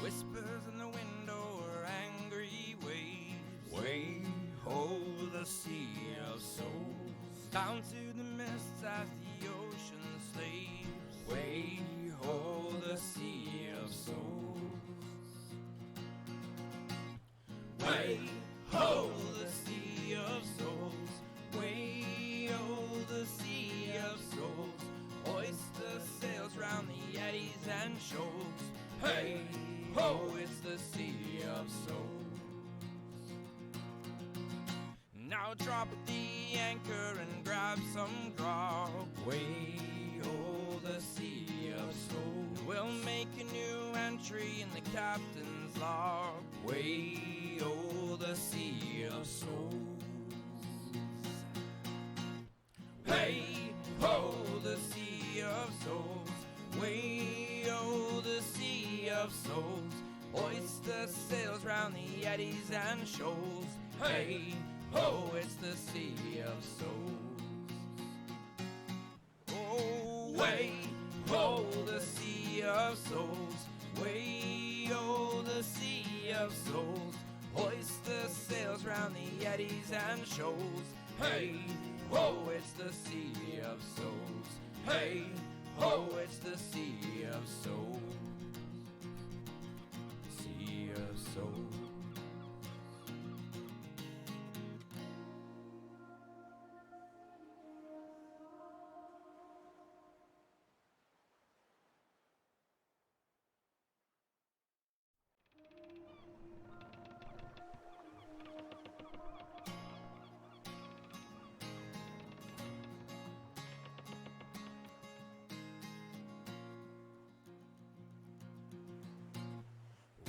Whispers in the window are angry waves. Way ho the sea of souls. Down to the mists as the ocean slaves. Way ho the sea of souls. Way ho the sea of souls. Way ho the sea of souls. Oyster sails round the eddies and shoals. Hey ho, it's the sea of souls. Now drop the anchor and grab some grog. Way ho, the sea of souls. We'll make a new entry in the captain's log. Way ho, the sea of souls. Hey ho, the sea of souls. Way ho, the sea of souls. Oyster sails round the eddies and shoals. Hey ho, it's the sea of souls. Oh, way ho, the sea of souls. Way ho, the sea of souls. Oyster sails round the eddies and shoals. Hey ho, it's the sea of souls. Hey ho, it's the sea of souls. Sea of souls.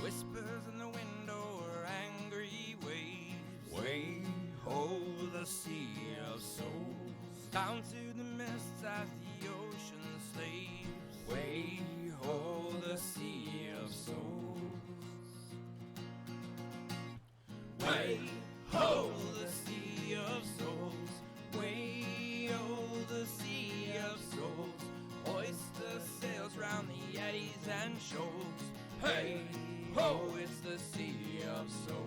Whispers in the window are angry waves. Way ho, the sea of souls. Down to the mists as the ocean slaves. Way ho, the sea of souls. Way ho, the sea of souls. Way ho, the sea of souls. Oyster sails round the eddies and shoals. Hey ho, it's the sea of souls.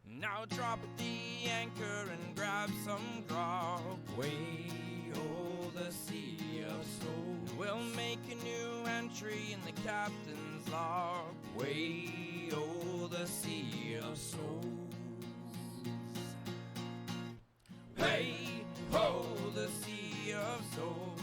Now drop the anchor and grab some grog. Way ho, the sea of souls. We'll make a new entry in the captain's log. Way ho, the sea of souls. Hey ho, the sea of souls.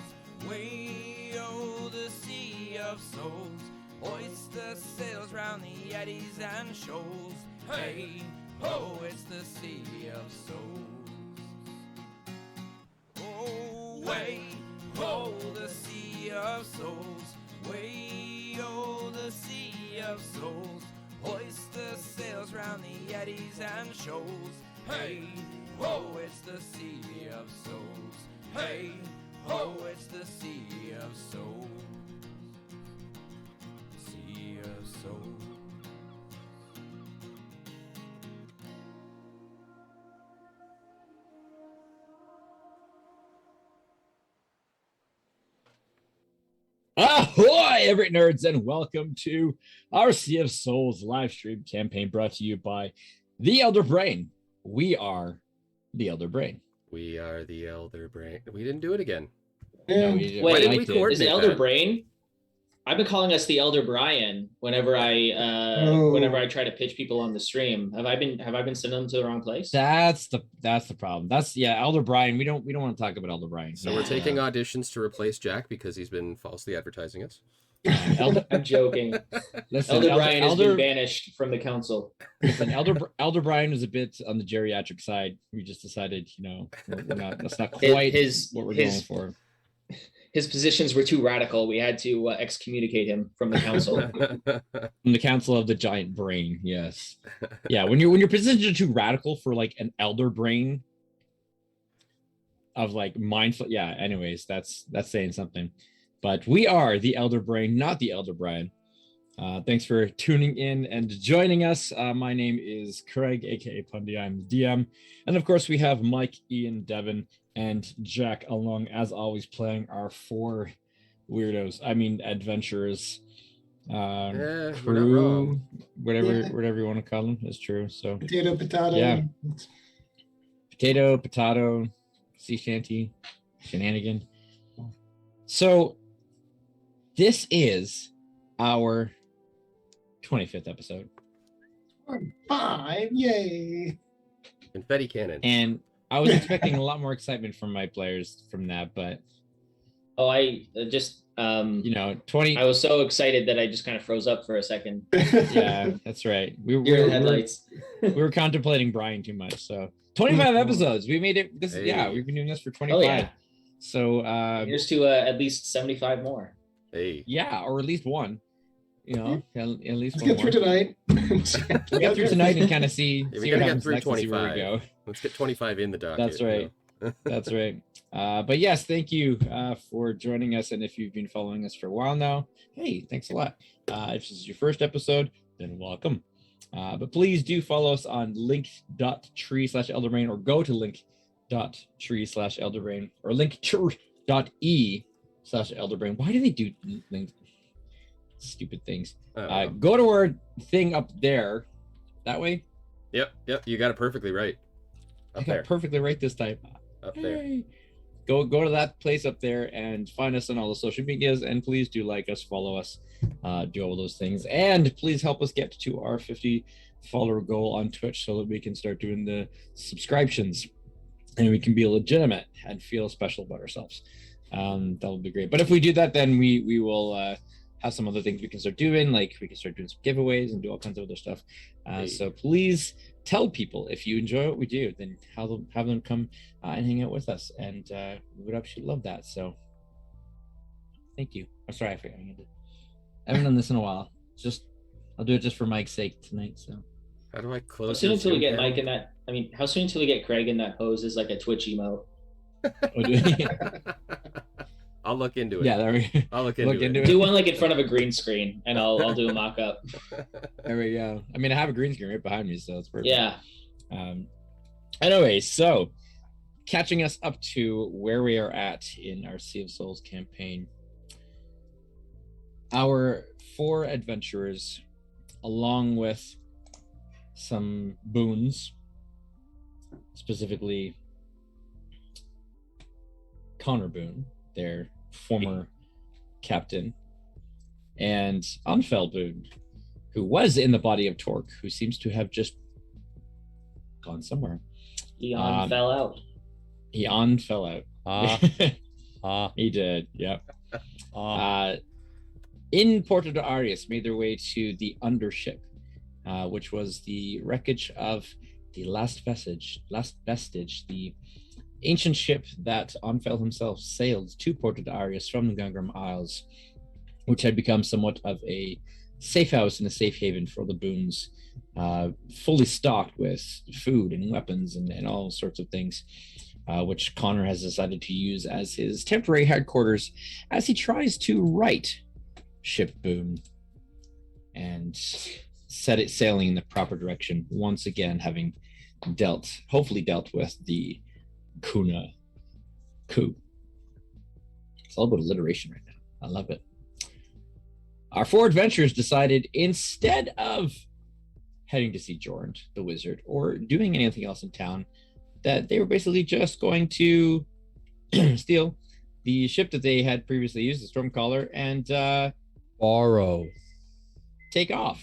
Way ho, the sea of souls. Oyster sails round the eddies and shoals. Hey ho, it's the sea of souls. Oh, way ho, the sea of souls. Way ho, the sea of souls. Oyster sails round the eddies and shoals. Hey ho, it's the sea of souls. Hey ho, it's the sea of souls. Sea of souls. Ahoy, every nerds, and welcome to our Sea of Souls live stream campaign brought to you by the Elder Brain. We are the Elder Brain. We are the Elder Brain. We didn't do it again. No, Wait, Why didn't we is coordinate it Elder that? Brain? I've been calling us the Elder Brian whenever I try to pitch people on the stream. Have I been sending them to the wrong place? That's the problem. That's Elder Brian. We don't want to talk about Elder Brian. So we're taking auditions to replace Jack because he's been falsely advertising us. Elder. I'm joking. Listen, Elder Brian has been banished from the council. Listen, Elder Brian was a bit on the geriatric side. We just decided, that's not quite what we're going for. His positions were too radical. We had to excommunicate him from the council. From the Council of the Giant Brain, yes. Yeah, when your positions are too radical for like an Elder Brain of like mindful. Yeah, anyways, that's saying something. But we are the Elder Brain, not the Elder Brian. Thanks for tuning in and joining us. My name is Craig, aka Pundy. I'm the DM. And of course, we have Mike, Ian, Devin, and Jack along, as always, playing our four weirdos. I mean, adventurers, We're not crew, wrong. whatever you want to call them is true. So Potato. Yeah. potato, sea shanty, shenanigan. So this is our 25th episode, 5, yay! Confetti cannon. and I was expecting a lot more excitement from my players from that, but Oh, I just 20. I was so excited that I just kind of froze up for a second. Yeah, that's right. We Deer in were headlights. we were contemplating Brian too much. So 25 episodes. We made it. This Hey. we've been doing this for 25. Oh yeah. So Here's to at least 75 more. Hey. yeah, or at least one. At least Let's one get through more. tonight. We'll get through tonight and kind of see Yeah, we what gotta get happens through next and see where we 25. go. Let's get 25 in the docket. That's right. That's right. But yes, thank you for joining us. And if you've been following us for a while now, hey, thanks a lot. If this is your first episode, then welcome. But please do follow us on link.tree/elderbrain or go to link.tree/elderbrain or link.e/elderbrain. Why do they do link? Stupid things. Go to our thing up there. That way. Yep. You got it perfectly right. I Up got there. perfectly right this time. Up there. Hey. Go to that place up there and find us on all the social medias, and please do like us, follow us, do all those things, and please help us get to our 50 follower goal on Twitch so that we can start doing the subscriptions and we can be legitimate and feel special about ourselves. That would be great. But if we do that, then we will have some other things we can start doing, like we can start doing some giveaways and do all kinds of other stuff. So please tell people if you enjoy what we do, then have them come and hang out with us, and we would absolutely love that. So thank you. I'm sorry, I forgot. I haven't done this in a while. I'll do it just for Mike's sake tonight. So How do I How close soon this until we Zoom get camera? Mike in that? I mean, how soon until we get Craig in that pose is like a Twitch emote? I'll look into it. yeah, I'll look into it. Do one like in front of a green screen, and I'll do a mock up. there we go. I mean, I have a green screen right behind me, so it's perfect. Yeah. Anyway, so catching us up to where we are at in our Sea of Souls campaign. Our 4 adventurers, along with some boons, specifically Connor Boone, their former captain, and Anfel Boone, who was in the body of Torque, who seems to have just gone somewhere. Eon fell out. Eon fell out. He did, yep. In Porto de Arias, made their way to the Undership, which was the wreckage of the last vestige, the ancient ship that Anfel himself sailed to Porto de Arias from the Gungram Isles, which had become somewhat of a safe house and a safe haven for the Boons, fully stocked with food and weapons and all sorts of things, which Connor has decided to use as his temporary headquarters as he tries to right Ship Boone and set it sailing in the proper direction, once again having hopefully dealt with the Kuna coup. It's all about alliteration right now. I love it. Our 4 adventurers decided, instead of heading to see Jornd, the wizard, or doing anything else in town, that they were basically just going to steal the ship that they had previously used, the Stormcaller, and borrow. take off.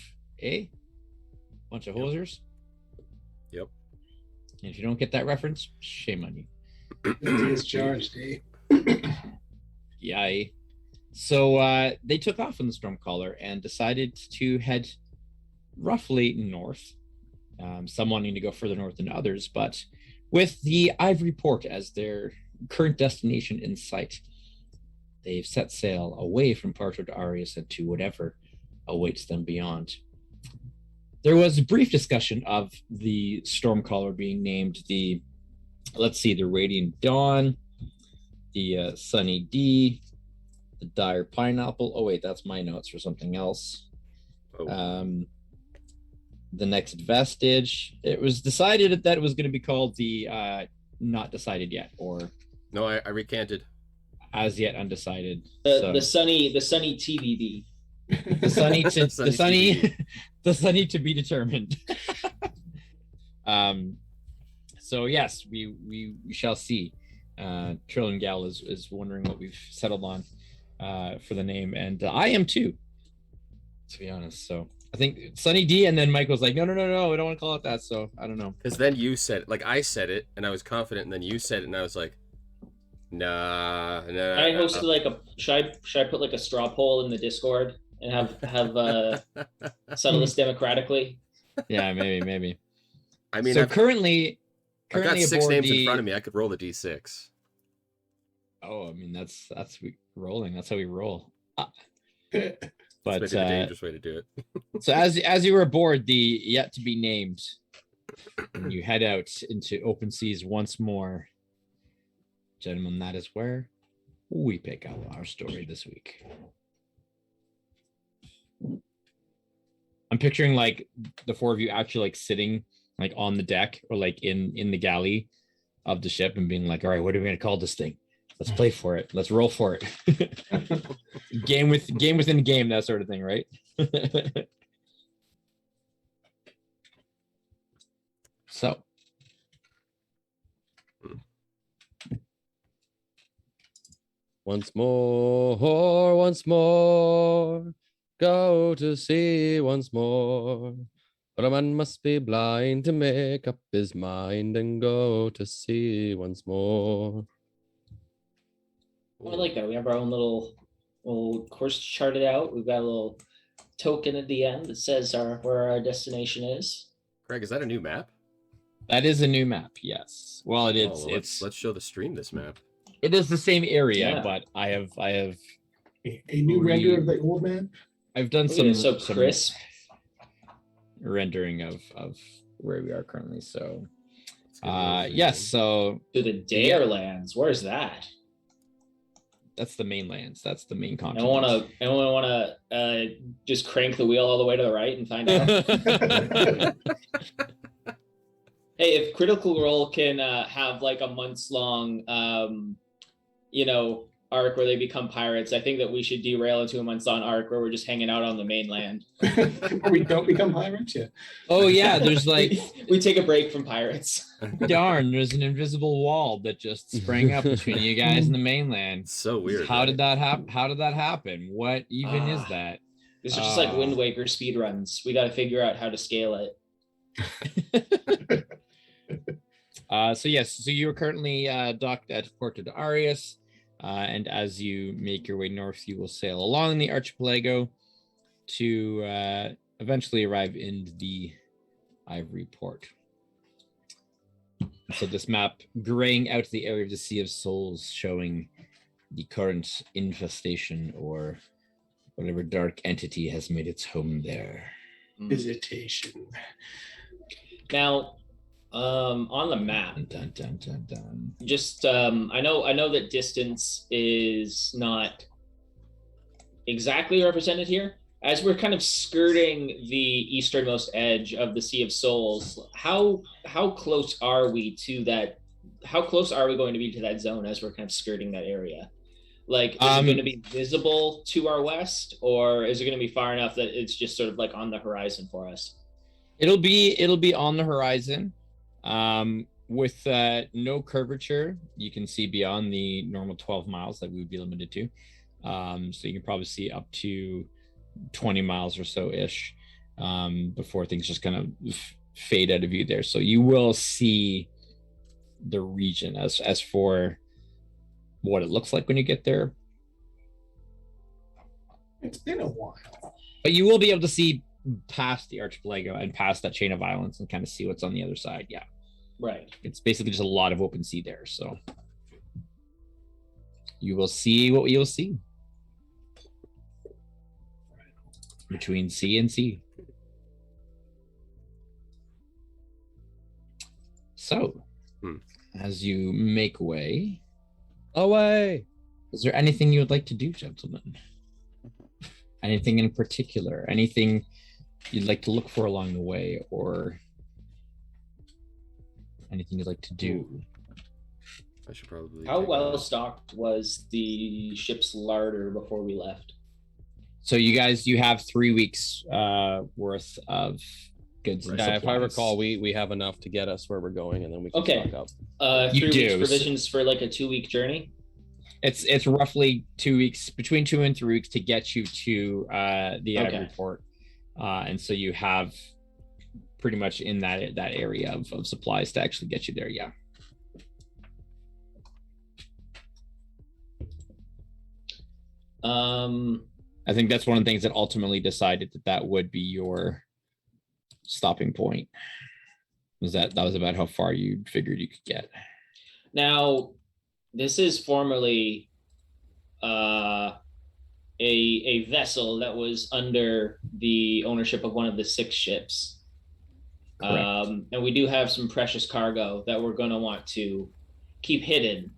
Bunch of hosers. Yep. And if you don't get that reference, shame on you. It's charged, Yeah. So they took off on the Stormcaller and decided to head roughly north. Some wanting to go further north than others, but with the Ivory Port as their current destination in sight, they've set sail away from Porto de Arias and to whatever awaits them beyond. There was a brief discussion of the Stormcaller being named the Radiant Dawn, the Sunny D, the Dire Pineapple. Oh wait, that's my notes for something else. The Next Vestige. It was decided that it was going to be called the Not Decided Yet, or No, I recanted. as yet undecided. The sunny TBD. The sunny to TBD. the sunny to be determined. So yes, we shall see. Trillion Gal is wondering what we've settled on for the name, and I am too, to be honest. So I think Sunny D, and then Michael's like, no, we don't want to call it that. So I don't know. Because then you said, like, I said it, and I was confident, and then you said it, and I was like, nah. I hosted like should I put like a straw poll in the Discord and have settle this democratically? Yeah, maybe. I mean, so I've currently got 6 aboard names in front of me. I could roll the D6. Oh, I mean that's rolling. That's how we roll. But Maybe the dangerous way to do it. So as you were aboard the yet to be named, and you head out into open seas once more, gentlemen, that is where we pick up our story this week. I'm picturing like the 4 of you actually like sitting like on the deck or like in the galley of the ship and being like, all right, what are we gonna call this thing? Let's play for it. Let's roll for it. game within a game, that sort of thing, right? So Once more, go to sea once more. But a man must be blind to make up his mind and go to sea once more. I like that. We have our own little course charted out. We've got a little token at the end that says where our destination is. Greg, is that a new map? that is a new map, yes. Well, it is. Oh, well, let's show the stream this map. It is the same area, Yeah. but I have A new render of the old map. I've done Look at some it, so crisp. rendering of where we are currently. So Let's get a little yes, zoom so To the Dare Lands. Where's that? that's the mainlands. That's the main I continent. don't want to just crank the wheel all the way to the right and find out. Hey, if Critical Role can have like a months long, arc where they become pirates, I think that we should derail into a months long arc where we're just hanging out on the mainland. We don't become pirates yet. Oh yeah, there's like we take a break from pirates. darn, there's an invisible wall that just sprang up between you guys and the mainland. It's so weird. How right? did that happen? How did that happen? What even is that? These are just like Wind Waker speed runs. We got to figure out how to scale it. So yes, so you are currently docked at Porto de Arias, and as you make your way north, you will sail along the archipelago to eventually arrive in the Ivory Port. So this map graying out the area of the Sea of Souls, showing the current infestation or whatever dark entity has made its home there. Visitation. Now, on the map, Dun, dun, dun, dun. just I know that distance is not exactly represented here. As we're kind of skirting the easternmost edge of the Sea of Souls, how close are we to that? How close are we going to be to that zone as we're kind of skirting that area? Like, is it going to be visible to our west, or is it going to be far enough that it's just sort of like on the horizon for us? It'll be on the horizon. With no curvature, you can see beyond the normal 12 miles that we would be limited to. So you can probably see up to 20 miles or so ish before things just kind of fade out of view there. So you will see the region. As for what it looks like when you get there, It's been a while. but you will be able to see past the archipelago and past that chain of islands and kind of see what's on the other side. Yeah. Right. It's basically just a lot of open sea there. So you will see what you'll see between sea and sea. So as you make way, Away. is there anything you would like to do, gentlemen? Anything in particular? Anything you'd like to look for along the way, or anything you'd like to do? I should probably. How take well a- stocked was the ship's larder before we left? So you have 3 weeks worth of goods and Yeah, if I supplies. recall, we have enough to get us where we're going, and then we can Okay. stock up. 3 weeks do. provisions for like a 2-week journey. It's roughly 2 weeks, between 2 and 3 weeks, to get you to the Okay. Ivory Port, and so you have pretty much in that area of supplies to actually get you there. Yeah. I think that's one of the things that ultimately decided that would be your stopping point. Was that was about how far you figured you could get. Now, this is formerly a vessel that was under the ownership of one of the 6 ships. Correct. And we do have some precious cargo that we're going to want to keep hidden.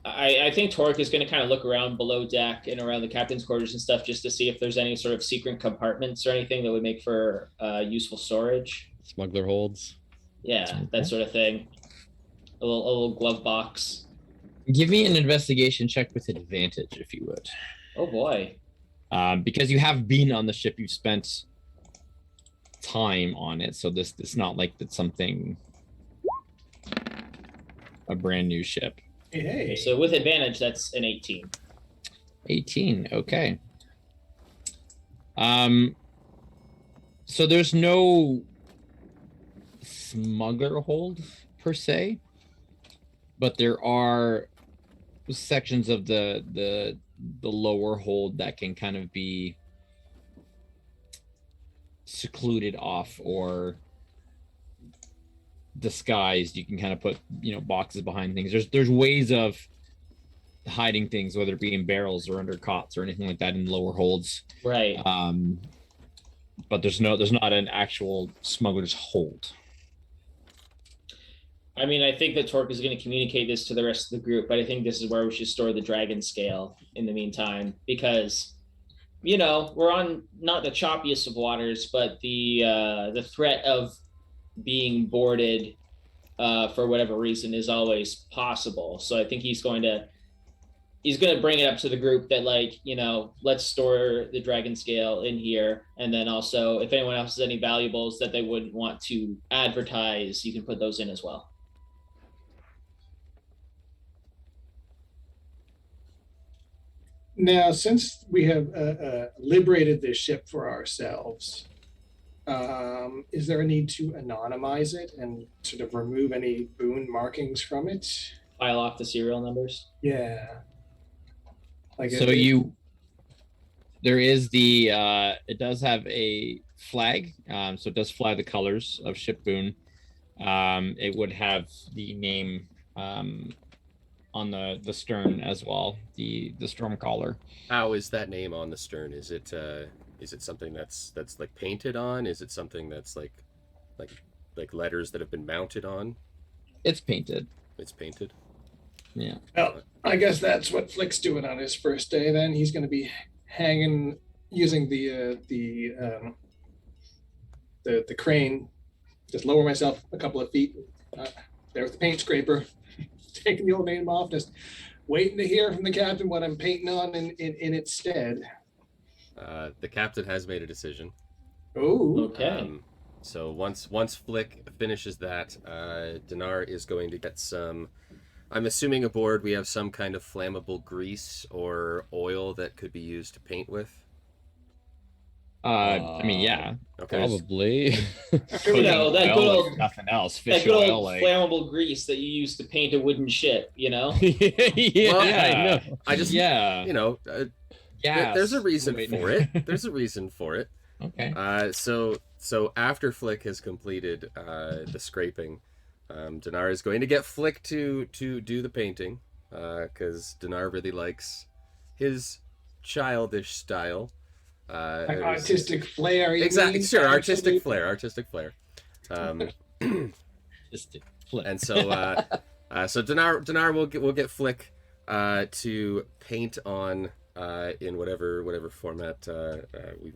I think Torque is going to kind of look around below deck and around the captain's quarters and stuff just to see if there's any sort of secret compartments or anything that would make for useful storage. Smuggler holds. Yeah, that sort of thing. A little glove box. Give me an investigation check with advantage, if you would. Oh boy. Because you have been on the ship, you've spent time on it, so it's not like it's something, a brand new ship. Hey. So with advantage, that's an 18. 18, okay. So there's no smuggler hold per se, but there are sections of the lower hold that can kind of be secluded off or disguised. You can kind of put boxes behind things. There's ways of hiding things, whether it be in barrels or under cots or anything like that in lower holds. Right. But there's not an actual smuggler's hold. I mean, I think that Torque is going to communicate this to the rest of the group, but I think this is where we should store the dragon scale in the meantime, because we're on not the choppiest of waters, but the threat of being boarded for whatever reason is always possible. So I think he's going to bring it up to the group that, like, let's store the dragon scale in here, and then also if anyone else has any valuables that they wouldn't want to advertise, you can put those in as well. Now, since we have liberated this ship for ourselves, is there a need to anonymize it and sort of remove any boon markings from it? File off the serial numbers. Yeah. Like So there is it does have a flag, so it does fly the colors of Ship Boone. It would have the name on the stern as well, the storm collar. How is that name on the stern? Is it something that's like painted on? Is it something that's like letters that have been mounted on? It's painted. It's painted. Yeah. Well, I guess that's what Flick's doing on his first day. Then he's going to be hanging using the crane. Just lower myself a couple of feet. There's the paint scraper. Taking the old name off, just waiting to hear from the captain what I'm painting on in its stead. The captain has made a decision. Oh, Okay. So once Flick finishes that, Dinar is going to get some. I'm assuming aboard we have some kind of flammable grease or oil that could be used to paint with. I mean, yeah. Okay. You Probably. know, that good old nothing else. that Fish good oil, old like flammable grease that you use to paint a wooden ship, yeah, Well, I know. I just yeah. There's a reason Wait. for it. There's a reason for it. Okay. So after Flick has completed the scraping, Dinar is going to get Flick to do the painting, because Dinar really likes his childish style. like artistic flair. you Exactly. mean? Sure. Artistic flair. Just flip. And so Dinar will get Flick to paint on in whatever format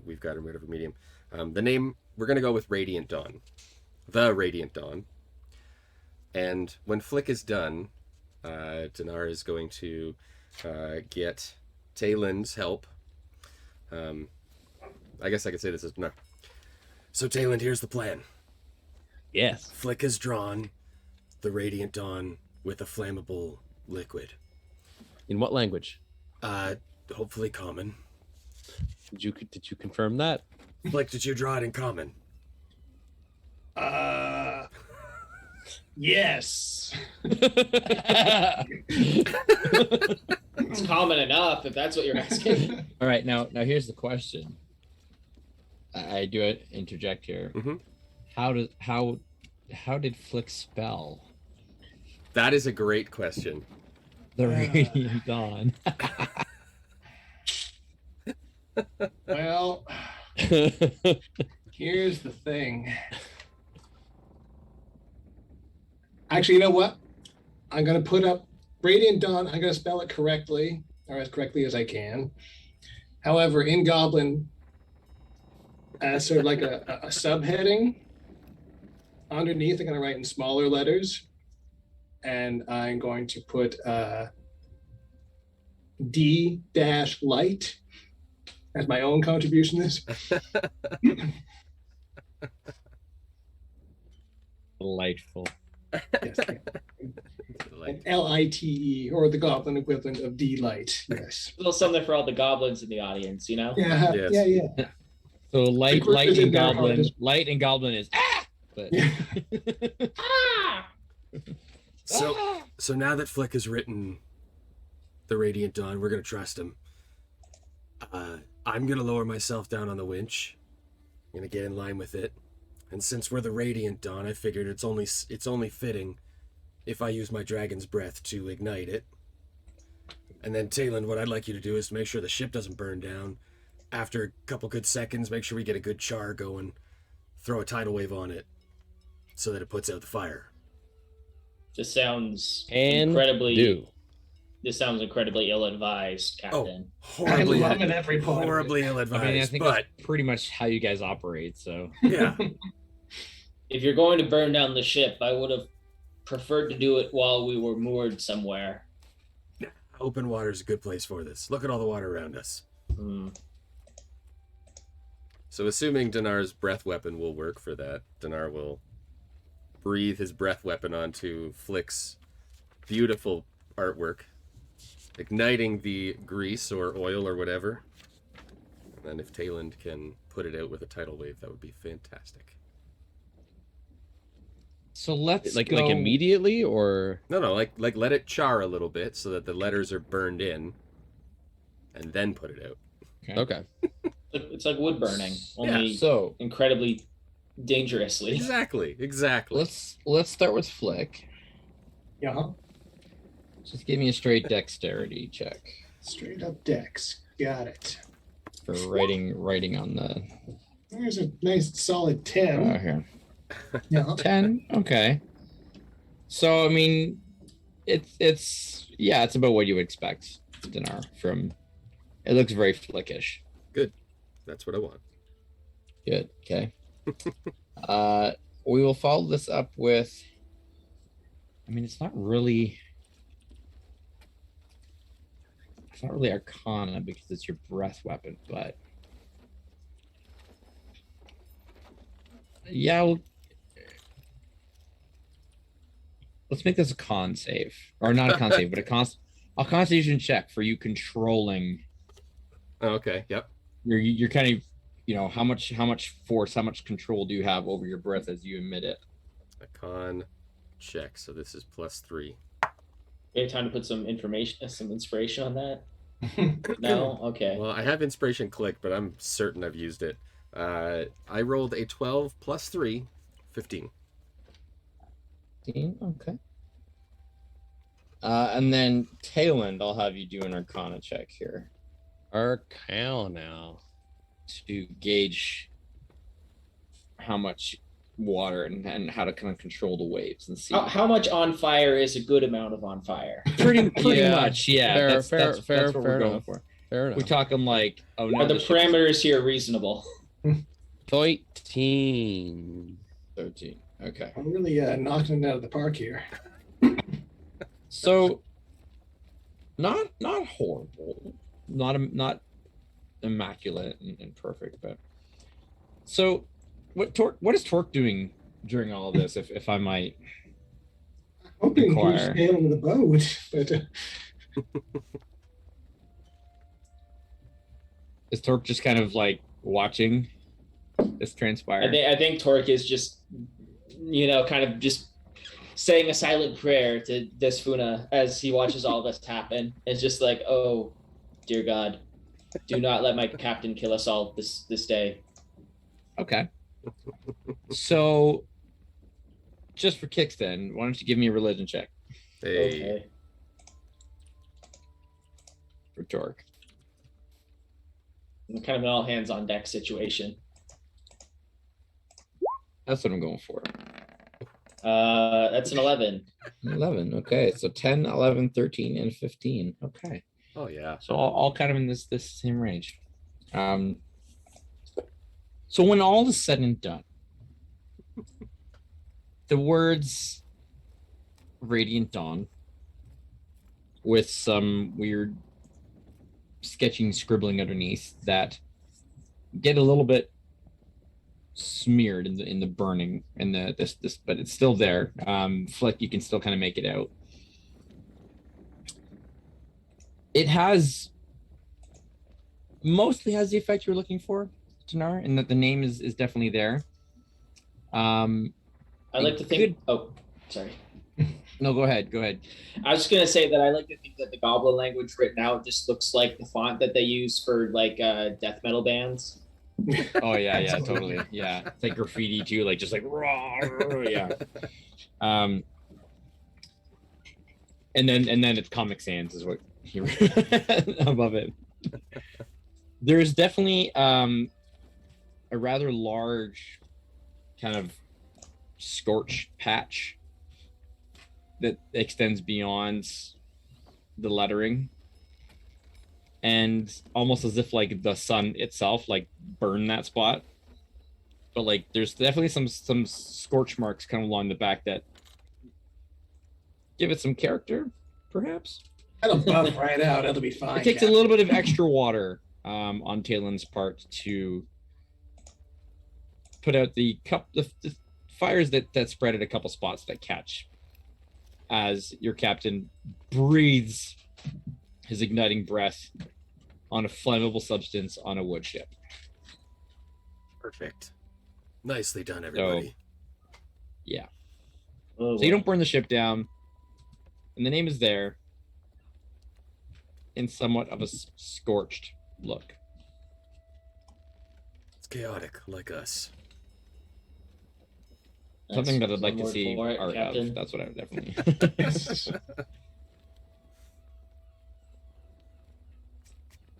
we've got in whatever medium. The name we're gonna go with Radiant Dawn, the Radiant Dawn. And when Flick is done, Dinar is going to get Tayland's help. I guess I could say this as Dinar. So Tayland, here's the plan. Yes. Flick has drawn the Radiant Dawn with a flammable liquid. In what language? Hopefully common. Did you confirm that? Flick, did you draw it in common? Yes. It's common enough if that's what you're asking. All right, now here's the question. I do interject here. Mm-hmm. How did Flick spell That is a great question. the Radiant Dawn? Well, here's the thing. Actually, you know what? I'm going to put up Radiant Dawn. I'm going to spell it correctly, or as correctly as I can. However, in Goblin, as sort of like a subheading, underneath, I'm going to write in smaller letters. And I'm going to put D-light as my own contribution to this. Delightful. Yes. L-I-T-E, or the Goblin equivalent of D-light. Yes. A little something for all the goblins in the audience, you know? Yeah. Yes. Yeah. So light group is in and there goblin, hardest. light and goblin is but Ah! So now that Flick has written the Radiant Dawn, we're gonna trust him. I'm gonna lower myself down on the winch. I'm gonna get in line with it. And since we're the Radiant Dawn, I figured it's only fitting if I use my dragon's breath to ignite it. And then Tayland, what I'd like you to do is to make sure the ship doesn't burn down. After a couple good seconds, make sure we get a good char going. Throw a tidal wave on it so that it puts out the fire. This sounds And incredibly. do. This sounds incredibly ill-advised, Captain. Horribly, I love it every part of it. horribly I ill-advised, mean, I think but that's pretty much how you guys operate. So yeah. If you're going to burn down the ship, I would have preferred to do it while we were moored somewhere. Open water is a good place for this. Look at all the water around us. Hmm. So assuming Dinar's breath weapon will work for that, Dinar will breathe his breath weapon onto Flick's beautiful artwork, igniting the grease or oil or whatever. And then if Tayland can put it out with a tidal wave, that would be fantastic. let's Like go. immediately or No, like let it char a little bit so that the letters are burned in, and then put it out. okay. It's like wood burning, only So incredibly dangerously. Exactly. let's start with Flick. Yeah. Just give me a straight dexterity check Straight up decks. Got it. for writing on the There's a nice solid 10. here. Yeah. 10. Okay. So I mean, it's about what you would expect, Dinar. From it looks very flickish. That's what I want. Good. Okay. We will follow this up with. I mean, it's not really Arcana because it's your breath weapon, but yeah, let's make this a con save, or not a con save, but a Constitution check for you controlling. Oh, okay. Yep. You're kind of, how much force, how much control do you have over your breath as you emit it? A con check. So this is +3. You have time to put some inspiration on that? No? Okay. Well, I have inspiration click, but I'm certain I've used it. I rolled a 12 + 3, 15. Okay. And then Tayland, I'll have you do an Arcana check here Arcana now. to gauge how much water and how to kind of control the waves and see. How much on fire is a good amount of on fire? Pretty Yeah. much, yeah. Fair That's what we're enough. going for. Fair enough. We talking like, oh no, Are the this ship's parameters here reasonable? 13. 13. Okay. I'm really knocking it out of the park here. So, not horrible, not immaculate and perfect, but so what is Torque doing during all of this, if I might Hoping he's inquire? sailing the boat, but Is Torque just kind of like watching this transpire? I think Torque is just, kind of just saying a silent prayer to Desfuna as he watches all this happen. It's just like, oh, dear God, do not let my captain kill us all this day. Okay. So, just for kicks, then, why don't you give me a religion check Hey. Okay. for Torque? Kind of an all hands on deck situation. That's what I'm going for. That's an 11. 11. Okay, so 10, 11, 13, and 15. Okay. Oh yeah. So all kind of in this same range. So when all is said and done, the words Radiant Dawn with some weird sketching scribbling underneath that get a little bit smeared in the burning and this but it's still there. Flick, you can still kind of make it out. It mostly has the effect you're looking for, Tanar, and that the name is definitely there. I like to think. Oh, sorry. No, go ahead. I was just gonna say that I like to think that the Goblin language written out just looks like the font that they use for like death metal bands. Oh yeah, totally. Yeah, it's like graffiti too, like just like raw, yeah. And then it's Comic Sans is what he above it. There's definitely a rather large kind of scorch patch that extends beyond the lettering, and almost as if like the sun itself like burned that spot, but like there's definitely some scorch marks kind of along the back that give it some character, perhaps. that'll buff right out. It'll be fine. It takes a little bit of extra water on Talen's part to put out the fires that spread at a couple spots that catch as your captain breathes his igniting breath on a flammable substance on a wood ship. Perfect. Nicely done, everybody. Yeah. Oh, So you don't burn the ship down, and the name is there in somewhat of a scorched look. It's chaotic, like us. Something that I'd like to one see word for it, art Captain. of. That's what I would definitely.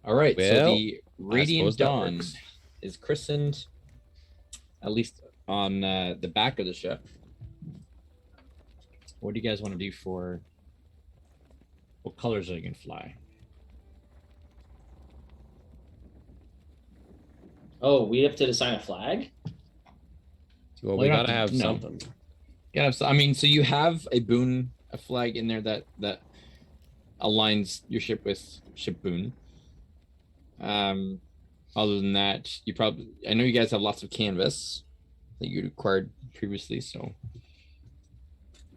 All right. So Well, the Radiant suppose that Dawn works. is christened, at least on the back of the ship. What do you guys want to do for? What colors are you gonna fly? Oh, we have to design a flag? Well, Well, we you don't gotta have have to- no. something. Yeah, so, I mean, so you have a flag in there that aligns your ship with ship boon. Other than that, I know you guys have lots of canvas that you acquired previously, so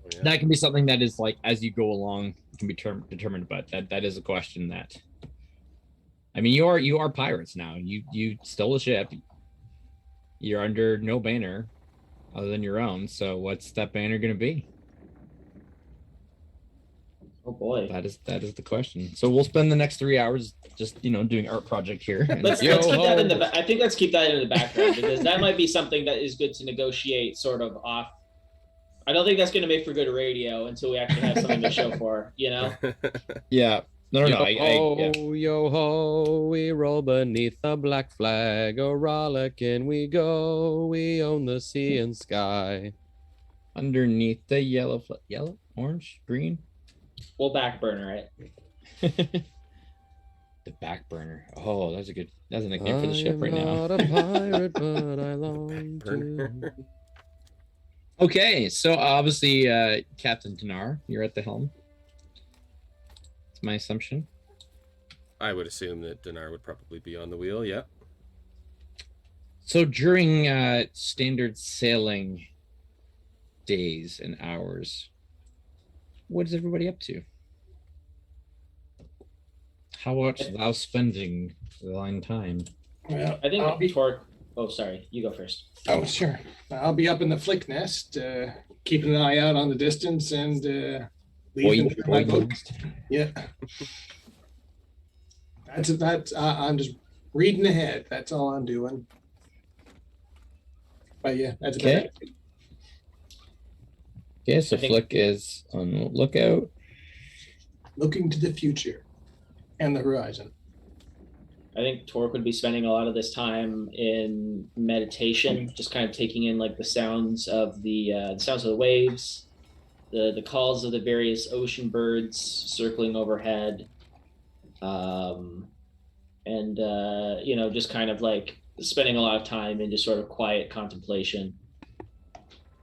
Oh, yeah. that can be something that is like as you go along can be determined. But that is a question that, I mean, you are pirates now. You stole a ship. You're under no banner other than your own. So what's that banner going to be? Oh boy. That is the question. So we'll spend the next 3 hours just doing art project here. And Let's Yo, keep that in ho. the. I think let's keep that in the background because that might be something that is good to negotiate sort of off. I don't think that's going to make for good radio until we actually have something to show for. yeah, no, Yo yeah. ho, yo ho, we roll beneath the black flag. Oh, rollicking we go. We own the sea and sky. Underneath the yellow, orange, green. We'll back burner it. The back burner. Oh, that's a nickname for the ship right I'm now. not a pirate, but I long to. Okay, so obviously, Captain Tanar, you're at the helm. That's my assumption. I would assume that Dinar would probably be on the wheel. Yeah. So during standard sailing days and hours, what is everybody up to? How art thou spending thine time? Well, I think I'll be, Torque. Oh, sorry. You go first. oh, sure. I'll be up in the flick nest, keeping an eye out on the distance and leaving my boat. Yeah. That's I'm just reading ahead. That's all I'm doing. But yeah, that's Okay. about it. Okay, so Flick is on the lookout. Looking to the future and the horizon. I think Torque would be spending a lot of this time in meditation, just kind of taking in like the sounds of the waves, the calls of the various ocean birds circling overhead, and just kind of like spending a lot of time in just sort of quiet contemplation.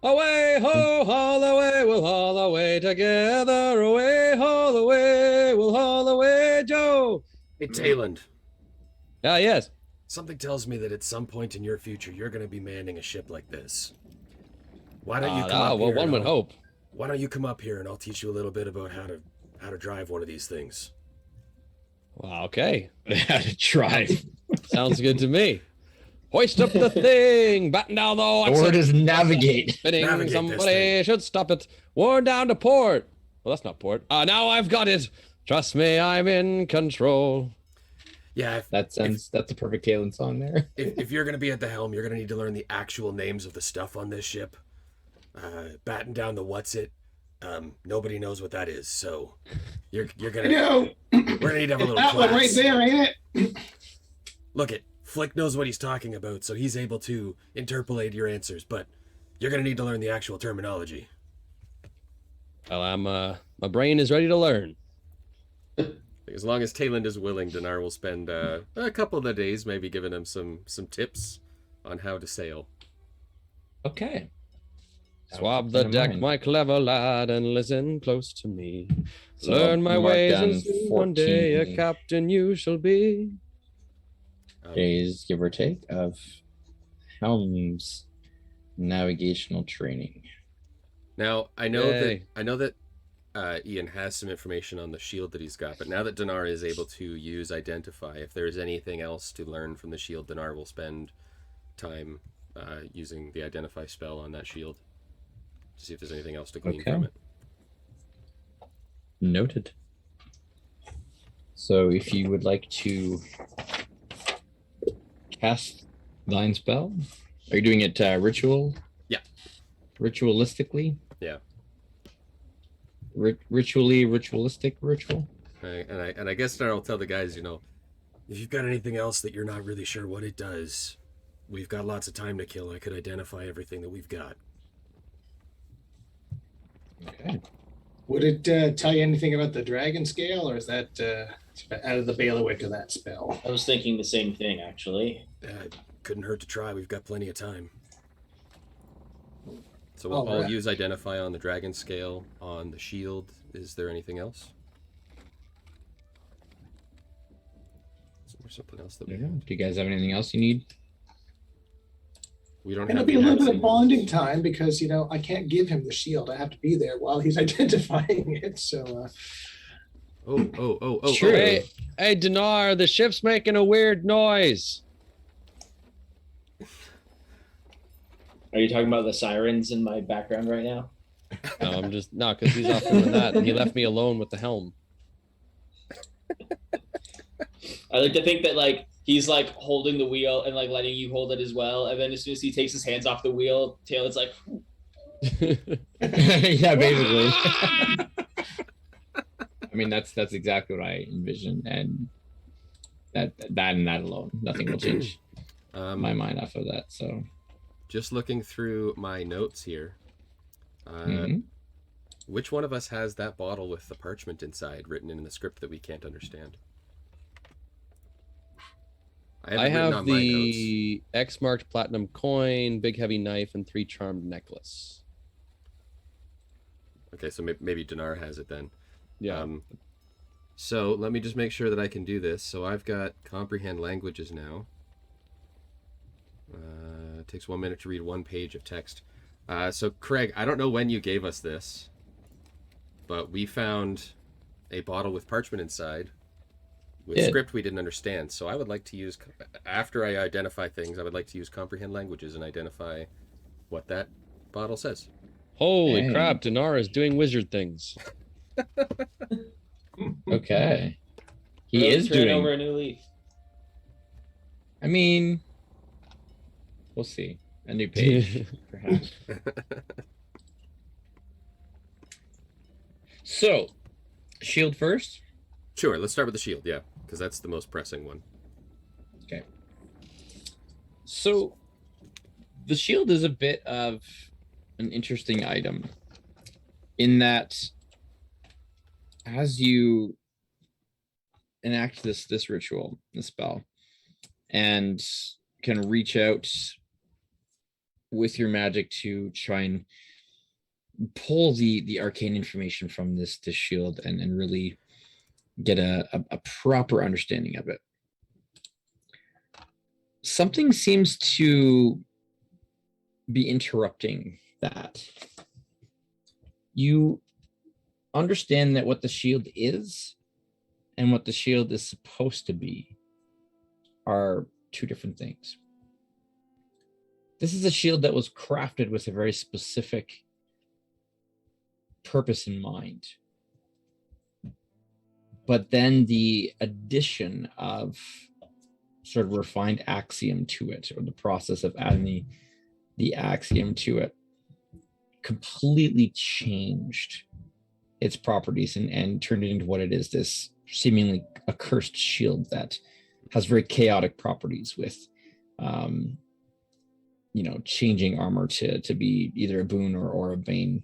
Away, ho, haul away, we'll haul away together. Away, haul away, we'll haul away, Joe. Hey, Tayland. Ah, yes. Something tells me that at some point in your future, you're going to be manning a ship like this. Why don't you come up here? One would hope. Why don't you come up here and I'll teach you a little bit about how to drive one of these things. Well, okay. How to drive. Sounds good to me. Hoist up the thing, batten down the watch. The word is navigate. Spinning, Navigate this somebody thing. should stop it. Worn down to port. Well, that's not port. Now I've got it. Trust me, I'm in control. Yeah, That's a perfect Kalen song there. if you're going to be at the helm, you're going to need to learn the actual names of the stuff on this ship. Batten down the what's it. Nobody knows what that is, so you're gonna. No, We're gonna need to have a little that class. one right there, ain't it? Look it, Flick knows what he's talking about, so he's able to interpolate your answers. But you're gonna need to learn the actual terminology. Well, my brain is ready to learn. As long as Tayland is willing, Dinar will spend a couple of the days maybe giving him some tips on how to sail. Okay. Swab the deck, my clever lad, and listen close to me. So Learn my mark ways, down and soon one day a 14 captain you shall be. days, give or take, of helms navigational training. Now I know Yay. that Ian has some information on the shield that he's got, but now that Dinar is able to use Identify, if there's anything else to learn from the shield, Dinar will spend time using the Identify spell on that shield to see if there's anything else to glean from it. Noted. So if you would like to cast thine spell, are you doing it ritual? Yeah. Ritualistically? Yeah. Ritualistic ritual? And I guess Dinar will tell the guys, if you've got anything else that you're not really sure what it does, we've got lots of time to kill. I could identify everything that we've got. Okay. Would it tell you anything about the dragon scale, or is that out of the bailiwick of that spell? I was thinking the same thing, actually. Couldn't hurt to try. We've got plenty of time. So All I'll right. use Identify on the dragon scale, on the shield. Is there anything else? Is there something else that we Yeah. have? Do you guys have anything else you need? We don't It'll have be a the little bit accent. of bonding time because I can't give him the shield. I have to be there while he's identifying it. So Oh. Sure. Hey, Dinar, the ship's making a weird noise. Are you talking about the sirens in my background right now? No, I'm just because he's off doing that, and he left me alone with the helm. I like to think that like he's like holding the wheel and like letting you hold it as well, and then as soon as he takes his hands off the wheel, Taylor's like, Yeah, basically. I mean, that's exactly what I envision, and that and that alone, nothing will change my mind off of that. So, Just looking through my notes here. mhm. Which one of us has that bottle with the parchment inside written in the script that we can't understand? I haven't written have on my notes. the X marked platinum coin, big heavy knife, and 3 charmed necklace. Okay, so maybe Dinar has it then. Yeah. So let me just make sure that I can do this. So I've got comprehend languages now. It takes 1 minute to read 1 page of text. So Craig, I don't know when you gave us this, but we found a bottle with parchment inside with script we didn't understand. So I would like to use, after I identify things, I would like to use comprehend languages and identify what that bottle says. Holy crap, Dinar is doing wizard things. Okay. He Really is turn doing. over a new leaf. I mean, we'll see. A new page, perhaps. So, shield first? Sure, let's start with the shield, yeah, because that's the most pressing one. Okay. So, the shield is a bit of an interesting item in that as you enact this ritual, this spell, and can reach out with your magic to try and pull the arcane information from this shield and really get a proper understanding of it. Something seems to be interrupting that. You understand that what the shield is and what the shield is supposed to be are two different things. This is a shield that was crafted with a very specific purpose in mind. But then the addition of sort of refined axiom to it, or the process of adding the axiom to it, completely changed its properties and turned it into what it is, this seemingly accursed shield that has very chaotic properties with changing armor to be either a boon or a bane.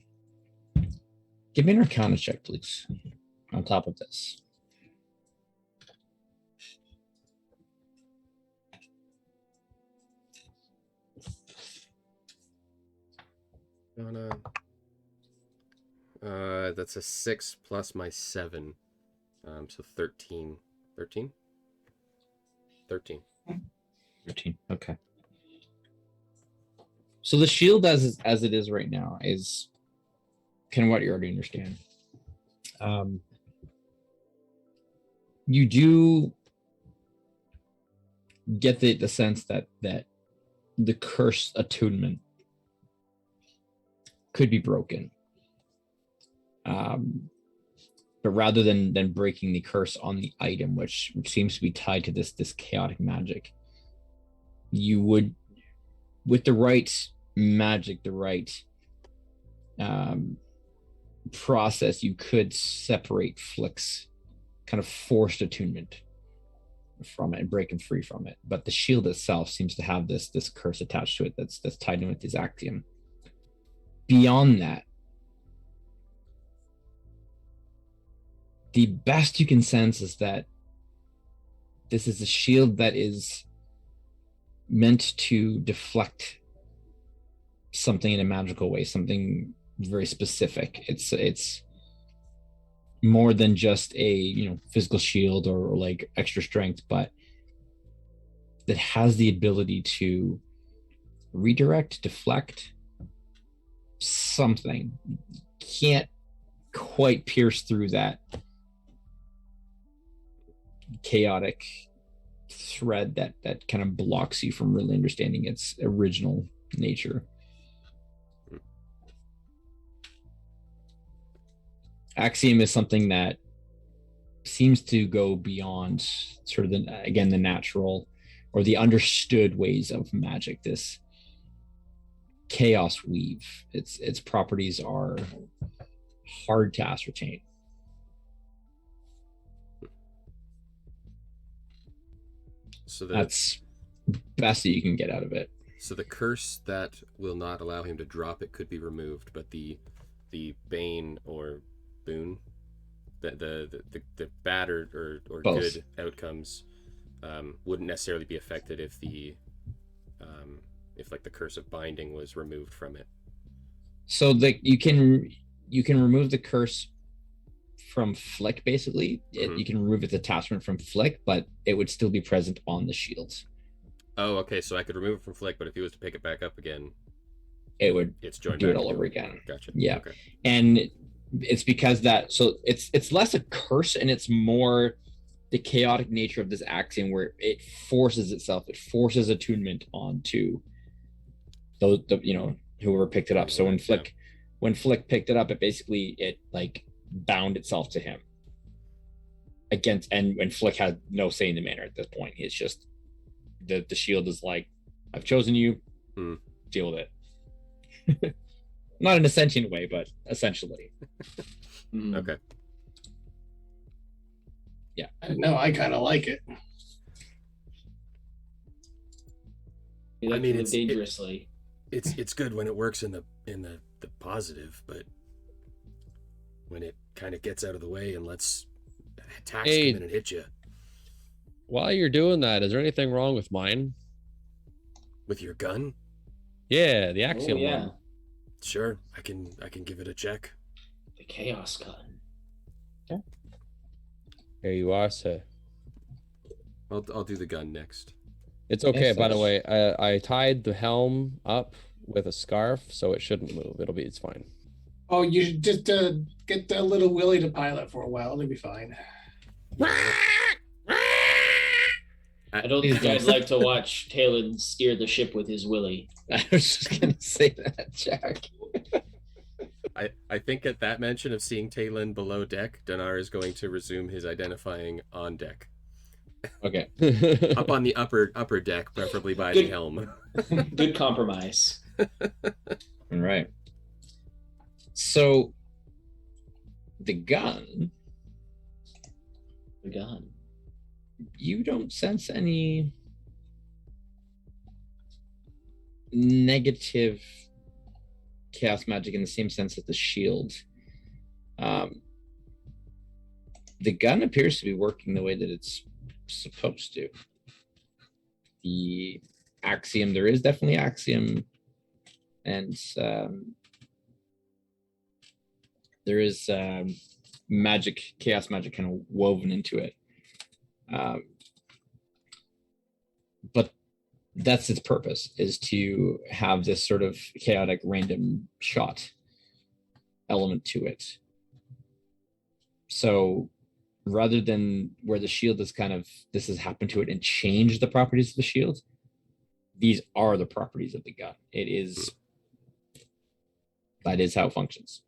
Give me an Arcana check, please, on top of this. That's a 6 plus my 7, so 13. 13? 13. 13. Okay. So the shield as it is right now is kind of what you already understand. You do get the sense that the curse attunement could be broken. But rather than breaking the curse on the item, which seems to be tied to this chaotic magic, you would, with the right magic, the right process, you could separate Flick's kind of forced attunement from it and break him free from it. But the shield itself seems to have this curse attached to it that's tied in with his axiom. Beyond that, the best you can sense is that this is a shield that is meant to deflect something in a magical way, something very specific. It's more than just a physical shield or like extra strength, but that has the ability to redirect, deflect something. Can't quite pierce through that chaotic thread that kind of blocks you from really understanding its original nature. Axiom is something that seems to go beyond sort of the natural or the understood ways of magic. This chaos weave, its properties are hard to ascertain. So that's best that you can get out of it. So the curse that will not allow him to drop it could be removed, but the bane or boon, the bad or good outcomes wouldn't necessarily be affected if like the curse of binding was removed from it. So you can remove the curse from Flick, basically. Mhm. You can remove its attachment from Flick, but it would still be present on the shield. Oh, okay. So I could remove it from Flick, but if he was to pick it back up again, It would it's joined do back it all into over again. Gotcha. Yeah. Okay. And it's because that, so it's less a curse and it's more the chaotic nature of this axiom where it forces attunement onto those, whoever picked it up. So when Flick picked it up, it like bound itself to him and when Flick had no say in the matter at this point. It's just the shield is like, I've chosen you, deal with it. Not in a sentient way, but essentially. Okay. Yeah. No, I kind of like it. You like I mean, to live it's dangerously. It's good when it works in the positive, but when it kind of gets out of the way and lets attacks come in and hit you. While you're doing that, is there anything wrong with mine? With your gun? Yeah, the axiom yeah. one. Sure, I can give it a check. The chaos gun. Here you are, sir. I'll do the gun next. It's okay, Yes, by the that's- way. I tied the helm up with a scarf, so it shouldn't move. It's fine. Oh, you should just get that little Willie to pilot for a while. It'll be fine. I don't think I'd like to watch Talon steer the ship with his willy. I was just gonna say that, Jack. I think at that mention of seeing Talon below deck, Dinar is going to resume his identifying on deck. Okay. Up on the upper deck, preferably by the helm. Good compromise. All right. So the gun, The gun. you don't sense any negative chaos magic in the same sense as the shield. The gun appears to be working the way that it's supposed to. The axiom, there is definitely axiom, and there is magic, chaos magic kind of woven into it. But that's its purpose, is to have this sort of chaotic random shot element to it. So rather than where the shield is kind of, this has happened to it and changed the properties of the shield, these are the properties of the gun. That is how it functions.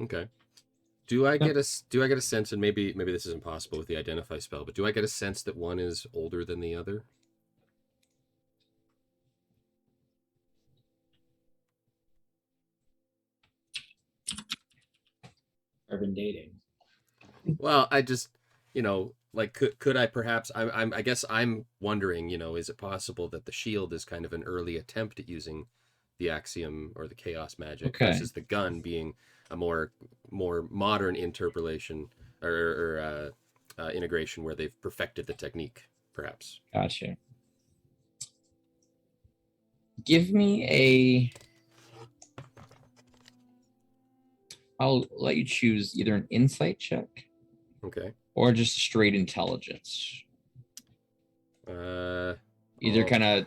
Okay. Do I get a sense, and maybe this is impossible with the identify spell, but do I get a sense that one is older than the other? Urban dating. Well, I just, like could I perhaps I guess I'm wondering, is it possible that the shield is kind of an early attempt at using the axiom or the chaos magic versus the gun being a more modern interpolation or integration where they've perfected the technique, perhaps. Gotcha. Give me I'll let you choose either an insight check Okay. or just straight intelligence. Either kind of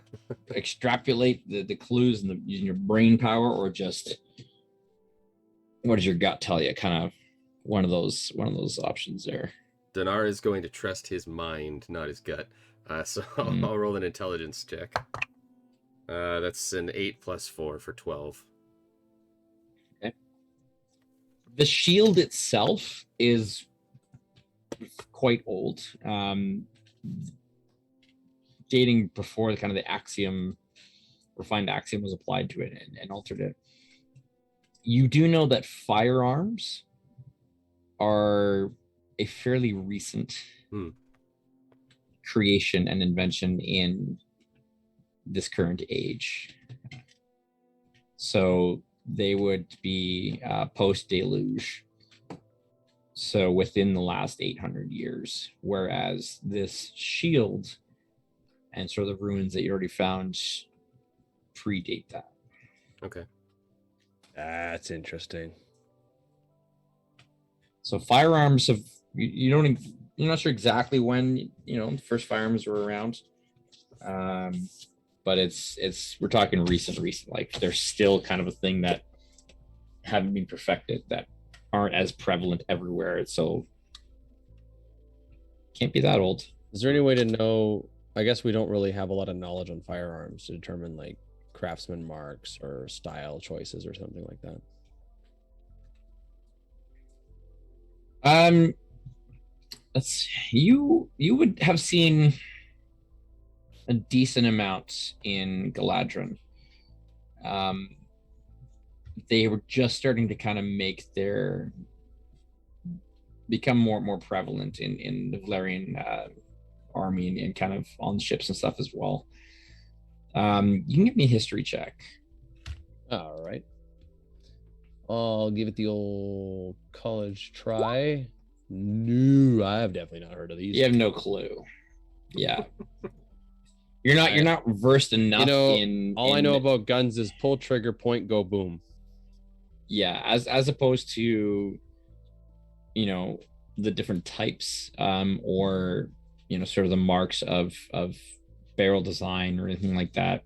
extrapolate the clues and using your brain power, or just what does your gut tell you? Kind of one of those options there. Dinar is going to trust his mind, not his gut. So I'll roll an intelligence check. That's an 8 + 4 for 12. Okay. The shield itself is quite old, dating before kind of the axiom, refined axiom was applied to it and altered it. You do know that firearms are a fairly recent creation and invention in this current age. So they would be post-deluge. So within the last 800 years, whereas this shield and sort of the ruins that you already found predate that. Okay. That's interesting. So firearms have you're not sure exactly when the first firearms were around, but we're talking recent. Like they're still kind of a thing that haven't been perfected, that aren't as prevalent everywhere. So can't be that old. Is there any way to know? I guess we don't really have a lot of knowledge on firearms to determine like craftsman marks or style choices or something like that. Let's see. You would have seen a decent amount in Galadrin. They were just starting to kind of become more prevalent in the Valerian army and kind of on ships and stuff as well. You can give me a history check. All right. I'll give it the old college try. No, I've definitely not heard of these. You have no clue. Yeah. You're not versed enough in all I know about guns is pull trigger, point, go, boom. Yeah, as opposed to the different types or sort of the marks of barrel design or anything like that.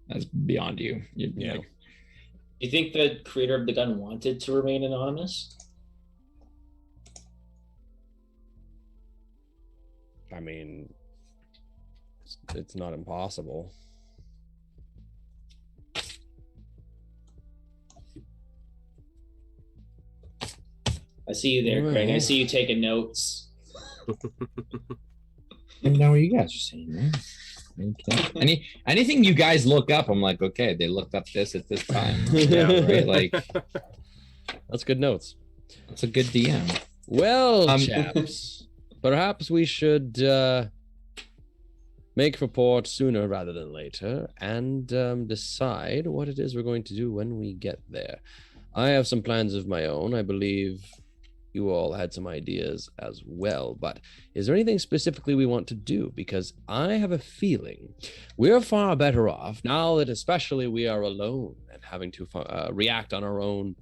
That's beyond you. Do you think the creator of the gun wanted to remain anonymous? I mean, it's not impossible. I see you there, Craig. I see you taking notes. I know what you guys are saying, man. Okay. Anything you guys look up, I'm like, okay, they looked up this at this time. Yeah, right. Like, that's good notes. That's a good DM. Well, chaps, perhaps we should make for port sooner rather than later and decide what it is we're going to do when we get there. I have some plans of my own. I believe you all had some ideas as well, but is there anything specifically we want to do? Because I have a feeling we're far better off now that especially we are alone and having to react on our own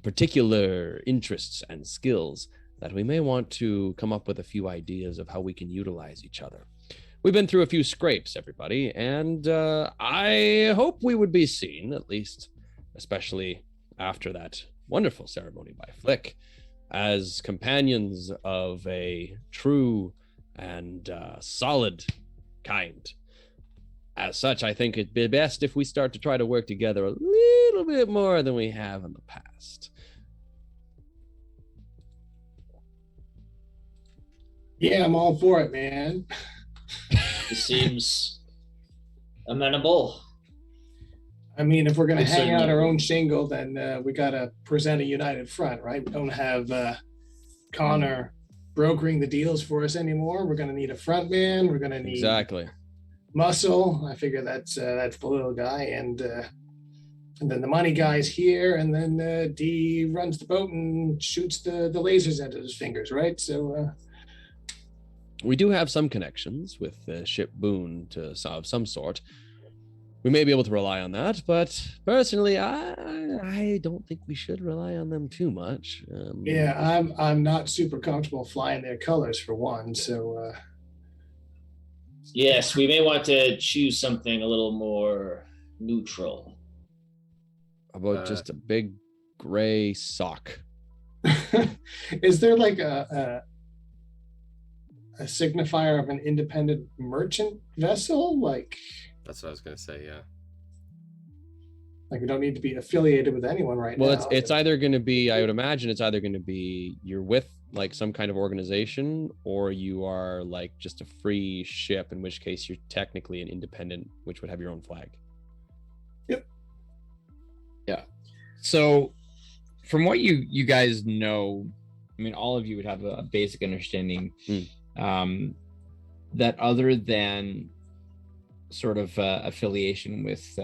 particular interests and skills, that we may want to come up with a few ideas of how we can utilize each other. We've been through a few scrapes, everybody, and I hope we would be seen, at least, especially after that wonderful ceremony by Flick, as companions of a true and solid kind. As such, I think it'd be best if we start to try to work together a little bit more than we have in the past. Yeah, I'm all for it, man. This seems amenable. I mean, if we're going to hang out our own shingle, then we got to present a united front, right? We don't have Connor brokering the deals for us anymore. We're going to need a front man. We're going to need muscle. I figure that's the little guy, and then the money guy's here, and then D runs the boat and shoots the lasers into his fingers, right? So we do have some connections with Ship Boone of some sort. We may be able to rely on that, but personally, I don't think we should rely on them too much. Yeah, I'm not super comfortable flying their colors for one, so. Yes, we may want to choose something a little more neutral. How about just a big gray sock? Is there like a signifier of an independent merchant vessel? Like. That's what I was going to say, yeah. Like, we don't need to be affiliated with anyone right now. Well, it's either going to be, I would imagine it's either going to be you're with like some kind of organization, or you are like just a free ship, in which case you're technically an independent, which would have your own flag. Yep. Yeah. So from what you guys know, I mean, all of you would have a basic understanding that other than sort of affiliation with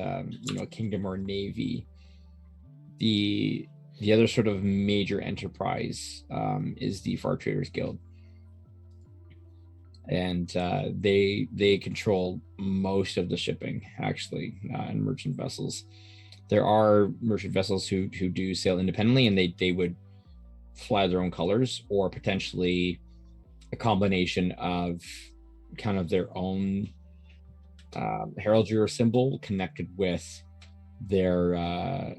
kingdom or navy, the other sort of major enterprise is the Far Traders Guild, and they control most of the shipping actually, and merchant vessels. There are merchant vessels who do sail independently, and they would fly their own colors, or potentially a combination of kind of their own heraldry or symbol connected with their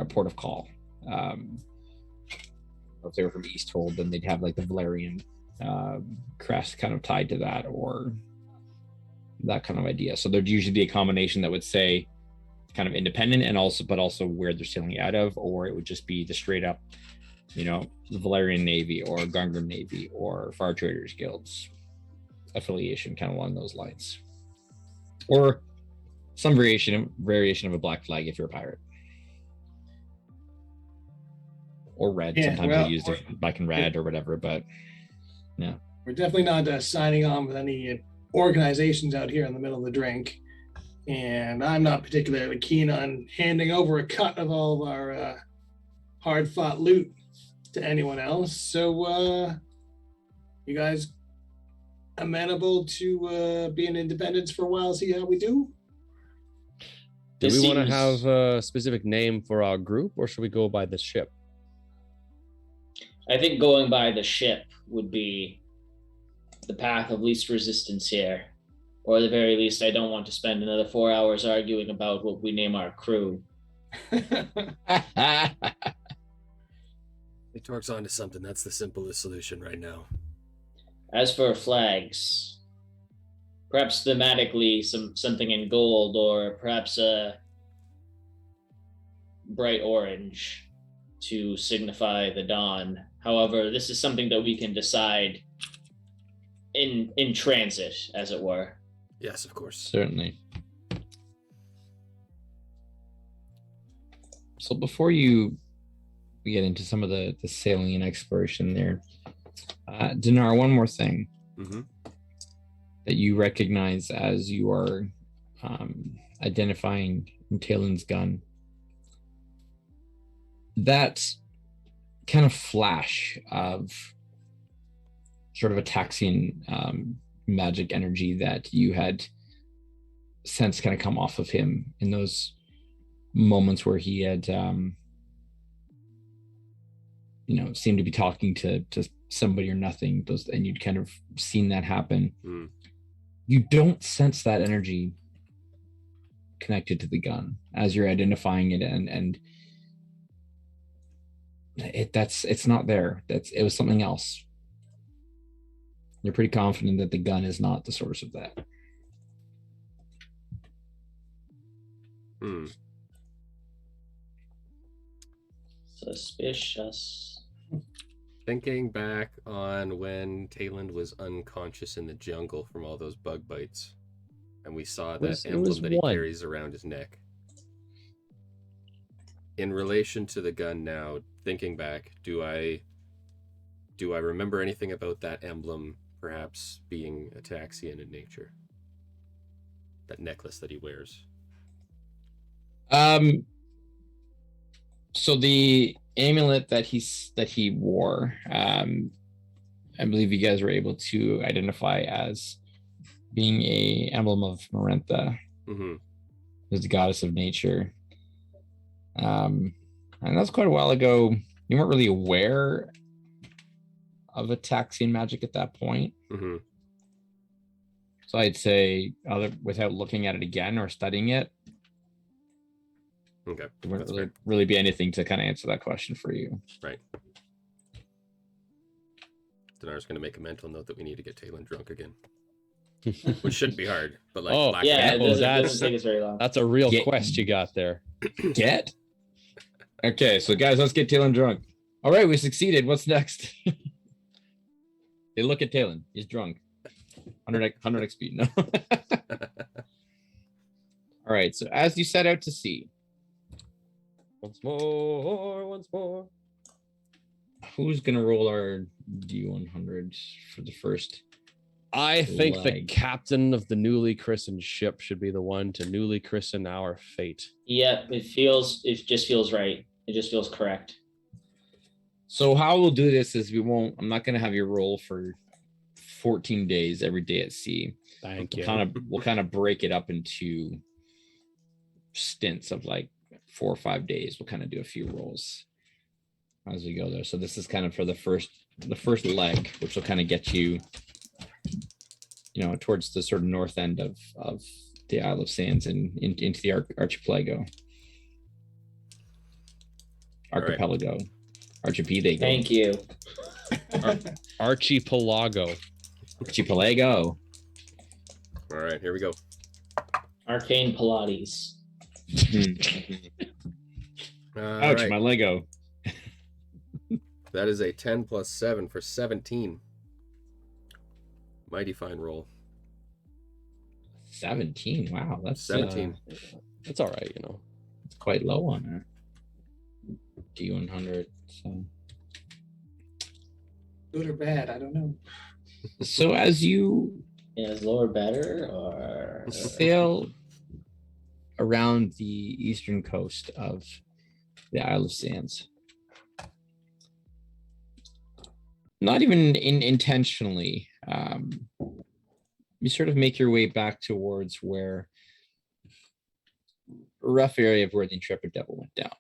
port of call. If they were from Easthold, then they'd have like the Valerian crest kind of tied to that, or that kind of idea. So there'd usually be a combination that would say kind of independent and also where they're sailing out of, or it would just be the straight up, the Valerian Navy or Garngrim Navy or Fire Traders Guilds affiliation, kind of along those lines, or some variation of a black flag if you're a pirate, or red. Sometimes they use black and red or whatever, but yeah, we're definitely not signing on with any organizations out here in the middle of the drink, and I'm not particularly keen on handing over a cut of all of our hard-fought loot to anyone else. So you guys amenable to being independents for a while, see how we do? Do we want to have a specific name for our group, or should we go by the ship? I think going by the ship would be the path of least resistance here. Or at the very least, I don't want to spend another 4 hours arguing about what we name our crew. Torque's onto something. That's the simplest solution right now. As for flags, perhaps thematically something in gold, or perhaps a bright orange to signify the dawn. However, this is something that we can decide in transit, as it were. Yes, of course. Certainly. So before we get into some of the sailing and exploration there, Dinar, one more thing that you recognize as you are identifying Talen's gun. That kind of flash of sort of a Taxian magic energy that you had sensed kind of come off of him in those moments where he had seemed to be talking to somebody or nothing, and you'd kind of seen that happen. You don't sense that energy connected to the gun as you're identifying it, and it's not there. It was something else. You're pretty confident that the gun is not the source of that. Suspicious. Thinking back on when Tayland was unconscious in the jungle from all those bug bites, and we saw that emblem that he carries around his neck. In relation to the gun now, thinking back, do I remember anything about that emblem perhaps being Ataxian in nature? That necklace that he wears. So the amulet that he wore, I believe you guys were able to identify as being a emblem of Marentha, who's the goddess of nature. And that's quite a while ago. You weren't really aware of Ataxian magic at that point. So I'd say, without looking at it again or studying it, okay, there wouldn't really be anything to kind of answer that question for you. Right. Dinar's going to make a mental note that we need to get Tayland drunk again. Which shouldn't be hard, but like... it doesn't take us very long. That's a real quest you got there. Get? Okay, so guys, let's get Tayland drunk. All right, we succeeded. What's next? They look at Tayland. He's drunk. 100 XP. No. All right, so as you set out to sea. Once more. Who's going to roll our D100 for the first? I think the captain of the newly christened ship should be the one to newly christen our fate. Yeah, it just feels right. It just feels correct. So how we'll do this is I'm not going to have you roll for 14 days every day at sea. Thank you. We'll kind of break it up into stints of like 4 or 5 days. We'll kind of do a few rolls. as we go there. So this is kind of for the first leg, which will kind of get you, towards the sort of north end of the Isle of Sands and into the archipelago. Archipelago. Archipelago. Thank you. Archipelago. Archipelago. All right, here we go. Arcane Pilates. Ouch, right. my Lego. That is a 10 plus 7 for 17. Mighty fine roll. 17. Wow, that's 17. That's all right, It's quite low on that. D100. So. Good or bad, I don't know. So as you Is lower better or sail around the eastern coast of the Isle of Sands, not even intentionally, you sort of make your way back towards where a rough area of where the Intrepid Devil went down.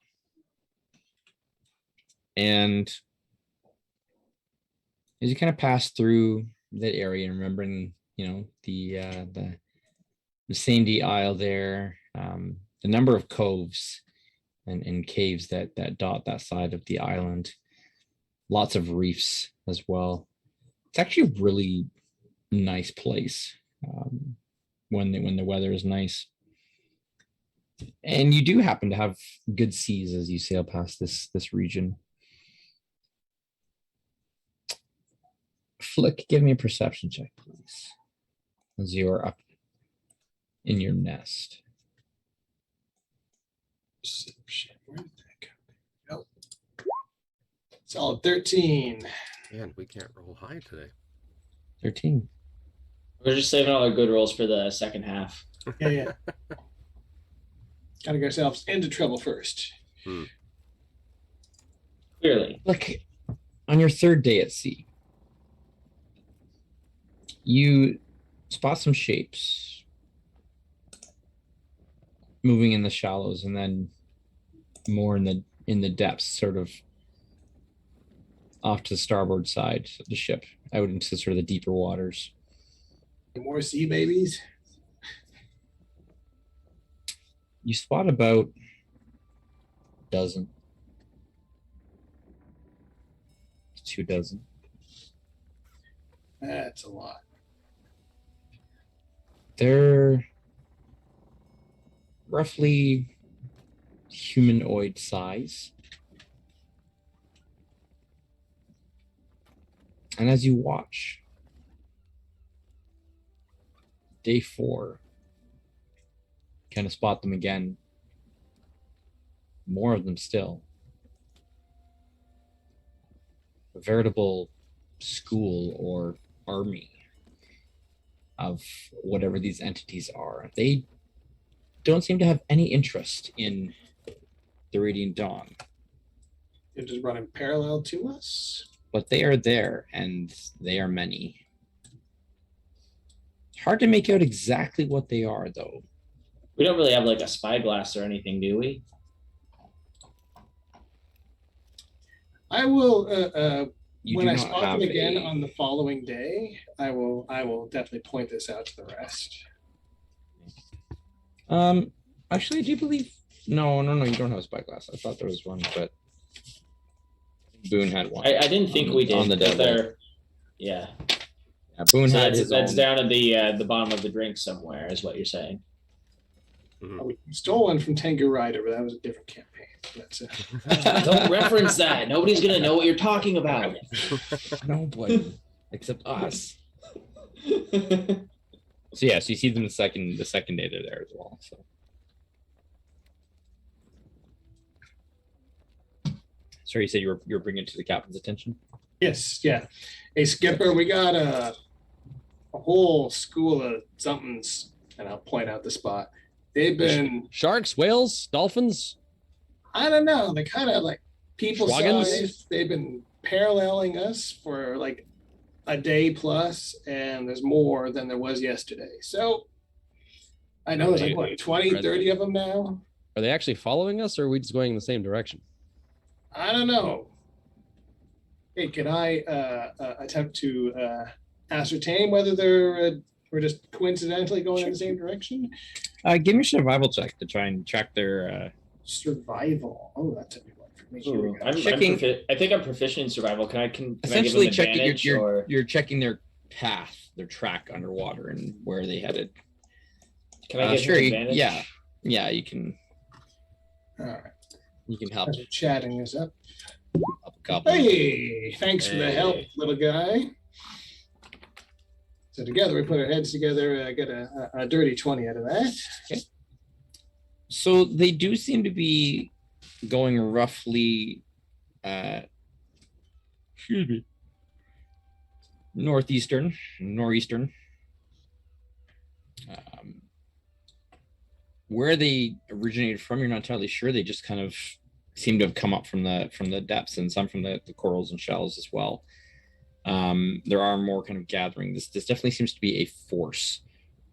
And as you kind of pass through that area and remembering, the sandy isle there, the number of coves and caves that dot that side of the island, lots of reefs as well. It's actually a really nice place when the weather is nice. And you do happen to have good seas as you sail past this region. Flick, give me a perception check, please, as you are up in your nest. Perception. Where did that go? Oh. Solid 13. Man, we can't roll high today. 13. we're just saving all our good rolls for the second half. Yeah. Gotta get ourselves into trouble first. Clearly. Look, on your third day at sea, you spot some shapes moving in the shallows and then more in the depths, sort of off to the starboard side of the ship, out into sort of the deeper waters. More sea babies. You spot about a dozen, 2 dozen. That's a lot. They're roughly humanoid size. And as you watch, day 4, kind of spot them again. More of them still. A veritable school or army of whatever these entities are. They don't seem to have any interest in the Radiant Dawn, They're just running parallel to us. but they are there and they are many. Hard to make out exactly what they are, though. We don't really have like a spyglass or anything, do we? I will You when do I not spot them have again a- on the following day, I will definitely point this out to the rest. Actually, do you believe? No, you don't have a spyglass. I thought there was one, but Boone had one. I didn't think we did. on the but devil. they're- Yeah. Yeah, Boone So had that's his that's own. down at the bottom of the drink somewhere, is what you're saying. We stole one from Tengu Rider, but that was a different campaign. That's Don't reference that. Nobody's gonna know what you're talking about. Nobody except us. So yeah, so you see them the second day they're there as well. So sorry, you said you were bringing it to the captain's attention. Yes, yeah. Hey Skipper, we got a whole school of somethings, and I'll point out the spot. They've been, Sharks, whales, dolphins. I don't know, they kind of like people Schwaggins? size. They've been paralleling us for like a day plus, and there's more than there was yesterday. So I know there's like what 20, 30 of them now. Are they actually following us, or are we just going in the same direction? I don't know. Hey, can I attempt to ascertain whether we're just coincidentally going in the same direction? Give me a survival check to try and track their. Survival. Oh, that's a good one for me. Here we Ooh, go. I think I'm proficient in survival. Can I give Essentially, them checking advantage, or you're checking their path, their track underwater, and where they headed. can I give sure, them advantage? Yeah, you can. All right. You can help. I'm chatting this up. Help a couple. Hey, thanks for the help, little guy. So together we put our heads together. Get a dirty 20 out of that. Okay. So they do seem to be going roughly, excuse me, northeastern. Where they originated from, you're not entirely sure. They just kind of seem to have come up from the depths, and some from the corals and shells as well. There are more kind of gathering. This definitely seems to be a force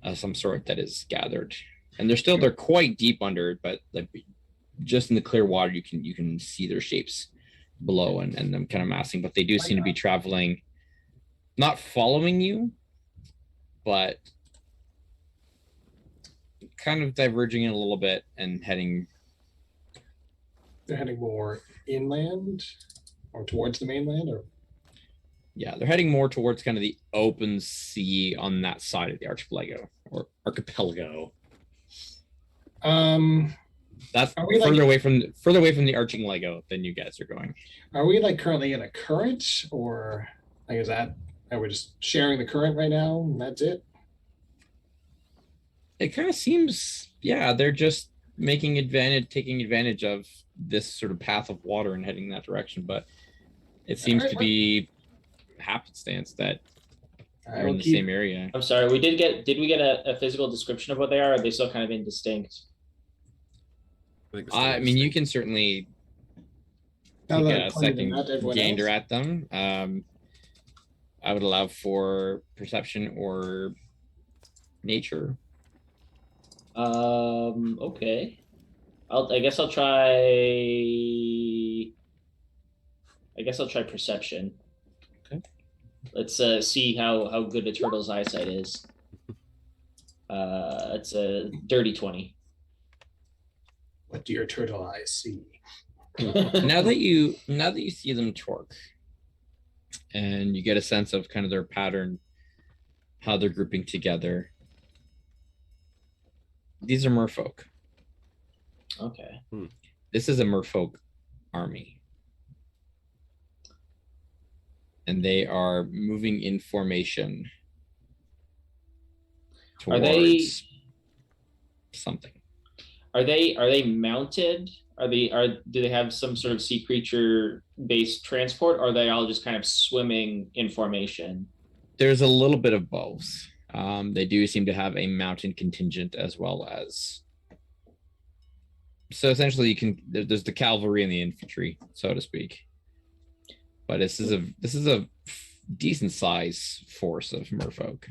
of some sort that is gathered, and they're quite deep under it, but like just in the clear water you can see their shapes below and them kind of massing. But they do seem to be traveling, not following you, but kind of diverging in a little bit and heading. They're heading more inland or towards the mainland, or yeah, they're heading more towards kind of the open sea on that side of the archipelago or archipelago. That's further away from the arching Lego than you guys are going. Are we like currently in a current, or like is that are we just sharing the current right now and that's it? It kind of seems, yeah, they're just taking advantage of this sort of path of water and heading that direction. But it seems to be happenstance that they're in the same area. I'm sorry, did we get a physical description of what they are? Or are they still kind of indistinct? I mean, you can certainly take a second gander at them. I would allow for perception or nature. Okay. I guess I'll try perception. Okay. Let's see how good a turtle's eyesight is. It's a dirty 20. What do your turtle eyes see? now that you see them torque and you get a sense of kind of their pattern, how they're grouping together, these are merfolk. Okay. This is a merfolk army, and they are moving in formation towards something. Are they mounted? Do they have some sort of sea creature based transport, or are they all just kind of swimming in formation? There's a little bit of both. They do seem to have a mountain contingent as well as. So essentially, there's the cavalry and the infantry, so to speak. But this is a decent size force of merfolk.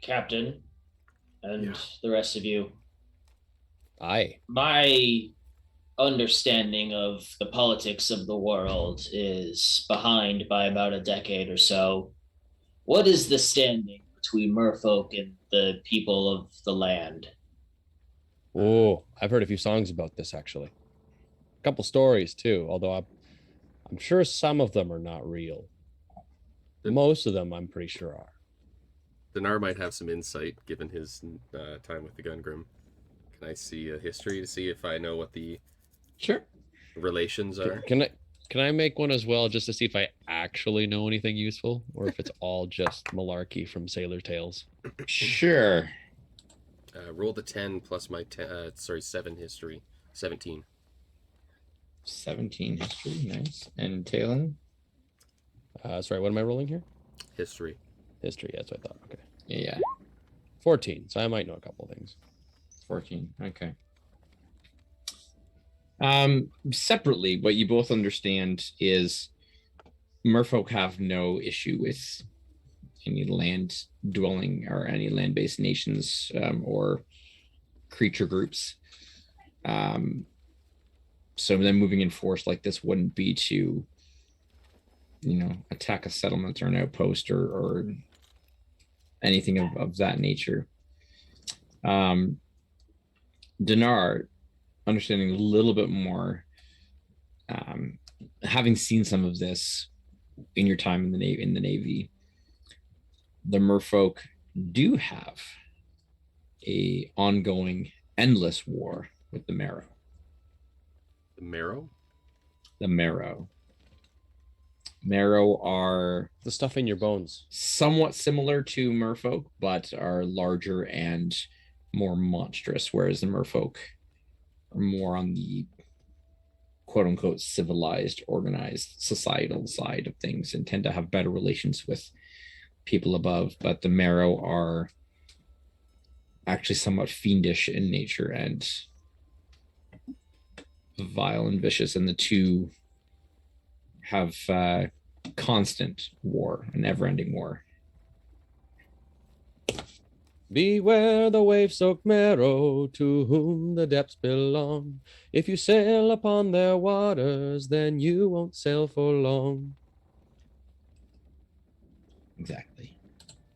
Captain, and the rest of you. Aye. My understanding of the politics of the world is behind by about a decade or so. What is the standing between merfolk and the people of the land? Oh, I've heard a few songs about this actually. A couple stories too, although I'm sure some of them are not real. Most of them I'm pretty sure are. Dinar might have some insight given his time with the Gungrim. Can I see a history to see if I know what the relations are? Can I make one as well just to see if I actually know anything useful or if it's all just malarkey from Sailor Tales? Sure. Roll the 10 plus my 7 history. 17. 17 history, nice. And Talon? Sorry, what am I rolling here? History. History, that's what I thought. Okay. Yeah. 14, so I might know a couple things. 14, okay. Separately, what you both understand is merfolk have no issue with any land dwelling or any land-based nations or creature groups. So then moving in force like this wouldn't be to, attack a settlement or an outpost or anything of that nature. Dinar, understanding a little bit more, having seen some of this in your time in the Navy, the merfolk do have a ongoing, endless war with the Marrow. The Marrow? The Marrow. Marrow are The stuff in your bones. somewhat similar to merfolk, but are larger and more monstrous, whereas the merfolk are more on the quote-unquote civilized, organized, societal side of things and tend to have better relations with people above. But the Marrow are actually somewhat fiendish in nature and vile and vicious, and the two have constant war, a never-ending war. Beware the wave-soaked Marrow, to whom the depths belong. If you sail upon their waters, then you won't sail for long. Exactly.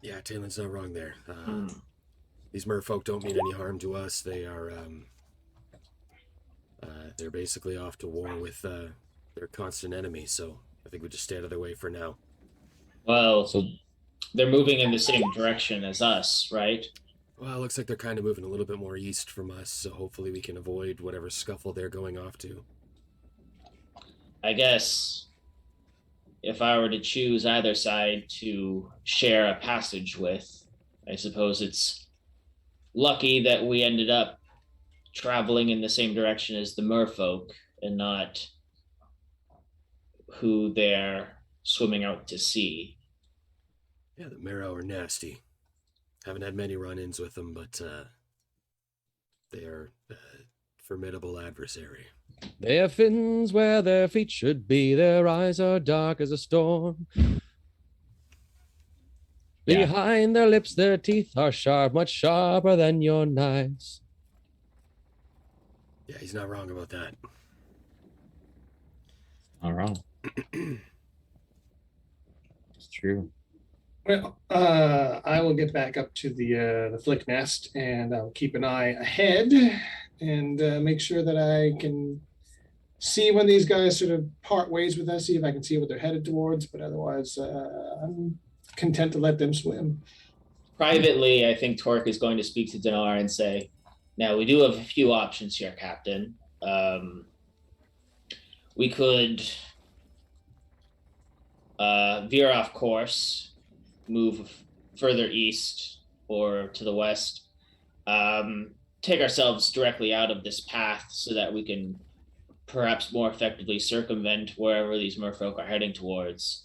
Yeah, Talen's not wrong there. These merfolk don't mean any harm to us. They are, they're basically off to war with their constant enemy, so I think we just stay out of their way for now. Well, so they're moving in the same direction as us, right? Well, it looks like they're kind of moving a little bit more east from us, so hopefully we can avoid whatever scuffle they're going off to. I guess if I were to choose either side to share a passage with, I suppose it's lucky that we ended up traveling in the same direction as the merfolk and not who they're swimming out to sea. Yeah, the Marrow are nasty. Haven't had many run-ins with them, but they are a formidable adversary. They have fins where their feet should be. Their eyes are dark as a storm. Yeah. Behind their lips, their teeth are sharp, much sharper than your knives. Yeah, he's not wrong about that. Not wrong. It's true. Well, I will get back up to the Flick nest, and I'll keep an eye ahead and make sure that I can see when these guys sort of part ways with us, see if I can see what they're headed towards. But otherwise, I'm content to let them swim. Privately, I think Torque is going to speak to Dinar and say, now we do have a few options here, Captain. We could veer off course, move further east or to the west, take ourselves directly out of this path so that we can perhaps more effectively circumvent wherever these merfolk are heading towards.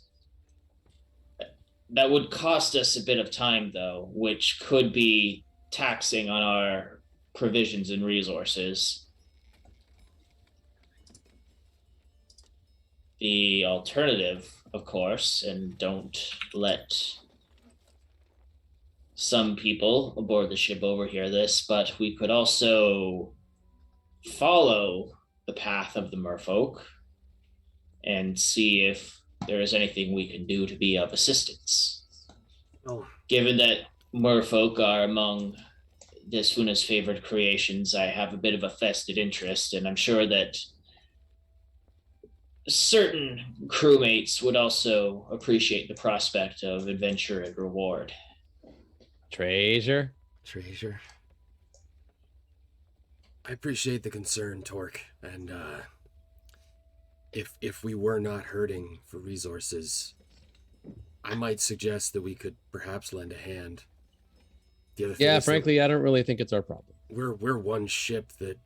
That would cost us a bit of time, though, which could be taxing on our provisions and resources. The alternative, of course, and don't let some people aboard the ship overhear this, but we could also follow the path of the merfolk and see if there is anything we can do to be of assistance. Oh. Given that merfolk are among Desfuna's favorite creations, I have a bit of a vested interest, and I'm sure that certain crewmates would also appreciate the prospect of adventure and reward. Treasure. I appreciate the concern, Torque, and if we were not hurting for resources, I might suggest that we could perhaps lend a hand. The other thing is frankly, I don't really think it's our problem. We're one ship that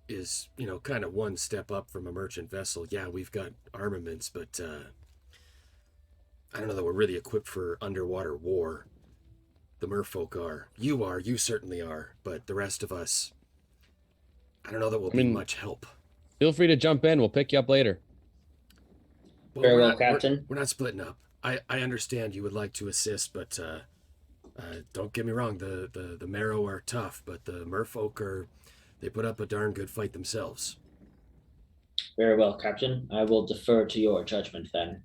is, kind of one step up from a merchant vessel. Yeah, we've got armaments, but I don't know that we're really equipped for underwater war. The merfolk are. You certainly are, but the rest of us, I don't know that we'll be much help. Feel free to jump in. We'll pick you up later. Well, Very well, Captain. We're not splitting up. I understand you would like to assist, but don't get me wrong. The Marrow are tough, but the merfolk are They put up a darn good fight themselves. Very well, Captain. I will defer to your judgment then.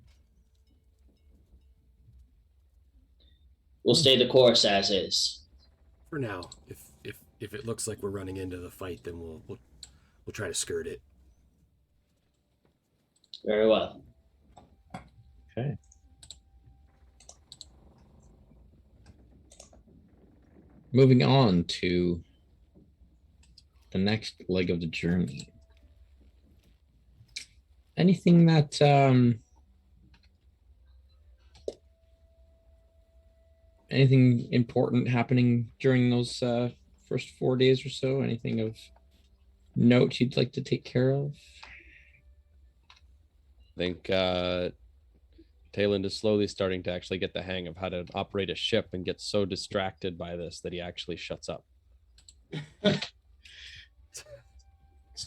We'll stay the course as is. For now, if it looks like we're running into the fight, then we'll try to skirt it. Very well. Okay. Moving on to the next leg of the journey. Anything that anything important happening during those first 4 days or so? Anything of note you'd like to take care of? I think Tayland is slowly starting to actually get the hang of how to operate a ship and gets so distracted by this that he actually shuts up. It's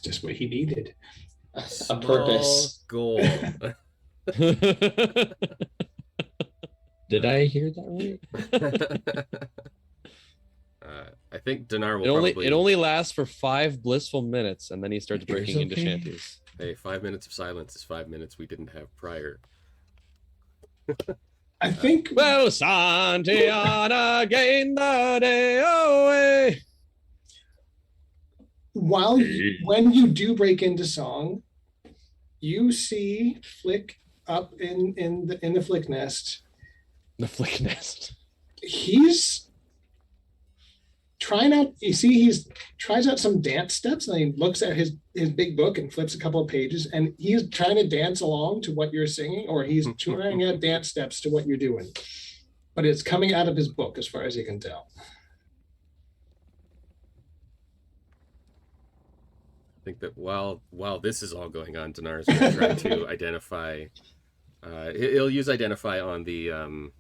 just what he needed. A purpose. Goal. Did I hear that right? I think Dinar will it only lasts for 5 blissful minutes, and then he starts It's breaking into okay. shanties. Hey, 5 minutes of silence is 5 minutes we didn't have prior. I think Well, Santiana gain the day away. when you do break into song, you see Flick up in the Flick nest. The flick nest. He's trying out. You see, he's tries out some dance steps, and he looks at his big book and flips a couple of pages, and he's trying to dance along to what you're singing, or he's trying out dance steps to what you're doing. But it's coming out of his book, as far as you can tell. I think that while this is all going on, Dinar is going to try to identify. He'll use identify on the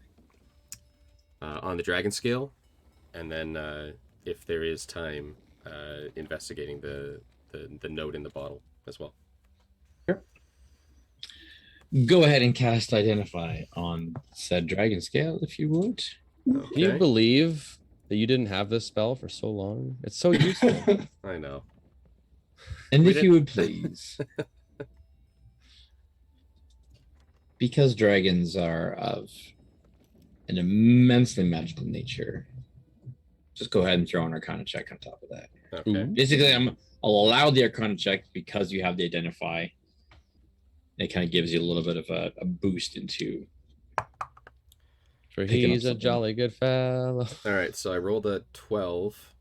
dragon scale, and then if there is time, investigating the note in the bottle as well. Sure. Go ahead and cast identify on said dragon scale if you would. Okay. Can you believe that you didn't have this spell for so long? It's so useful. I know. And We if did- you would please, because dragons are of an immensely magical nature, just go ahead and throw an Arcana check on top of that. Okay. Basically, I'll allow the Arcana check because you have the identify. It kind of gives you a little bit of a boost into. For Picking up he's a something. jolly good fellow. All right. So I rolled a 12,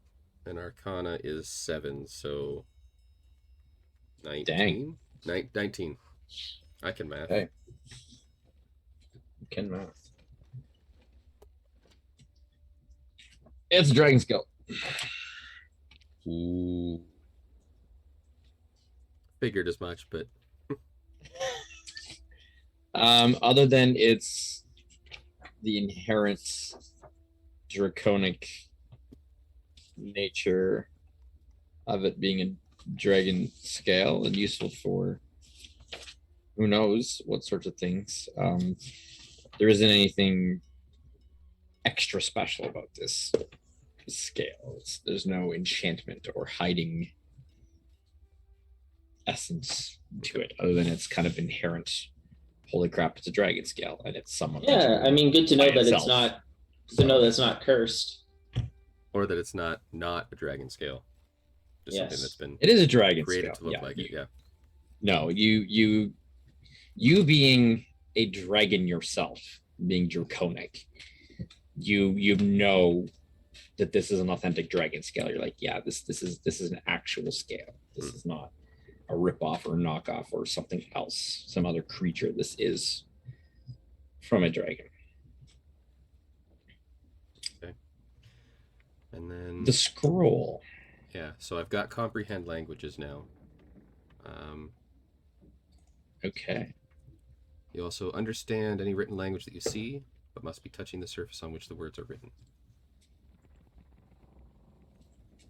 and Arcana is 7, so 19. Dang. 19. I can math. Okay. You can math. It's a dragon scale. Ooh. Figured as much, but Other than it's the inherent draconic nature of it being a dragon scale and useful for who knows what sorts of things. There isn't anything extra special about this scale. There's no enchantment or hiding essence to it other than it's kind of inherent. Holy crap, it's a dragon scale and it's somewhat Yeah, magical I mean, good to know by that itself. it's not. To know that's not cursed. or that it's not a dragon scale. Just something Yes. that's been It is a dragon created scale. to look like it. Yeah. No, you being a dragon yourself, being draconic, you know that this is an authentic dragon scale. You're like, yeah, this is an actual scale. This is not a ripoff or a knockoff or something else, some other creature. This is from a dragon. And then The scroll. yeah, so I've got comprehend languages now. Okay. You also understand any written language that you see, but must be touching the surface on which the words are written.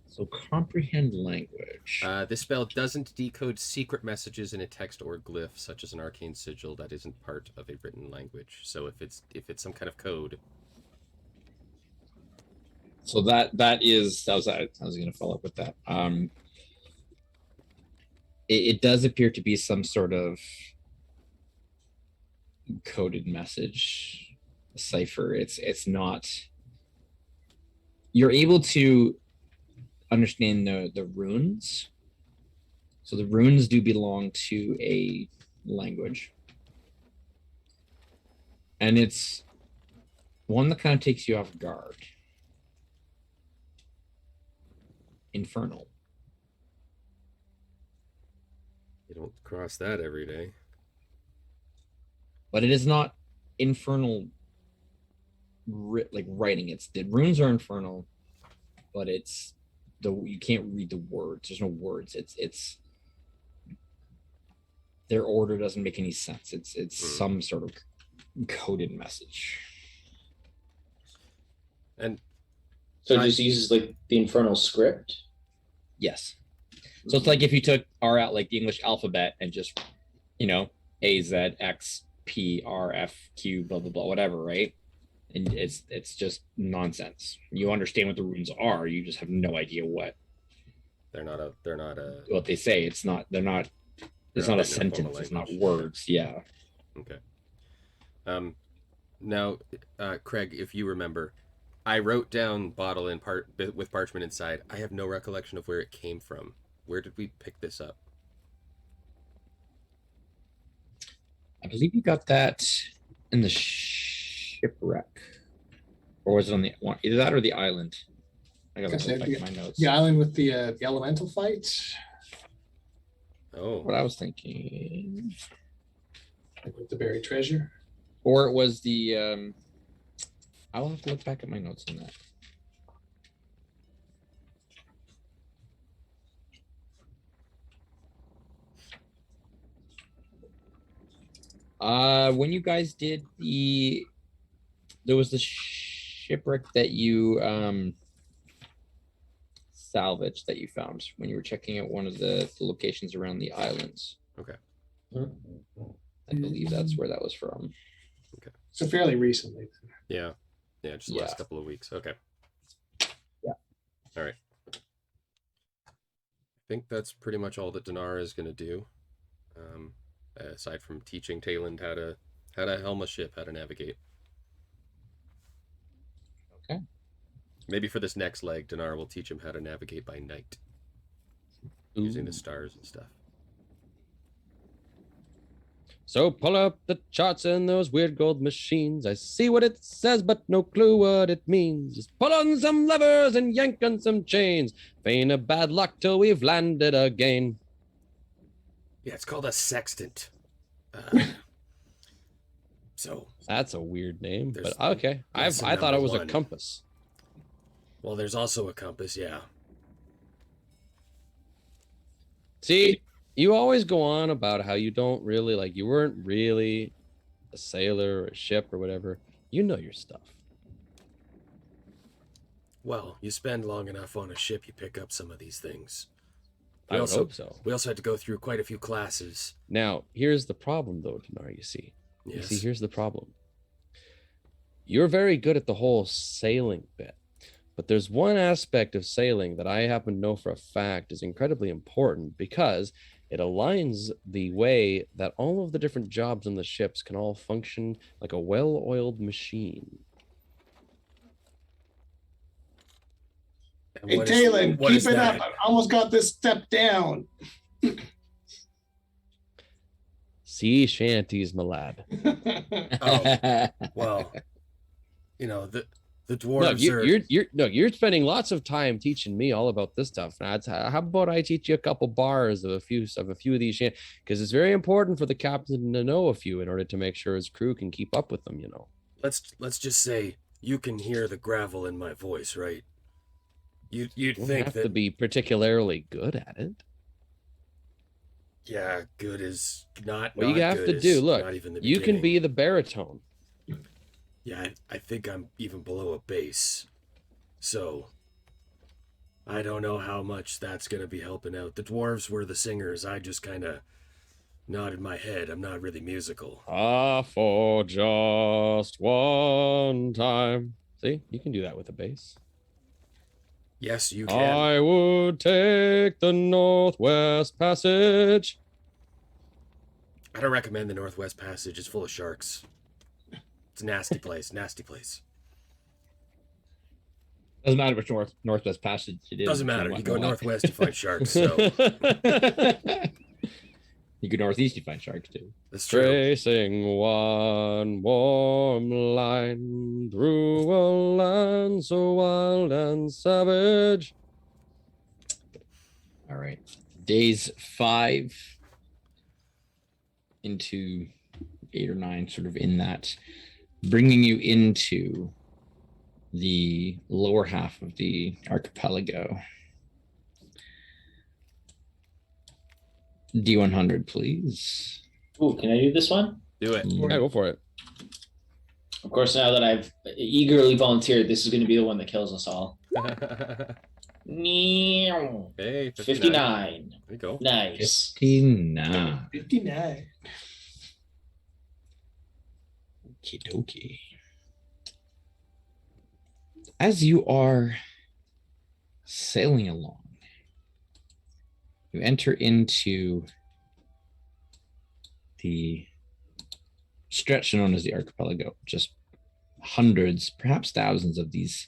So comprehend language. This spell doesn't decode secret messages in a text or glyph, such as an arcane sigil that isn't part of a written language. So if it's some kind of code, So I was going to follow up with that. it does appear to be some sort of coded message, cipher. It's not. You're able to understand the runes. So the runes do belong to a language. And it's one that kind of takes you off guard. Infernal. You don't cross that every day. But it is not infernal like writing. It's the runes are infernal, but it's you can't read the words. There's no words. It's their order doesn't make any sense. It's some sort of coded message. And So it just uses like the infernal script. Yes. So it's like if you took like the English alphabet and just, A, Z, X, P, R, F, Q, blah, blah, blah, whatever, right? And it's just nonsense. You understand what the runes are. You just have no idea what. They're not a. What they say. It's not a sentence. It's not words. Yeah. Okay. Now, Craig, if you remember, I wrote down bottle in part with parchment inside. I have no recollection of where it came from. Where did we pick this up? I believe you got that in the shipwreck, or was it on the one? Either that or the island. I gotta look back at my notes. The island with the elemental fights. Oh, What I was thinking, Like with the buried treasure. or it was the. I'll have to look back at my notes on that. When you guys did there was the shipwreck that you salvaged that you found when you were checking out one of the locations around the islands. okay. I believe that's where that was from. So fairly recently. Yeah, just the last couple of weeks. Okay. Yeah. All right. I think that's pretty much all that Dinar is going to do. Aside from teaching Tayland how to helm a ship, how to navigate. Okay. Maybe for this next leg, Dinar will teach him how to navigate by night, using the stars and stuff. So pull up the charts in those weird gold machines. I see what it says, but no clue what it means. Just pull on some levers and yank on some chains. Feign a bad luck till we've landed again. Yeah, it's called a sextant. So That's a weird name, There's but okay. I lesson thought it number was a one. compass. well, there's also a compass. Yeah. See, you always go on about how you don't really you weren't really a sailor or a ship or whatever. You know your stuff. Well, you spend long enough on a ship, you pick up some of these things. I would hope so. We also had to go through quite a few classes. Now, here's the problem, though, Dinar, you see. Yes. You see, here's the problem. You're very good at the whole sailing bit, but there's one aspect of sailing that I happen to know for a fact is incredibly important because it aligns the way that all of the different jobs on the ships can all function like a well-oiled machine. Hey, Tayland, what keep is it that? up. I almost got this step down. Sea shanties, my lad. Oh, well, the dwarves You're spending lots of time teaching me all about this stuff. Now, how about I teach you a couple bars of a few of these, because it's very important for the captain to know a few in order to make sure his crew can keep up with them. Let's just say you can hear the gravel in my voice, right? You'd You don't think have that to be particularly good at it. yeah, good is not. What not you have good to is do, look, not even the you can beginning. be the baritone. Yeah, I think I'm even below a bass. So, I don't know how much that's going to be helping out. The dwarves were the singers. I just kind of nodded my head. I'm not really musical. For just one time. See, you can do that with a bass. Yes, you can. I would take the Northwest Passage. I don't recommend the Northwest Passage. It's full of sharks. It's a nasty place. Nasty place. Doesn't matter which Northwest Passage it is. Doesn't matter. You go northwest, you find sharks. So you go northeast, you find sharks too. that's true. Tracing one warm line through a land so wild and savage. All right. Days 5 into 8 or 9, sort of in that, bringing you into the lower half of the archipelago. D100, please. Ooh, can I do this one? Do it. Yeah, go for it. Of course, now that I've eagerly volunteered, this is going to be the one that kills us all. Meow. Hey, 59. There you go. Nice. 59. 59. Okie dokie. As you are sailing along, you enter into the stretch known as the archipelago, just hundreds, perhaps thousands of these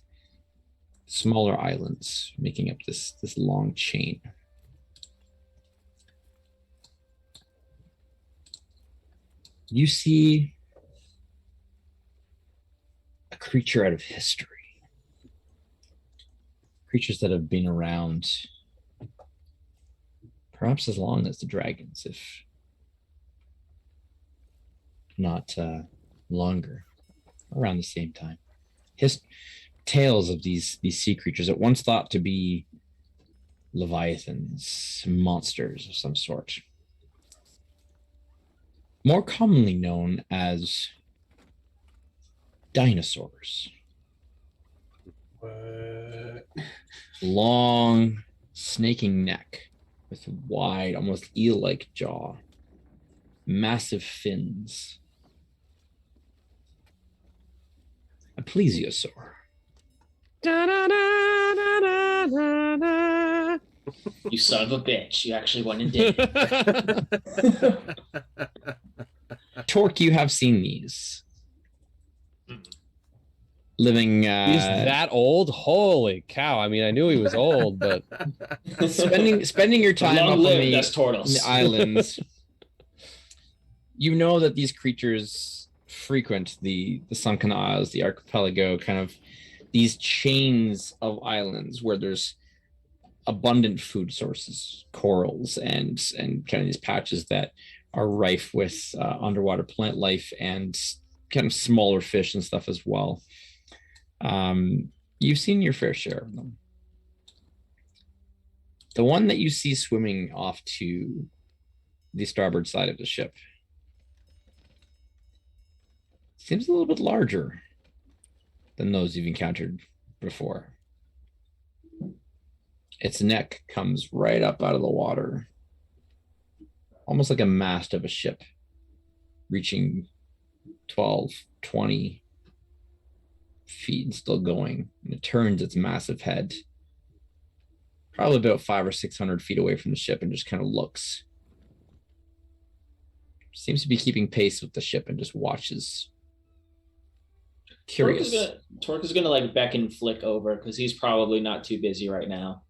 smaller islands making up this long chain. You see a creature out of history. Creatures that have been around perhaps as long as the dragons, if not longer, around the same time. Tales of these sea creatures that once thought to be leviathans, monsters of some sort, more commonly known as dinosaurs. What? Long, snaking neck with wide, almost eel-like jaw, massive fins. A plesiosaur. You son of a bitch. You actually went and did it. Torque, you have seen these. Living He's that old? Holy cow. I mean, I knew he was old, but spending your time Long up on live the, us turtles. the islands. You know that these creatures frequent the sunken isles, the archipelago, kind of these chains of islands where there's abundant food sources, corals, and kind of these patches that are rife with underwater plant life and kind of smaller fish and stuff as well. You've seen your fair share of them. The one that you see swimming off to the starboard side of the ship seems a little bit larger than those you've encountered before. Its neck comes right up out of the water, almost like a mast of a ship, reaching 12, 20 feet and still going. And it turns its massive head probably about 500 or 600 feet away from the ship and just kind of looks. Seems to be keeping pace with the ship and just watches. Curious. Torque is gonna like beckon Flick over because he's probably not too busy right now.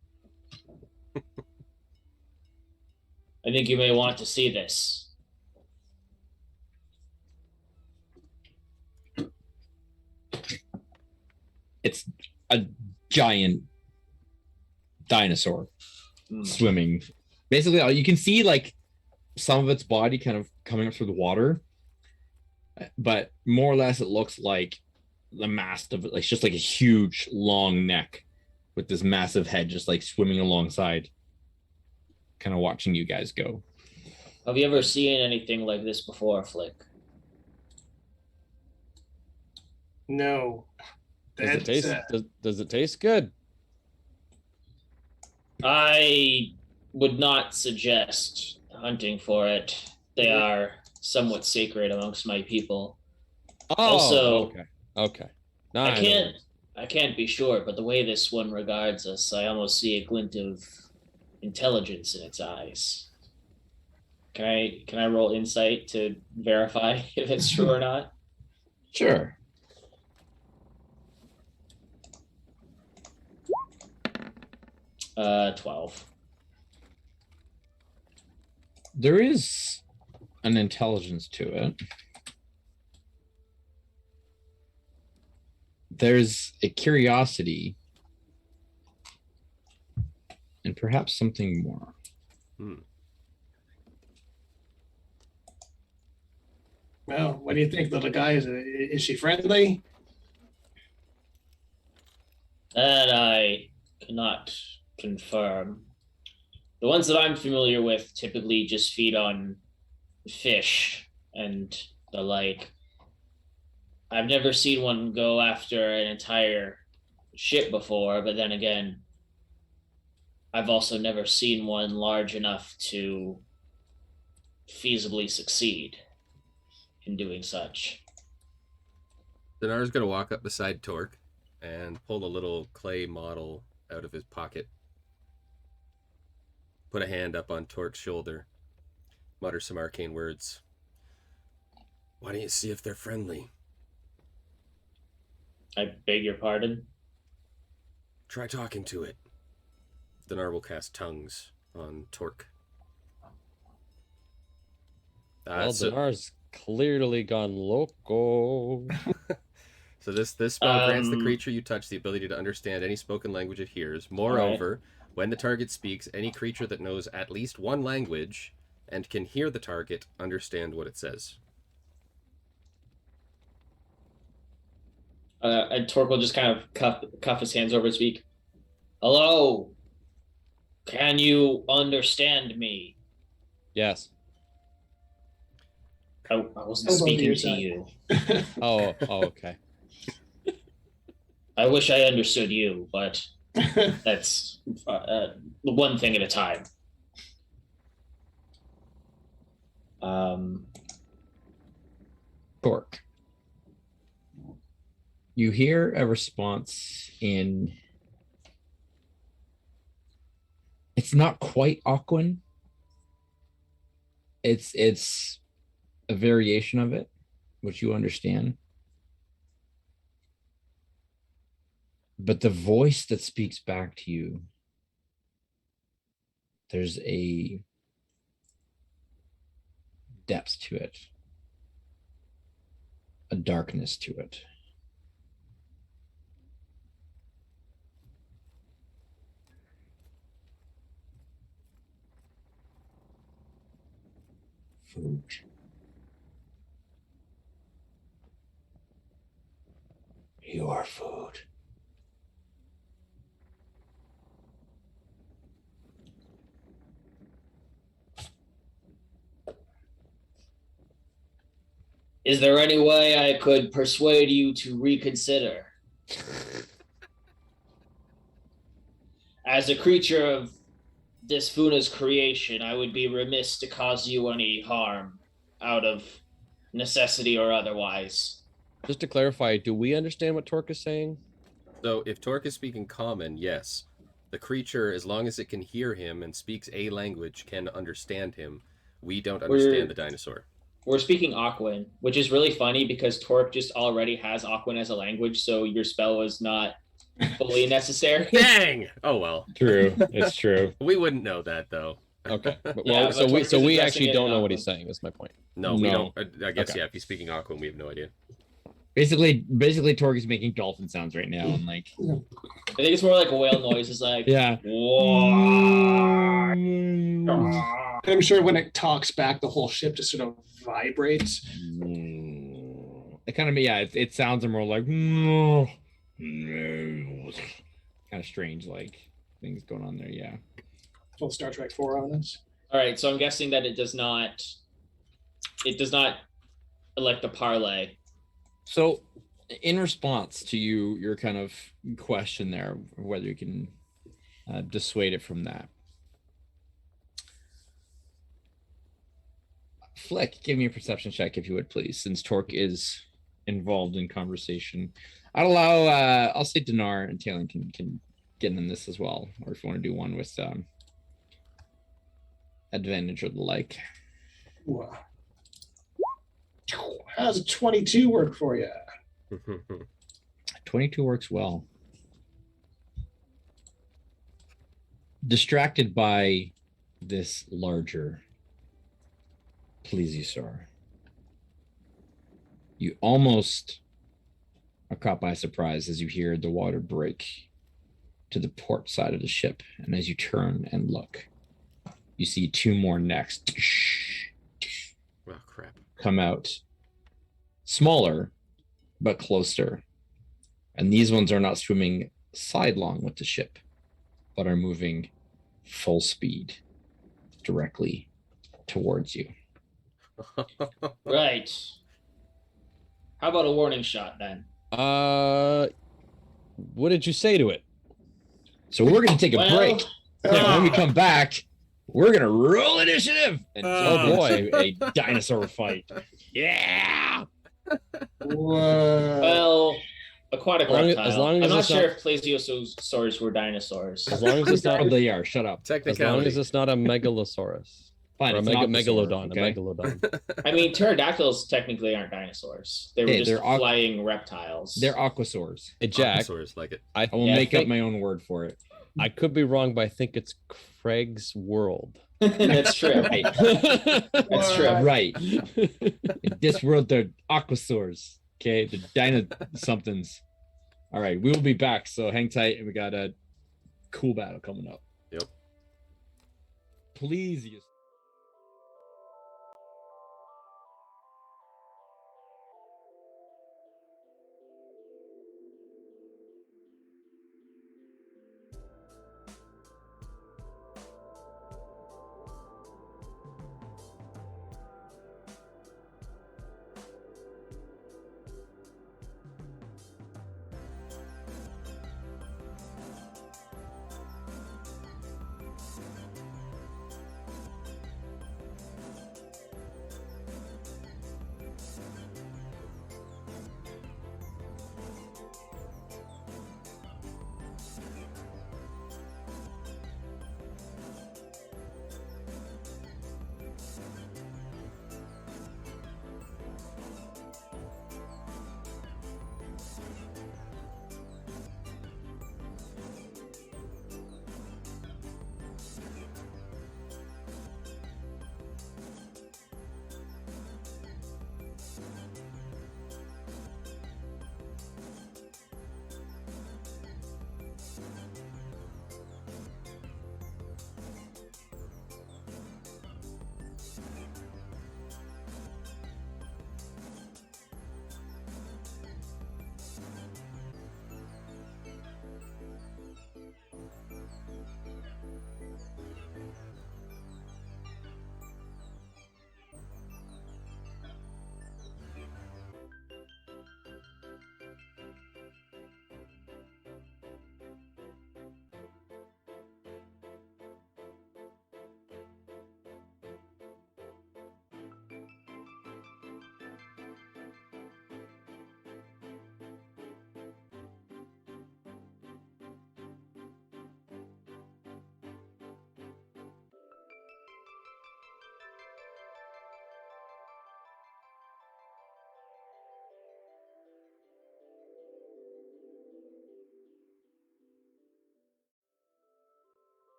I think you may want to see this. It's a giant dinosaur swimming. Basically, you can see like some of its body kind of coming up through the water, but more or less it looks like the mast of it, like just like a huge long neck with this massive head just like swimming alongside, kind of watching you guys go. Have you ever seen anything like this before, Flick? No. Does it taste good? I would not suggest hunting for it. They are somewhat sacred amongst my people. Oh, Also, okay. No, I I can't be sure, but the way this one regards us, I almost see a glint of intelligence in its eyes. Can I roll insight to verify if it's true or not? Sure. Uh, 12. There is an intelligence to it. There's a curiosity and perhaps something more. Well, what do you think, little guy? Is she friendly? That I cannot confirm. The ones that I'm familiar with typically just feed on fish and the like. I've never seen one go after an entire ship before, but then again, I've also never seen one large enough to feasibly succeed in doing such. Dinar's going to walk up beside Torque and pull a little clay model out of his pocket. Put a hand up on Torque's shoulder. Mutter some arcane words. Why don't you see if they're friendly? I beg your pardon? Try talking to it. Dinar will cast tongues on Torque. Well, Dinar's clearly gone loco. So this spell grants the creature you touch the ability to understand any spoken language it hears. Moreover, when the target speaks, any creature that knows at least one language and can hear the target understand what it says. And Torque will just kind of cuff his hands over his beak. Hello? Can you understand me? Yes. I wasn't speaking to you. Oh, okay. I wish I understood you, but that's one thing at a time. Torque. You hear a response in... It's not quite Aquan. It's a variation of it, which you understand. But the voice that speaks back to you, there's a depth to it, a darkness to it. Food. You are food. Is there any way I could persuade you to reconsider? As a creature of this Funa's creation, I would be remiss to cause you any harm out of necessity or otherwise. Just to clarify, do we understand what Torque is saying? So if Torque is speaking common, yes. The creature, as long as it can hear him and speaks a language, can understand him. We don't understand the dinosaur. We're speaking Aquan, which is really funny because Torque just already has Aquan as a language, so your spell was not fully necessary. Dang! Oh well. True. It's true. We wouldn't know that though. Okay. Well, Yeah, so but we Torque actually is don't know addressing what it he's saying. That's my point. No, we No. don't. I guess Okay. yeah. If he's speaking Aquan, we have no idea. Basically, Torque is making dolphin sounds right now, and like, I think it's more like whale noises, like yeah. I'm sure when it talks back, the whole ship just sort of vibrates. It kind of, yeah, it sounds more like kind of strange, like things going on there. Yeah. Full Star Trek 4 on us. All right, so I'm guessing that it does not elect a parlay. So, in response to your kind of question there, whether you can dissuade it from that, Flick, give me a perception check if you would, please, since Torque is involved in conversation. I'll say Dinar and Talon can get in this as well, or if you want to do one with advantage or the like. Wow. How does a 22 work for you? 22 works well. Distracted by this larger plesiosaur, you almost are caught by surprise as you hear the water break to the port side of the ship. And as you turn and look, you see two more necks Oh, crap. come out, smaller but closer. And these ones are not swimming sidelong with the ship, but are moving full speed directly towards you. Right. How about a warning shot then? What did you say to it? So we're going to take a Well, break. And when we come back, we're going to roll initiative. And Oh, boy. a dinosaur fight. Yeah. Whoa. Well, aquatic As long as- reptile. as long as I'm not it's sure not- if plesiosaurs were dinosaurs. As long as it's not, Oh, they are. Shut up. as long Technicality. as it's not a megalosaurus. Fine. Or a It's an octosaur, megalodon. okay? A megalodon. I mean, pterodactyls technically aren't dinosaurs. They were Hey, just they're flying reptiles. They're aquasaurs. Hey, Jack, Dinosaurs like it. I I will Yeah, make up think- my own word for it. I could be wrong, but I think it's Craig's World. That's true. Right. That's true. Right. In this world, they're aquasaurs. Okay, the dino somethings. All right, we will be back. So hang tight, and we got a cool battle coming up. Yep. Please, you.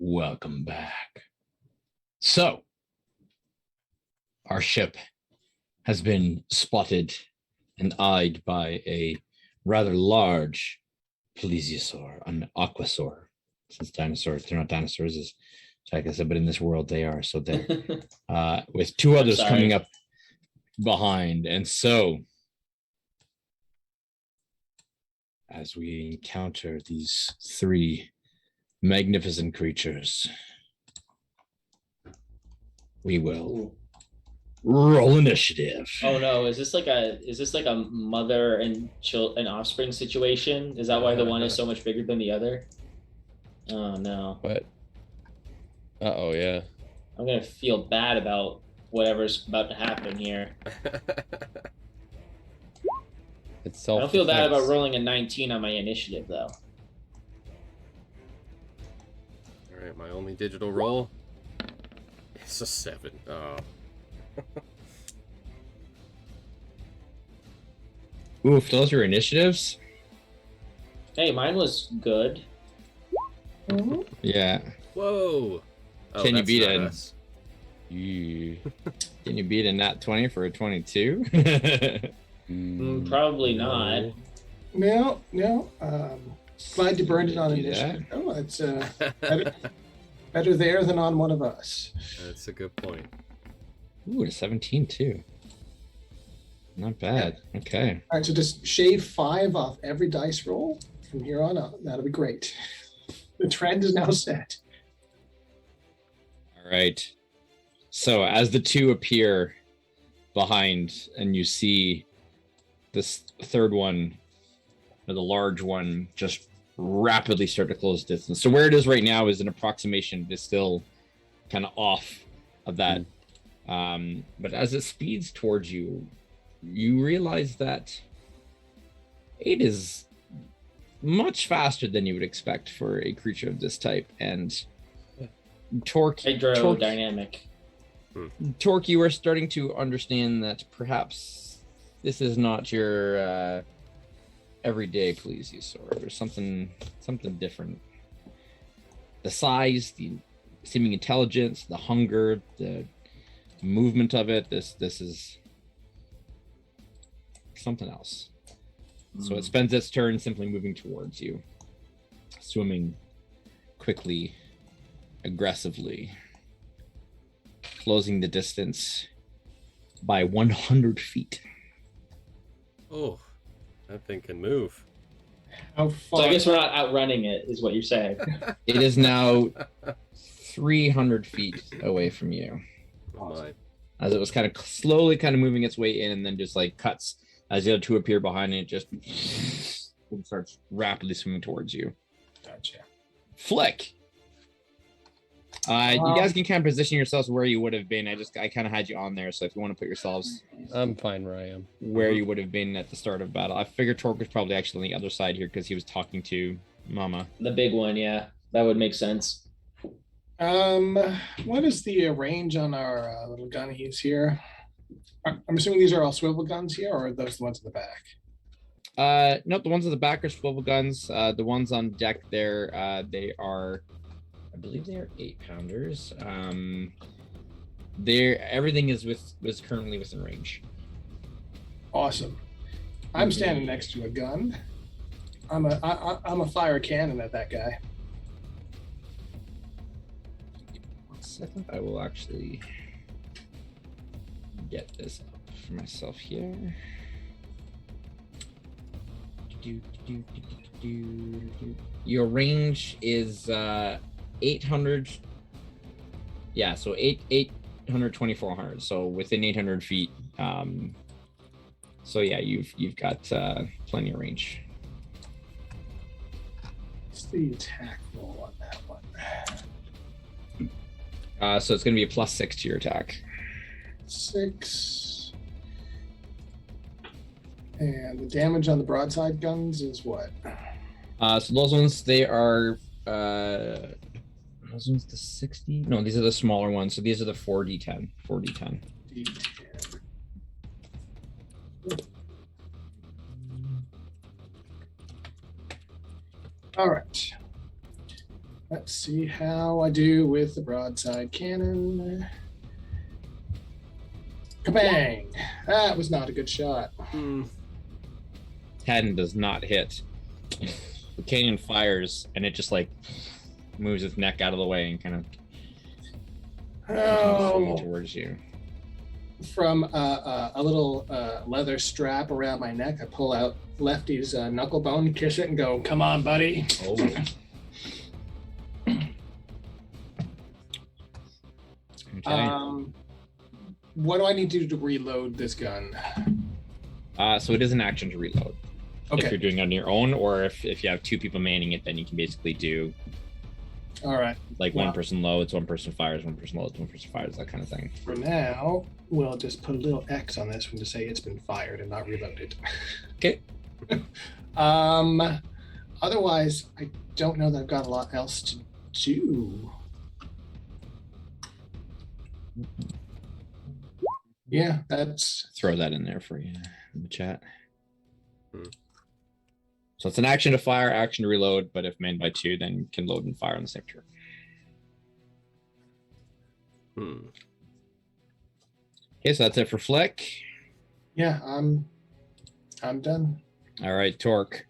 Welcome back. So, our ship has been spotted and eyed by a rather large plesiosaur, an aquasaur. Since dinosaurs, they're not dinosaurs, as Jack said, but in this world they are. So they're with two others coming up behind. And so, as we encounter these three magnificent creatures, we will roll initiative. Oh no, is this like a mother and offspring situation? Is that why the one is so much bigger than the other? Oh no. What? Uh-oh, yeah. I'm gonna feel bad about whatever's about to happen here. It's I don't feel bad about rolling a 19 on my initiative though. All right, my only digital roll. It's a 7. Oh. Oof, those are initiatives? Hey, mine was good. Yeah. Whoa. Oh, Can you that's beat not it? us. Yeah. Can you beat a nat 20 for a 22? Probably not. No. Glad you burned it on Do initiative. Oh, it's better there than on one of us. That's a good point. Ooh, a 17 too. Not bad. Okay. All right, so just shave 5 off every dice roll from here on out. That'll be great. The trend is now set. All right. So as the two appear behind and you see this third one, or the large one, just rapidly start to close distance. So where it is right now is an approximation. It's still kind of off of that. But as it speeds towards you, you realize that it is much faster than you would expect for a creature of this type. And Hydrodynamic. Torque, you are starting to understand that perhaps this is not your everyday plesiosaur. There's something different. The size, the seeming intelligence, the hunger, the movement of it. This is something else. So it spends its turn simply moving towards you, swimming quickly, aggressively, closing the distance by 100 feet. Oh, that thing can move. How So far? I guess we're not outrunning it, is what you're saying. It is now 300 feet away from you, Oh my. as it was kind of slowly kind of moving its way in, and then just like cuts as the other two appear behind it. Just starts rapidly swimming towards you. Gotcha. Flick. You guys can kind of position yourselves where you would have been. I kind of had you on there, so if you want to put yourselves I'm fine where I am. where you would have been at the start of battle. I figured Torque was probably actually on the other side here because he was talking to Mama. The big one, yeah. That would make sense. What is the range on our little gunnies here? I'm assuming these are all swivel guns here, or are those the ones in the back? Nope, the ones at the back are swivel guns. The ones on deck there, they are, I believe they are 8-pounders. Everything was currently within range. Awesome. I'm standing next to a gun. I'm a fire cannon at that guy. 1 second, I will actually get this up for myself here. Your range is 800. Yeah, so 800, 2400. So within 800 feet. So yeah, you've got plenty of range. What's the attack roll on that one? So it's going to be a +6 to your attack. 6. And the damage on the broadside guns is what? So those ones, they are those ones the 60. No, these are the smaller ones. So these are the 4d10. 4d10. D10. All right. Let's see how I do with the broadside cannon. Kabang! That was not a good shot. 10 does not hit. The cannon fires, and it just like moves its neck out of the way and kind of Oh, towards you. from a little leather strap around my neck, I pull out Lefty's knuckle bone, kiss it, and go, "Come on, buddy." Oh. Okay. What do I need to do to reload this gun? So it is an action to reload. If Okay. you're doing it on your own, or if you have two people manning it, then you can basically do All right. like Wow. one person loads, one person fires, one person loads, one person fires, that kind of thing. For now, we'll just put a little X on this one to say it's been fired and not reloaded. Okay. Otherwise, I don't know that I've got a lot else to do. Yeah, that's Throw that in there for you in the chat. Hmm. So it's an action to fire, action to reload, but if manned by two, then you can load and fire on the same turn. Okay, so that's it for Flick. yeah. I'm done. All right, Torque.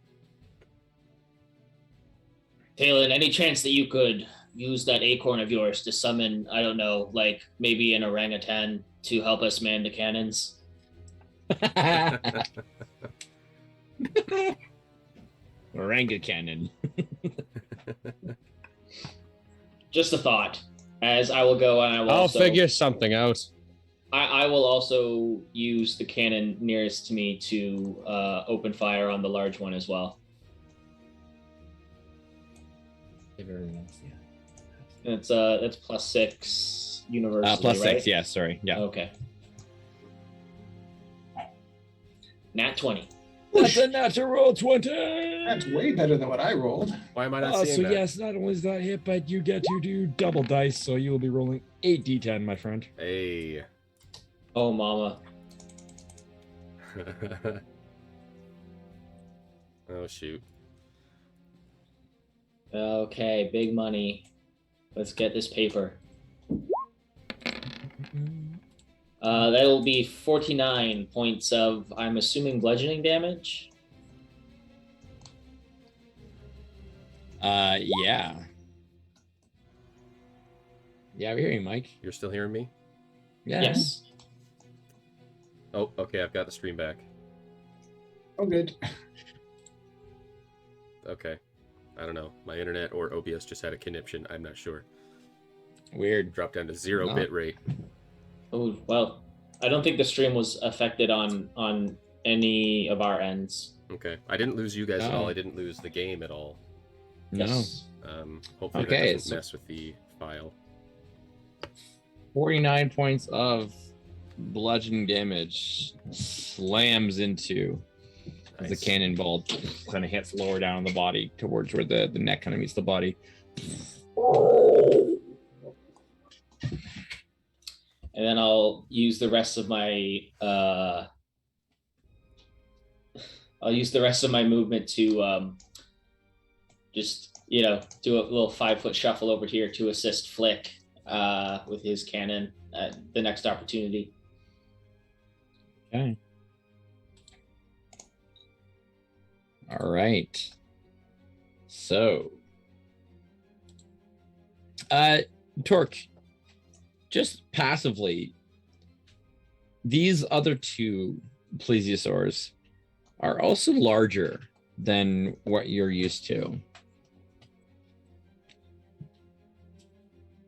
Talon, any chance that you could use that acorn of yours to summon, I don't know, like maybe an orangutan to help us man the cannons? Orangutan. Just a thought. As I will go and I will I'll also, figure something out. I will also use the cannon nearest to me to open fire on the large one as well. That's +6 universally, +6, right? yeah, sorry. Yeah. Okay. Nat 20. That's a natural 20. That's way better than what I rolled. Why am I not seeing that? Yes, not only is that hit, but you get to do double dice, so you will be rolling 8d10, my friend. Hey. Oh, mama. Oh, shoot. Okay, big money. Let's get this paper. That'll be 49 points of, I'm assuming, bludgeoning damage. Yeah. Yeah, we're hearing you, Mike. You're still hearing me? Yeah. Yes. Oh, okay, I've got the stream back. Oh, good. Okay. I don't know. My internet or OBS just had a conniption. I'm not sure. Weird. Dropped down to 0 bit rate. Oh, well, I don't think the stream was affected on any of our ends. Okay. I didn't lose you guys at all. Oh. I didn't lose the game at all. No. Yes. Hopefully Okay, that doesn't so- mess with the file. 49 points of bludgeoning damage slams into as the Nice. cannonball kind of hits lower down on the body towards where the neck kind of meets the body. And then I'll use the rest of my movement to just do a little 5-foot shuffle over here to assist Flick with his cannon at the next opportunity. Okay. All right. So, Torque, just passively, these other two plesiosaurs are also larger than what you're used to.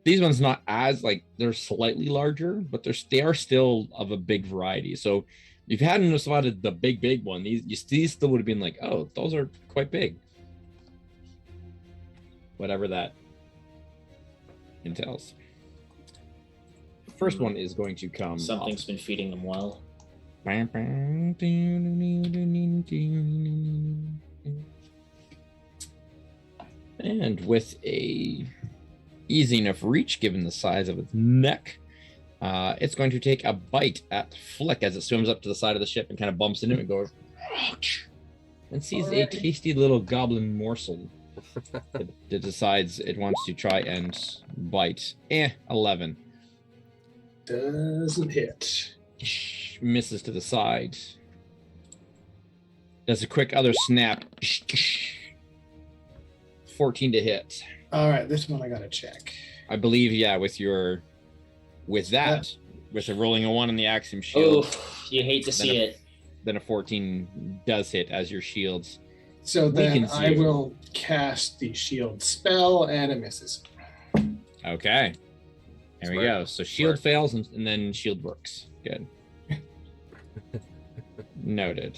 These ones not as they're slightly larger, but they are still of a big variety. So if you hadn't spotted the big one, these still would have been like, oh, those are quite big. Whatever that entails. First one is going to come. Something's been feeding them well. And with a easy enough reach, given the size of its neck, it's going to take a bite at Flick as it swims up to the side of the ship and kind of bumps into it and goes, and sees a tasty little goblin morsel It decides it wants to try and bite. 11. Doesn't hit. Misses to the side. Does a quick other snap. 14 to hit. All right, this one I gotta check. I believe, yeah, with the rolling a 1 on the Axiom shield. Oh, you hate to see it. Then a 14 does hit as your shields. So then weakens I you. will cast the shield spell, and it misses. Okay. There we Smart. go. So shield Smart. fails and then shield works. Good. Noted.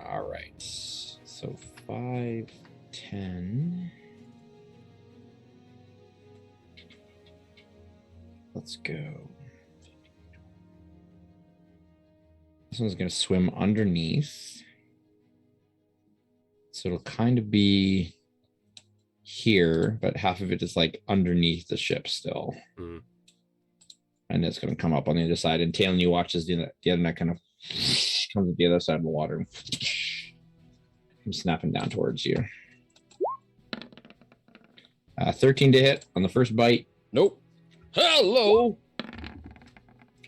All right. So 5, 10. Let's go. This one's going to swim underneath. So it'll kind of be here, but half of it is like underneath the ship still. Mm. And it's going to come up on the other side. And Tail, you watch as the other net kind of comes to the other side of the water. I'm snapping down towards you. 13 to hit on the first bite. Nope. Hello.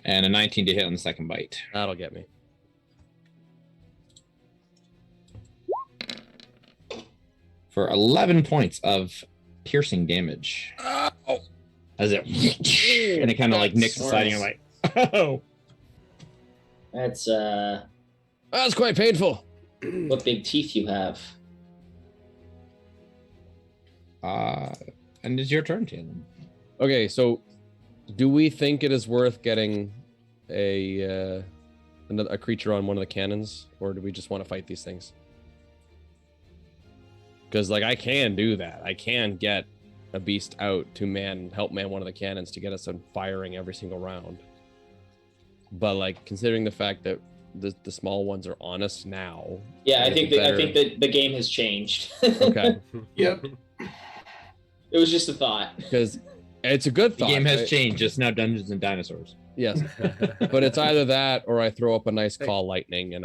And a 19 to hit on the second bite. That'll get me. For 11 points of piercing damage. Oh. As it and it kind of like nicks the side, and you're like, oh. That's That's quite painful. what big teeth you have. And it's your turn, Taylor. Okay, so do we think it is worth getting a creature on one of the cannons, or do we just want to fight these things? Because like I can do that. I can get a beast out to help man one of the cannons to get us on firing every single round. But like considering the fact that the small ones are on us now. Yeah, I it's think that better- the game has changed. Okay, Yep. It was just a thought. because it's a good The thought. game has right? changed. It's now Dungeons and Dinosaurs. Yes, but it's either that or I throw up a nice call lightning and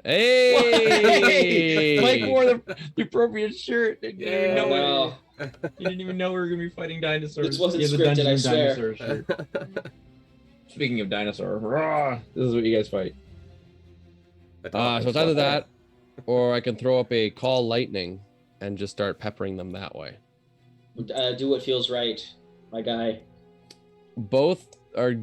hey, Mike wore the appropriate shirt. You didn't even know Well, you didn't even know we were gonna be fighting dinosaurs. This wasn't He has a scripted, Dungeons I and swear. Dinosaurs shirt. Speaking of dinosaur, rah, this is what you guys fight. so it's either that or I can throw up a call lightning and just start peppering them that way. do what feels right, my guy. Both are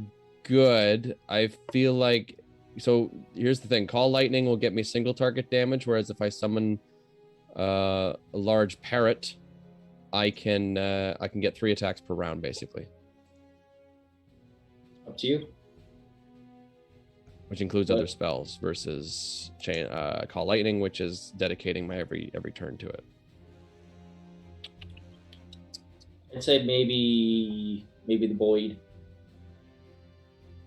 good. I feel like so here's the thing, call lightning will get me single target damage, whereas if I summon a large parrot, I can get 3 attacks per round basically, Up to you. which includes other spells versus call lightning, which is dedicating my every turn to it. I'd say maybe the Boyd.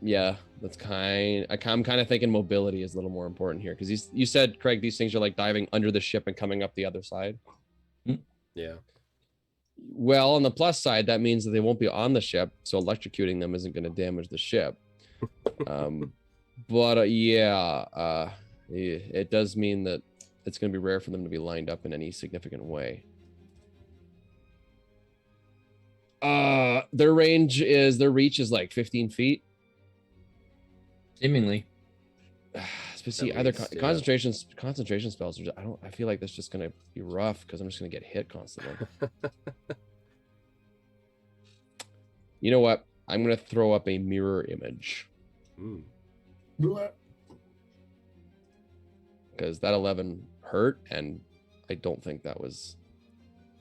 Yeah, I'm kind of thinking mobility is a little more important here, because you said, Craig, these things are like diving under the ship and coming up the other side. Yeah. Well, on the plus side, that means that they won't be on the ship, so electrocuting them isn't going to damage the ship. But it does mean that it's going to be rare for them to be lined up in any significant way. Their reach is like 15 feet. Seemingly. But see, At either least, yeah. concentration spells are I feel like that's just gonna be rough because I'm just gonna get hit constantly. You know what? I'm gonna throw up a mirror image Mm. because that 11 hurt, and I don't think that was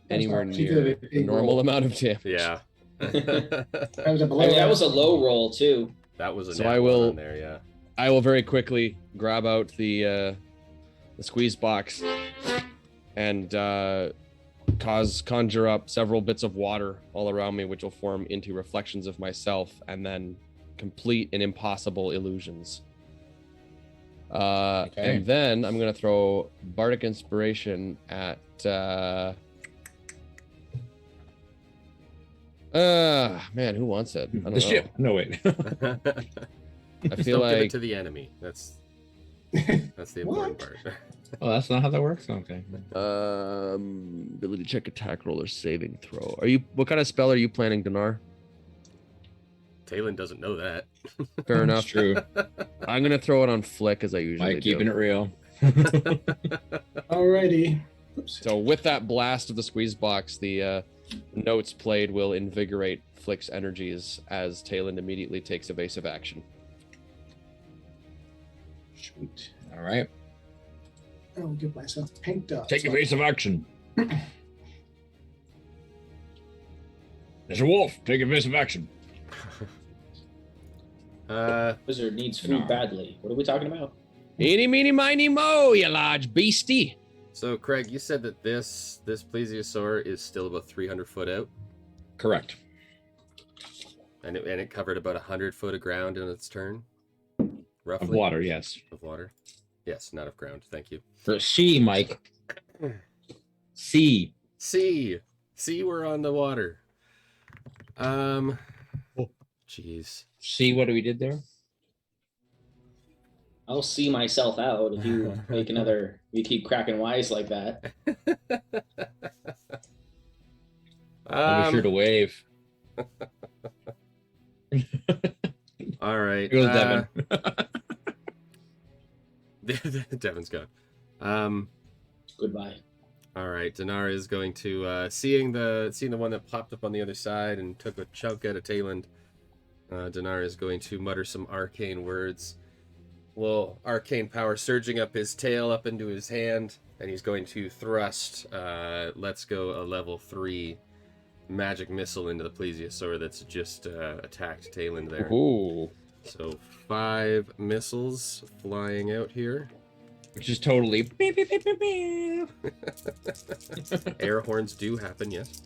anywhere She did near a big the normal roll. amount of damage. Yeah. That was a I below. mean, that was a low roll too. That was a So nat I one will- on there, yeah. I will very quickly grab out the squeeze box and conjure up several bits of water all around me, which will form into reflections of myself and then complete and impossible illusions. And then I'm gonna throw Bardic Inspiration at man, who wants it? I don't The know. ship. No, wait. I Just feel don't give it like to the enemy. That's That's the important part. Oh, that's not how that works. Okay. Ability check, attack roll, or saving throw. Are you? What kind of spell are you planning, Dinar? Talon doesn't know that. Fair enough. True. I'm gonna throw it on Flick as I usually Mike do. keeping it real. Alrighty. Oops. So with that blast of the squeeze box, the notes played will invigorate Flick's energies as Talon immediately takes evasive action. Shoot. All right. I'll give myself pink dots. Take evasive action. There's a wolf. Take evasive action. Wizard needs food badly. What are we talking about? Eeny, meeny, miny, mo, you large beastie. So, Craig, you said that this plesiosaur is still about 300 foot out, Correct. and it covered about 100 foot of ground in its turn, roughly. Of water, yes. Of water. Yes, not of ground. Thank you. For sea, Mike. Sea. See, we're on the water. Jeez. See what we did there? I'll see myself out if you make another. You keep cracking wise like that. I'll be sure to wave. All right. Here goes Devin. Devin's gone. Goodbye. All right. Dinar is going to seeing the one that popped up on the other side and took a chunk out of Talon. Dinar is going to mutter some arcane words. Little arcane power surging up his tail, up into his hand, and he's going to thrust. Let's go a level 3 magic missile into the plesiosaur that's just attacked Talon there. Ooh. So 5 missiles flying out here. Which is totally beep, beep, beep, beep, beep. Air horns do happen, yes.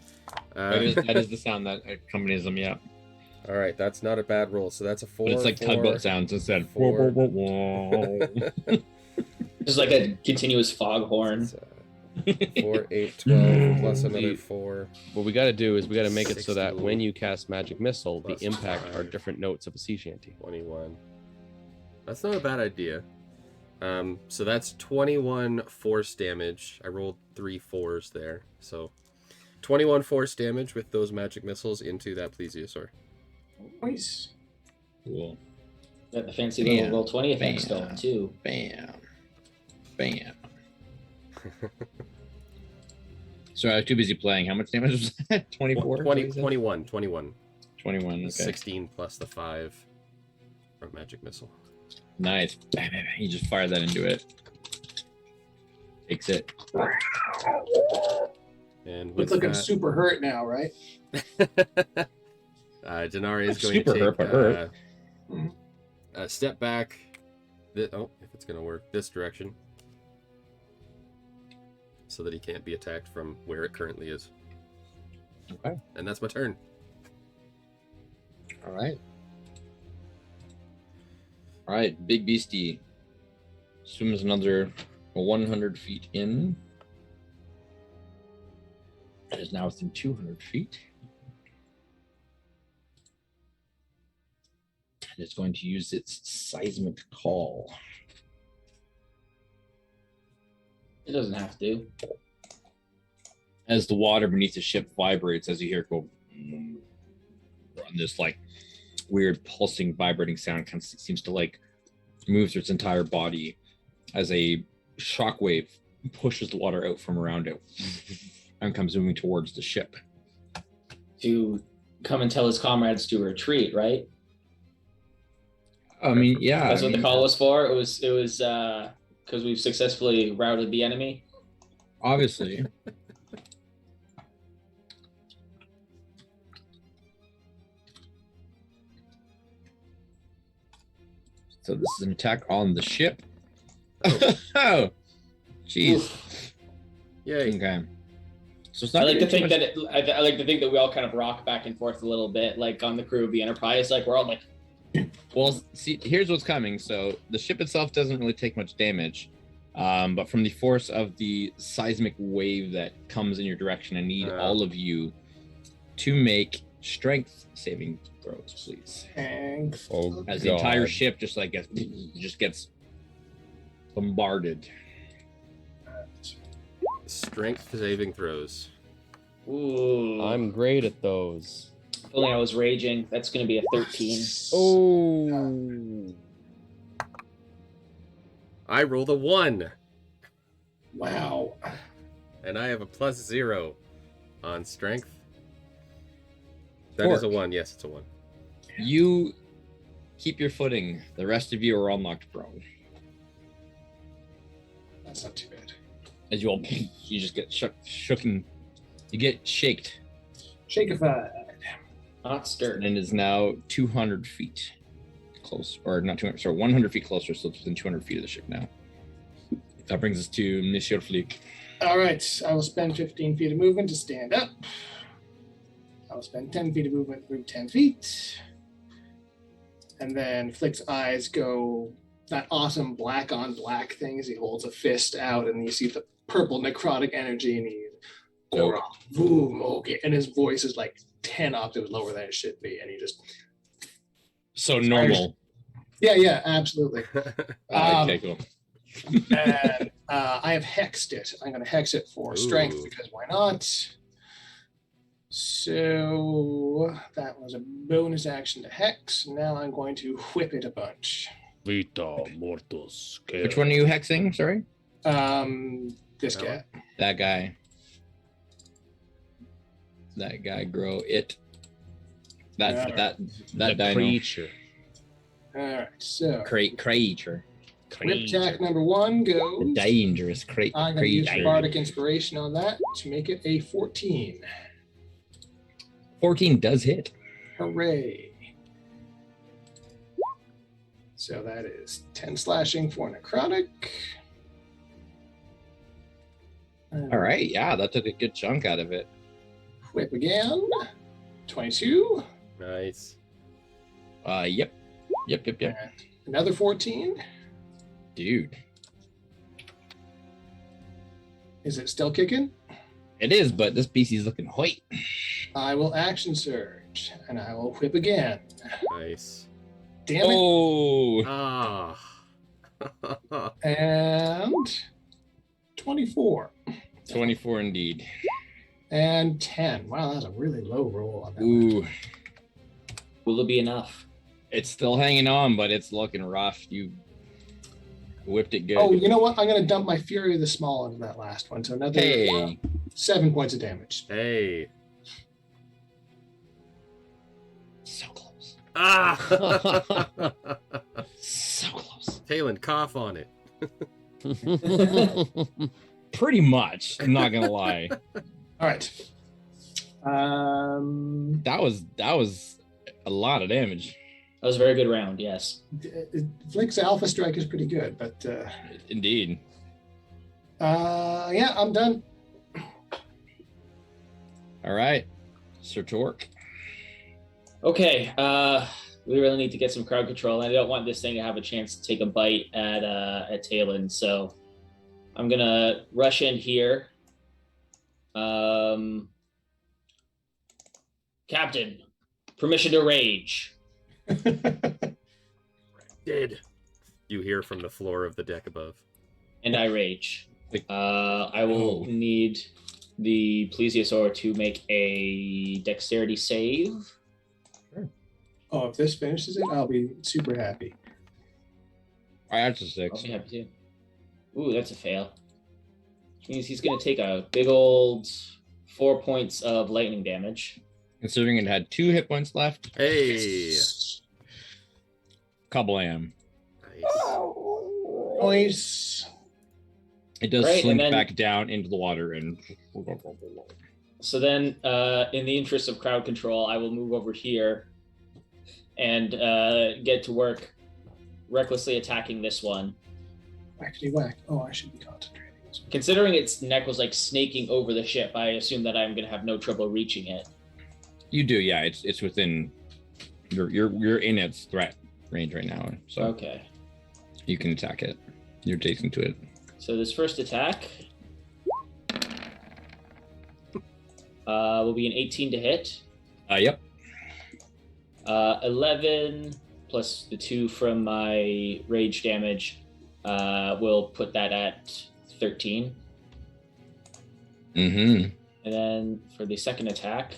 That is the sound that accompanies them, yeah. All right, that's not a bad roll. So that's a 4. But it's like tugboat sounds instead. 4. Just like a continuous foghorn. 4, 8, 12, plus another 4. What we got to do is we got to make it so that 16. when you cast magic missile, Plus the impact 5. are different notes of a sea shanty. 21. That's not a bad idea. So that's 21 force damage. I rolled 3 4s there. So 21 force damage with those magic missiles into that plesiosaur. Nice. Cool. Got the fancy little Bam. roll 20 effect Bam. stone too. Bam. Bam. Sorry, I was too busy playing. How much damage was that? 24? 21. 21, okay. 16 plus the 5 from magic missile. Nice. Bam, bam, bam. You just fire that into it. Takes it. And with It's looking that, super hurt now, right? Denari is going Super to hurt, take but hurt. a step back. If it's going to work, this direction. So that he can't be attacked from where it currently is. Okay. And that's my turn. All right. All right, big beastie swims another 100 feet in. It is now within 200 feet. And it's going to use its seismic call. It doesn't have to. As the water beneath the ship vibrates, as you hear it go on this like weird pulsing vibrating sound, kind of seems to like move through its entire body as a shockwave pushes the water out from around it and comes moving towards the ship. To come and tell his comrades to retreat, right? I mean, yeah. That's what the call was for. It was because we've successfully routed the enemy. Obviously. So this is an attack on the ship. Oh, jeez. Yay. Okay. So it's I not like gonna to be too think much- that I like to think that we all kind of rock back and forth a little bit, like on the crew of the Enterprise. Like we're all like, Well, see, here's what's coming. So the ship itself doesn't really take much damage, but from the force of the seismic wave that comes in your direction, I need all of you to make strength saving throws, please. Thanks. Oh, As the entire ship just like gets bombarded. Strength saving throws. Ooh. I'm great at those. If only I was raging. That's going to be a 13. Oh. I rolled a 1, Wow. and I have a +0 on strength. That is a Orc. 1. Yes, it's a 1. You keep your footing. The rest of you are all knocked prone. That's not too bad. As you all, you just get shooken. You get shaked, Shakified. Not stirred. and it is now 200 feet close, or not 200. Sorry, 100 feet closer. So it's within 200 feet of the ship now. That brings us to Monsieur Flick. All right. I will spend 15 feet of movement to stand up. I will spend 10 feet of movement to move 10 feet. And then Flick's eyes go that awesome black on black thing as he holds a fist out, and you see the purple necrotic energy, and he Gora, boom, okay. And his voice is like 10 octaves lower than it should be, and he just So normal. yeah, absolutely. Okay, cool. And I have hexed it. I'm going to hex it for strength Ooh. because why not? So that was a bonus action to hex. Now I'm going to whip it a bunch. Vita mortis. Which one are you hexing? Sorry, This That guy. that guy. That guy grow it. That Yeah. that The dino. creature. All right, so Creature. whip attack number 1 The goes. dangerous I'm going to use creature. Bardic Inspiration on that to make it a 14. 14 does hit. Hooray. So that is 10 slashing for necrotic. All right, yeah, that took a good chunk out of it. Whip again. 22. Nice. Yep. And another 14. Dude, Is it still kicking? it is, but this BC's looking white. I will action surge, and I will whip again. Nice. Damn it. Oh, Ah. And 24. 24 indeed. And 10. Wow, that's a really low roll on that one. Ooh, Will it be enough? it's still hanging on, but it's looking rough. You whipped it good. Oh, you know what? I'm going to dump my Fury of the Small into that last one. So another Hey, 7 points of damage. Hey. so close. Ah. So close. Talon, cough on it. Pretty much. I'm not gonna lie. All right. That was a lot of damage. That was a very good round, yes. Flick's Alpha Strike is pretty good, but Indeed. yeah, I'm done. All right, Sir Torque. Okay, we really need to get some crowd control. I don't want this thing to have a chance to take a bite at Talon, so I'm gonna rush in here. Captain, permission to rage. Dead. You hear from the floor of the deck above. And I rage. I will need the plesiosaur to make a dexterity save. Oh, if this finishes it, I'll be super happy. All right, that's a I'll 6. be happy too. Ooh, that's a fail. Which means he's going to take a big old 4 points of lightning damage. Considering it had 2 hit points left. Hey. Kablam. Nice. Nice. It does Right, slink and then- back down into the water and. So then, in the interest of crowd control, I will move over here and get to work recklessly attacking this one. Whackety whack. Oh, I should be concentrating. Considering its neck was like snaking over the ship, I assume that I'm going to have no trouble reaching it. You do, yeah. It's within. You're in its threat range right now, so Okay. you can attack it. You're adjacent to it. So this first attack will be an 18 to hit. Yep. 11 plus the 2 from my rage damage We'll put that at 13. Mm-hmm. And then for the second attack,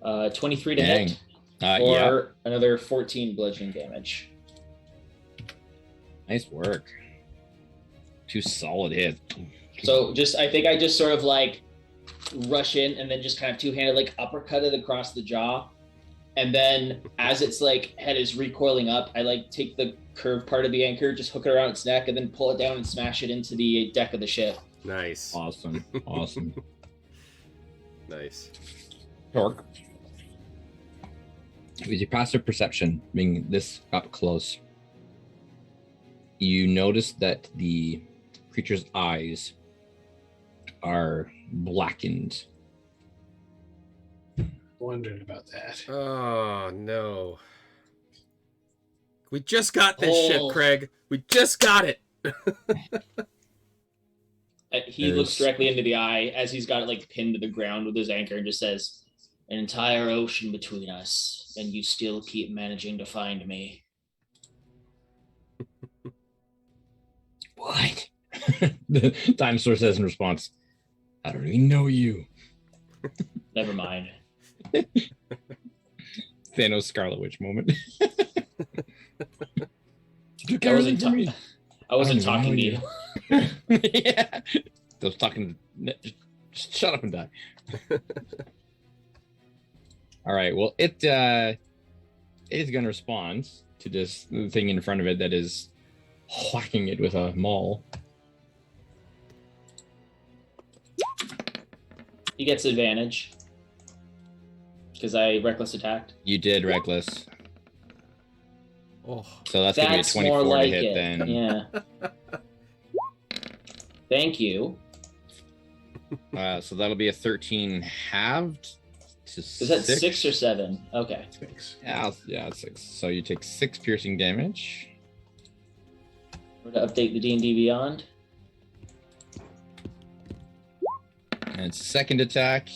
23 to Dang. hit Yeah. for another 14 bludgeoning damage. Nice work. 2 solid hits. So I think I just sort of like rush in and then just kind of two-handed like uppercut it across the jaw. And then as its like head is recoiling up, I like take the curved part of the anchor, just hook it around its neck, and then pull it down and smash it into the deck of the ship. Nice. Awesome. Awesome. Nice. Torque. With your passive perception, being this up close, you notice that the creature's eyes are blackened. Wondered about that. Oh no. We just got this ship, Oh. Craig. We just got it. He looks directly into the eye as he's got it like pinned to the ground with his anchor and just says, "An entire ocean between us, and you still keep managing to find me." What? The dinosaur says in response, "I don't even know you." Never mind. Thanos Scarlet Witch moment. I wasn't, I wasn't I don't talking to even you. know Yeah. I was talking to... Just shut up and die. All right. Well, it is going to respond to this thing in front of it that is whacking it with a maul. He gets advantage because I reckless attacked. You did reckless. Oh. So that's going to be a That's 24 more to like hit it. then. Yeah. Thank you. So that'll be a 13 halved to Is that 6 or 7? Okay. 6. Yeah, 6. So you take 6 piercing damage. We're to update the D&D Beyond. And its second attack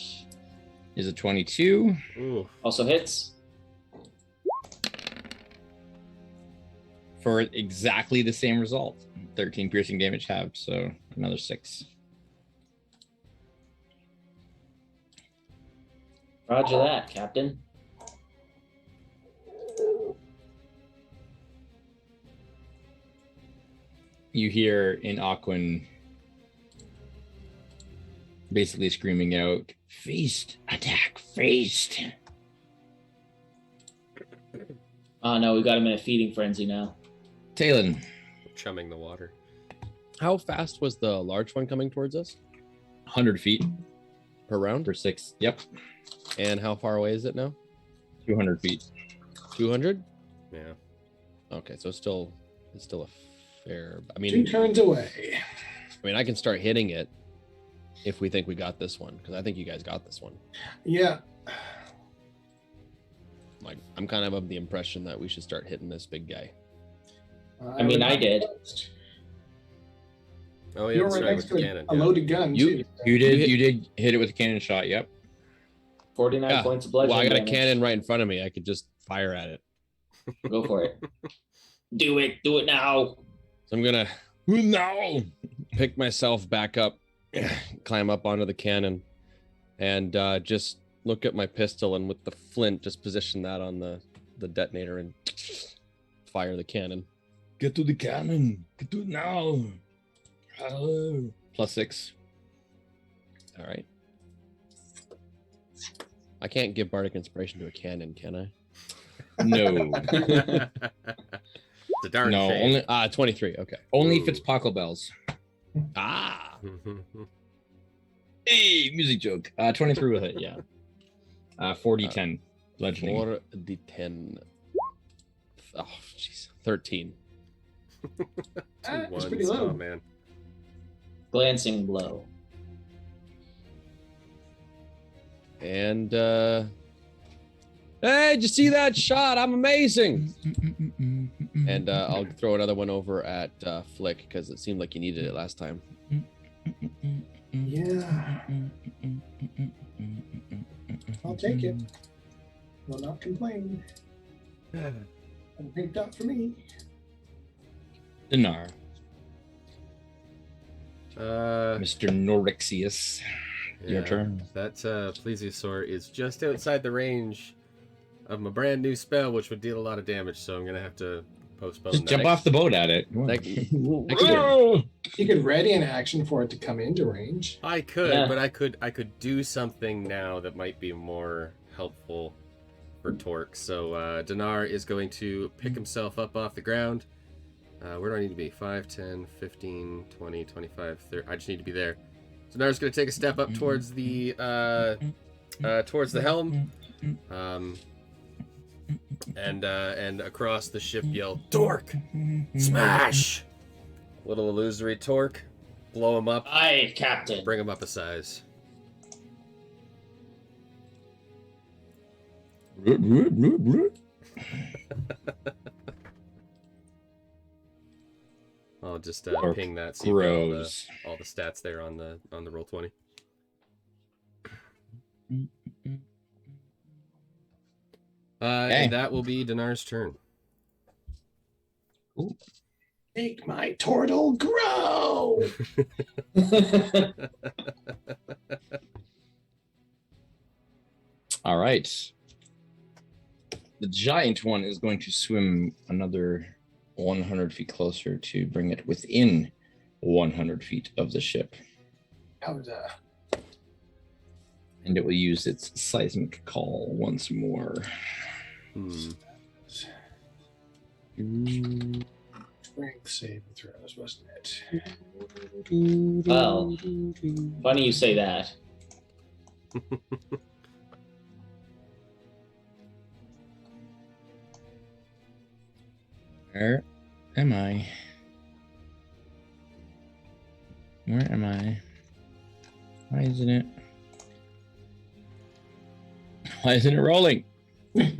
is a 22. Ooh. Also hits. For exactly the same result. 13 piercing damage halved, so another 6. Roger that, Captain. You hear in Aquan basically screaming out, "Feast! Attack! Feast!" Oh no, we got him in a feeding frenzy now. Talon. Chumming the water. How fast was the large one coming towards us 100 feet per round? for 6. Yep. And how far away is it now? 200 feet. 200? Yeah. Okay, so it's still a fair. I 2 mean, turns away. I can start hitting it if we think we got this one, because I think you guys got this one. Yeah. Like, I'm kind of the impression that we should start hitting this big guy. I mean, I did. Oh yeah, You're that's right right next with the to cannon. a Yeah. loaded gun, You- too. You did hit it with a cannon shot. Yep. 49 Yeah. points of bludgeoning Well, I got a damage. cannon right in front of me. I could just fire at it. Go for it. Do it now. So I'm gonna No. pick myself back up, climb up onto the cannon, and just look at my pistol, and with the flint, just position that on the detonator and fire the cannon. Get to the cannon. Get to it now. Oh. +6. All right. I can't give bardic inspiration to a cannon, can I? No. It's a darn No, shame. only 23. Okay. only if Ooh. it's Paco Bells. Ah. Hey, music joke. 23 with it, yeah. 40-10 bludgeoning. 4d10. Oh, jeez. 13. It's pretty Oh low. man. Glancing blow. And hey, did you see that shot? I'm amazing. And I'll throw another one over at Flick because it seemed like you needed it last time. Yeah. I'll take it. Will not complain. And picked up for me. Dinar. Mr. Mr. Norixius. Your turn. That plesiosaur is just outside the range of my brand new spell, which would deal a lot of damage. So I'm gonna have to postpone. Just that. jump off the boat at it. You could ready an action for it to come into range. I could, Yeah. but I could do something now that might be more helpful for Torque. So Dinar is going to pick himself up off the ground. Where do I need to be? 5, 10, 15, 20, 25, 30. I just need to be there. So Dinar's going to take a step up towards the helm. And across the ship yell, Torque! Smash! Little illusory Torque. Blow him up. Aye, Captain. Bring him up a size. I'll just ping that. See Gross. all the stats there on the roll 20. And that will be Dinar's turn. Ooh. Make my turtle grow. All right. The giant one is going to swim another 100 feet closer to bring it within 100 feet of the ship. How's that? And it will use its seismic call once more. Strength saving throws, wasn't it? Well, funny you say that. Where am I? Where am I? Why isn't it? Why isn't it rolling? Come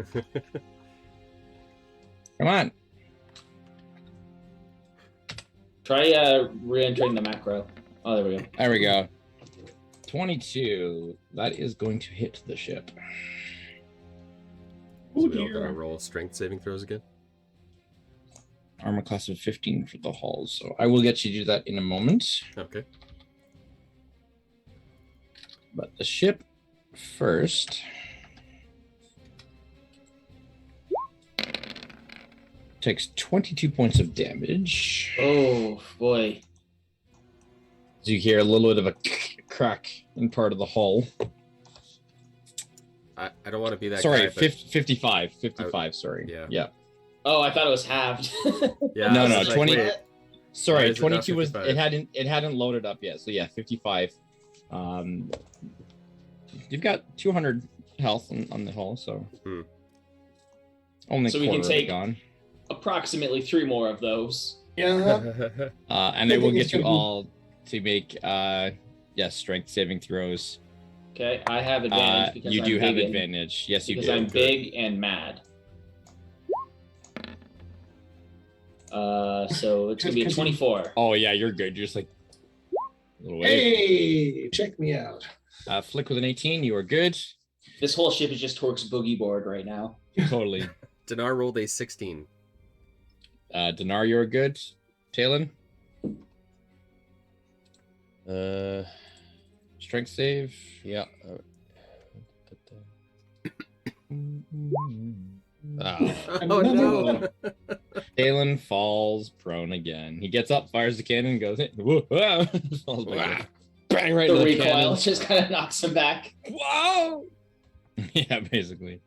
on. Try re-entering the macro. Oh, there we go. There we go. 22. That is going to hit the ship. So we all gotta roll strength saving throws again. Armor class of 15 for the hull. So I will get you to do that in a moment. Okay. But the ship first. Takes 22 points of damage. Oh, boy. So you hear a little bit of a crack in part of the hull. I don't want to be that Sorry, guy. But 55. 55, sorry. Yeah. Yeah. Oh, I thought it was halved. yeah, No, I no, was like, 20 wait, why Sorry, is it not 22 was 55? it hadn't loaded up yet. So yeah, 55. You've got 200 health on the hull, so only So a we can quarter of it take- gone. Approximately 3 more of those. Yeah. And I it will think it's get you gonna be- all to make strength saving throws. Okay, I have advantage because You I'm do have big advantage. Yes, you because do. I'm Good. big and mad. So it's gonna be a 24. Oh yeah, you're good. You're just like a little wave. Hey, check me out. Flick with an 18. You are good. This whole ship is just Torque's boogie board right now. Totally. Dinar rolled a 16. Dinar, you're good. Talon, strength save. Yeah. Oh no! Talon falls prone again. He gets up, fires the cannon, goes in. Falls back. Bang right The into the recoil cannon. just kind of knocks him back. Whoa! Yeah, basically.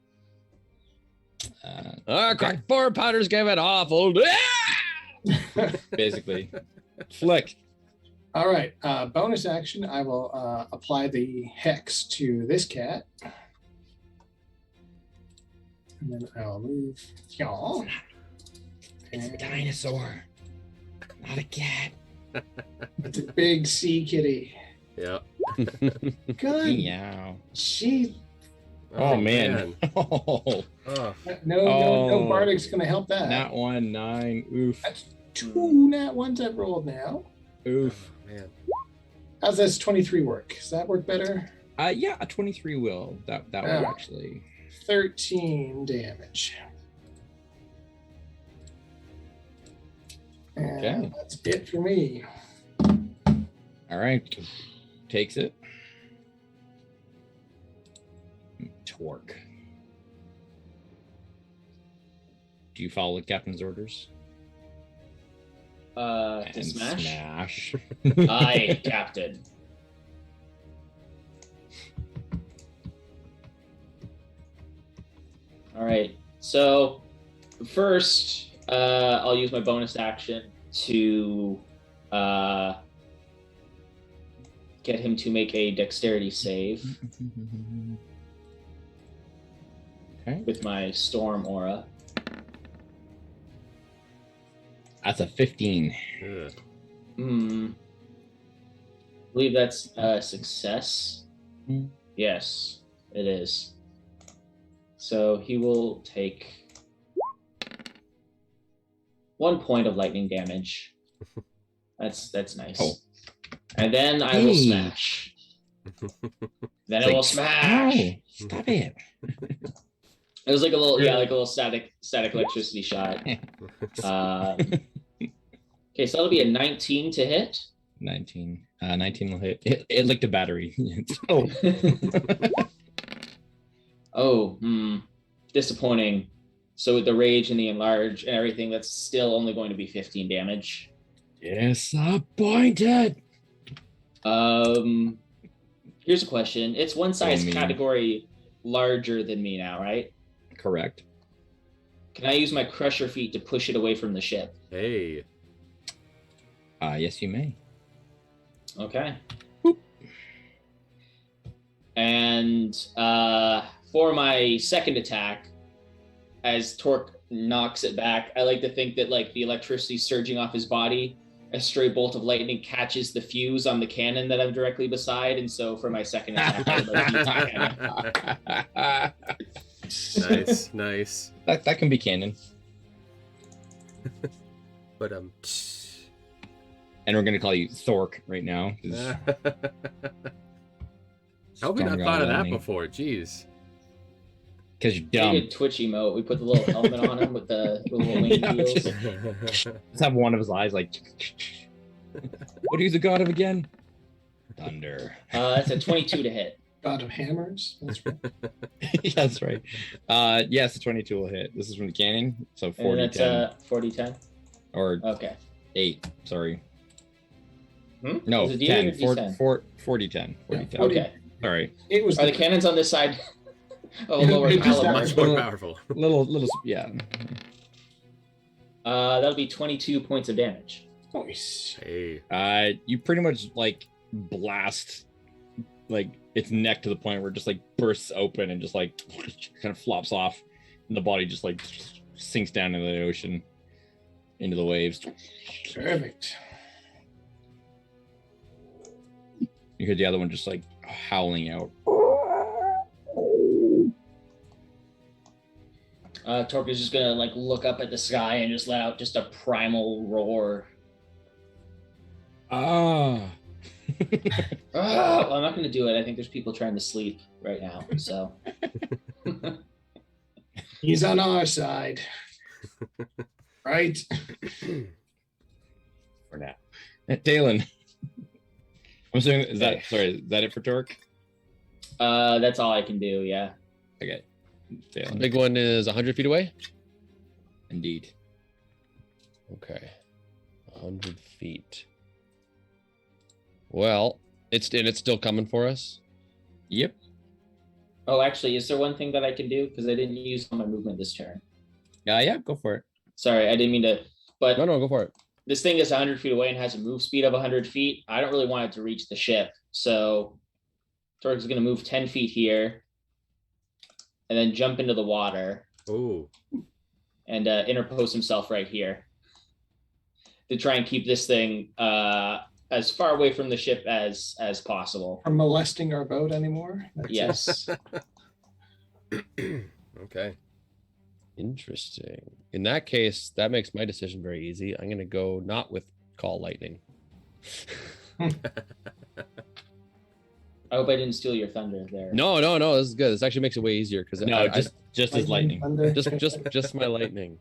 Crack 4 powders gave it awful. Basically. Flick. All right. Bonus action. I will apply the hex to this cat. And then I'll move y'all. It's a dinosaur, not a cat. It's a big sea kitty. Yeah. Good. Meow. She. Oh, man. Oh. No Bardic's gonna help that. Nat 1, 9. Oof. That's 2 nat ones I've rolled now. Oof. Man. How's this 23 work? Does that work better? Yeah, a 23 will. That will actually. 13 damage. And Okay. that's it for me. All right. Takes it. Torque. Do you follow the captain's orders? To And smash. smash. Aye, Captain. All right. So first, I'll use my bonus action to get him to make a dexterity save Okay. with my storm aura. That's a 15. Ugh. I believe that's a success. Mm. Yes, it is. So he will take 1 point of lightning damage. That's nice. Oh. And then I will Hey. smash. Then It's I will like, smash. ow, stop it. It was like a little, like a little static electricity shot. Okay, so that'll be a 19 to hit. 19. 19 will hit. It licked a battery. Oh. Oh, disappointing. So with the rage and the enlarge and everything, that's still only going to be 15 damage. Disappointed. Here's a question. It's one size mean. category larger than me now, right? Correct. Can I use my crusher feet to push it away from the ship? Hey. Yes, you may. Okay. Boop. And for my second attack, as Torque knocks it back, I like to think that like the electricity surging off his body, a stray bolt of lightning catches the fuse on the cannon that I'm directly beside, and so for my second attack, I would like to use the cannon. Nice, nice. That can be canon. But And we're gonna call you Thork right now. how have we not thought of that before? Jeez. Because you're We dumb. did Twitch emote. We put the little helmet on him with the little wing Yeah, wheels. Let's have one of his eyes like. What are you the god of again? Thunder. That's a 22 to hit. God of hammers. That's right. Yeah, that's right. Yes, the 22 will hit. This is from the cannon, so And 40 that's 10 40 10. or Okay. 8. Sorry. Hmm? No, Is it D8 10. or D10? 40 10. 40 10. 40. Okay. Sorry. It was Are the cannons on this side of a lower It just caliber? Much more powerful. Little, yeah. That'll be 22 points of damage. Nice. Hey. You pretty much like blast like its neck to the point where it just like bursts open and just like kind of flops off, and the body just like sinks down into the ocean, into the waves. Perfect. You hear the other one just like howling out. Torque is just gonna like look up at the sky and just let out just a primal roar. Ah. Well, I'm not gonna do it. I think there's people trying to sleep right now. So He's on our side. Right? For now. Dalen. I'm assuming is that it for Torque? that's all I can do. Yeah. Okay. The Dalen. big one is 100 feet away. Indeed. Okay, 100 feet. Well, it's still coming for us. Yep. Oh, actually, is there one thing that I can do? Because I didn't use all my movement this turn. Yeah, go for it. Sorry, I didn't mean to. But No, go for it. this thing is 100 feet away and has a move speed of 100 feet. I don't really want it to reach the ship. So Torque is going to move 10 feet here and then jump into the water Oh. and interpose himself right here to try and keep this thing as far away from the ship as possible. Are molesting our boat anymore? That's Yes. Okay. Interesting. In that case, that makes my decision very easy. I'm going to go not with call lightning. I hope I didn't steal your thunder there. No, this is good. This actually makes it way easier because No, just as lightning. Thunder. just my lightning.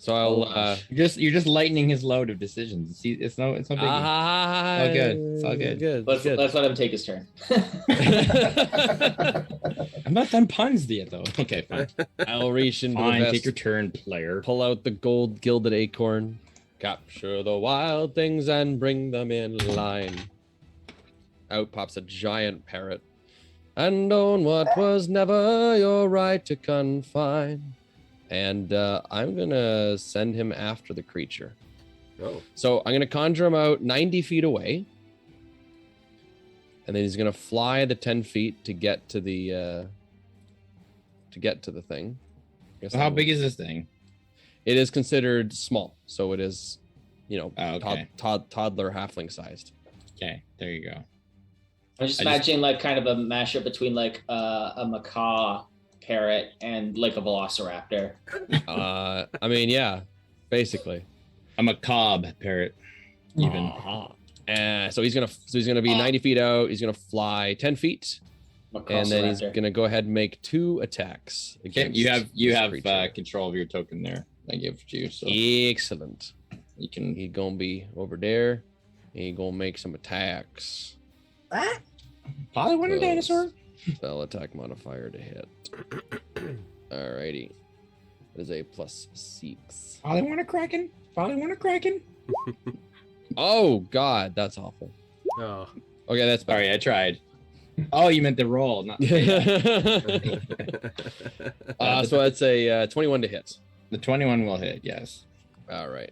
So I'll You're just lightening his load of decisions. See, it's no biggie. all good. It's all good. Let's good. let him take his turn. I'm not done puns yet, though. Okay, fine. I'll reach into the Fine, vest, take your turn, player. pull out the gold gilded acorn, capture the wild things and bring them in line. Out pops a giant parrot. And own what was never your right to confine. And I'm gonna send him after the creature. Oh, So I'm gonna conjure him out 90 feet away. And then he's gonna fly the 10 feet to get to the thing. So how big is this thing? It is considered small, so it is, Okay. toddler halfling sized. Okay, there you go. I'm just imagining like kind of a mashup between like a macaw parrot and like a velociraptor. I mean, yeah, basically. I'm a cob parrot. Even. So he's gonna be 90 feet out. He's gonna fly 10 feet, and then he's gonna go ahead and make 2 attacks. Okay, Against you this have creature. control of your token there. I give to you, so Excellent. you can. He's gonna be over there. And he's gonna make some attacks. Probably want a So, dinosaur. Spell attack modifier to hit. Alrighty. That is a +6. Probably want a kraken. Probably want a kraken. Oh God, that's awful. oh. Okay, that's better. Sorry, I tried. Oh, you meant the roll, not So that's a 21 to hit. the 21 will hit. Yes. All right.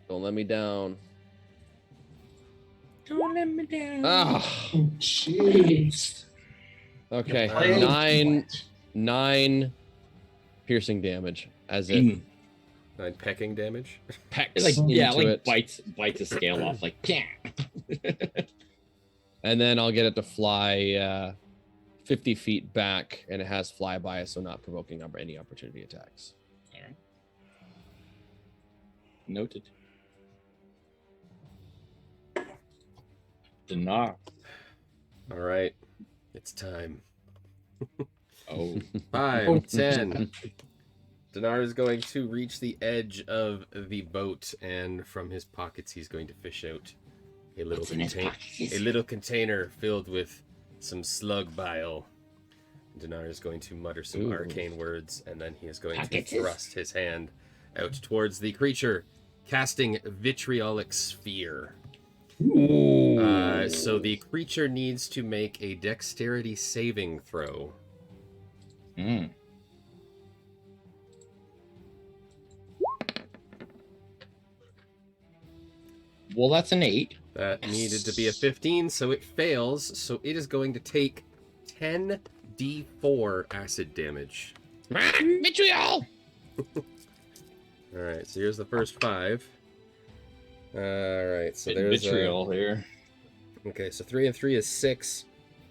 Don't let me down. Don't let me down. Ah. Jeez. Okay. Wow. Nine piercing damage as it 9 pecking damage. pecks It's like into like it. bites a scale off, like And then I'll get it to fly 50 feet back, and it has flyby, so not provoking any opportunity attacks. Alright. Noted. Dinar. All right, it's time. Oh. 5, 10. Dinar is going to reach the edge of the boat, and from his pockets, he's going to fish out a little container filled with some slug bile. Dinar is going to mutter some arcane words, and then he is going to thrust his hand out towards the creature, casting Vitriolic Sphere. So the creature needs to make a dexterity saving throw. Well, that's an 8. That needed to be a 15, so it fails. So it is going to take 10d4 acid damage. Vitriol! Alright, so here's the first 5. Alright, so there's vitriol here. Okay, so 3 and 3 is 6,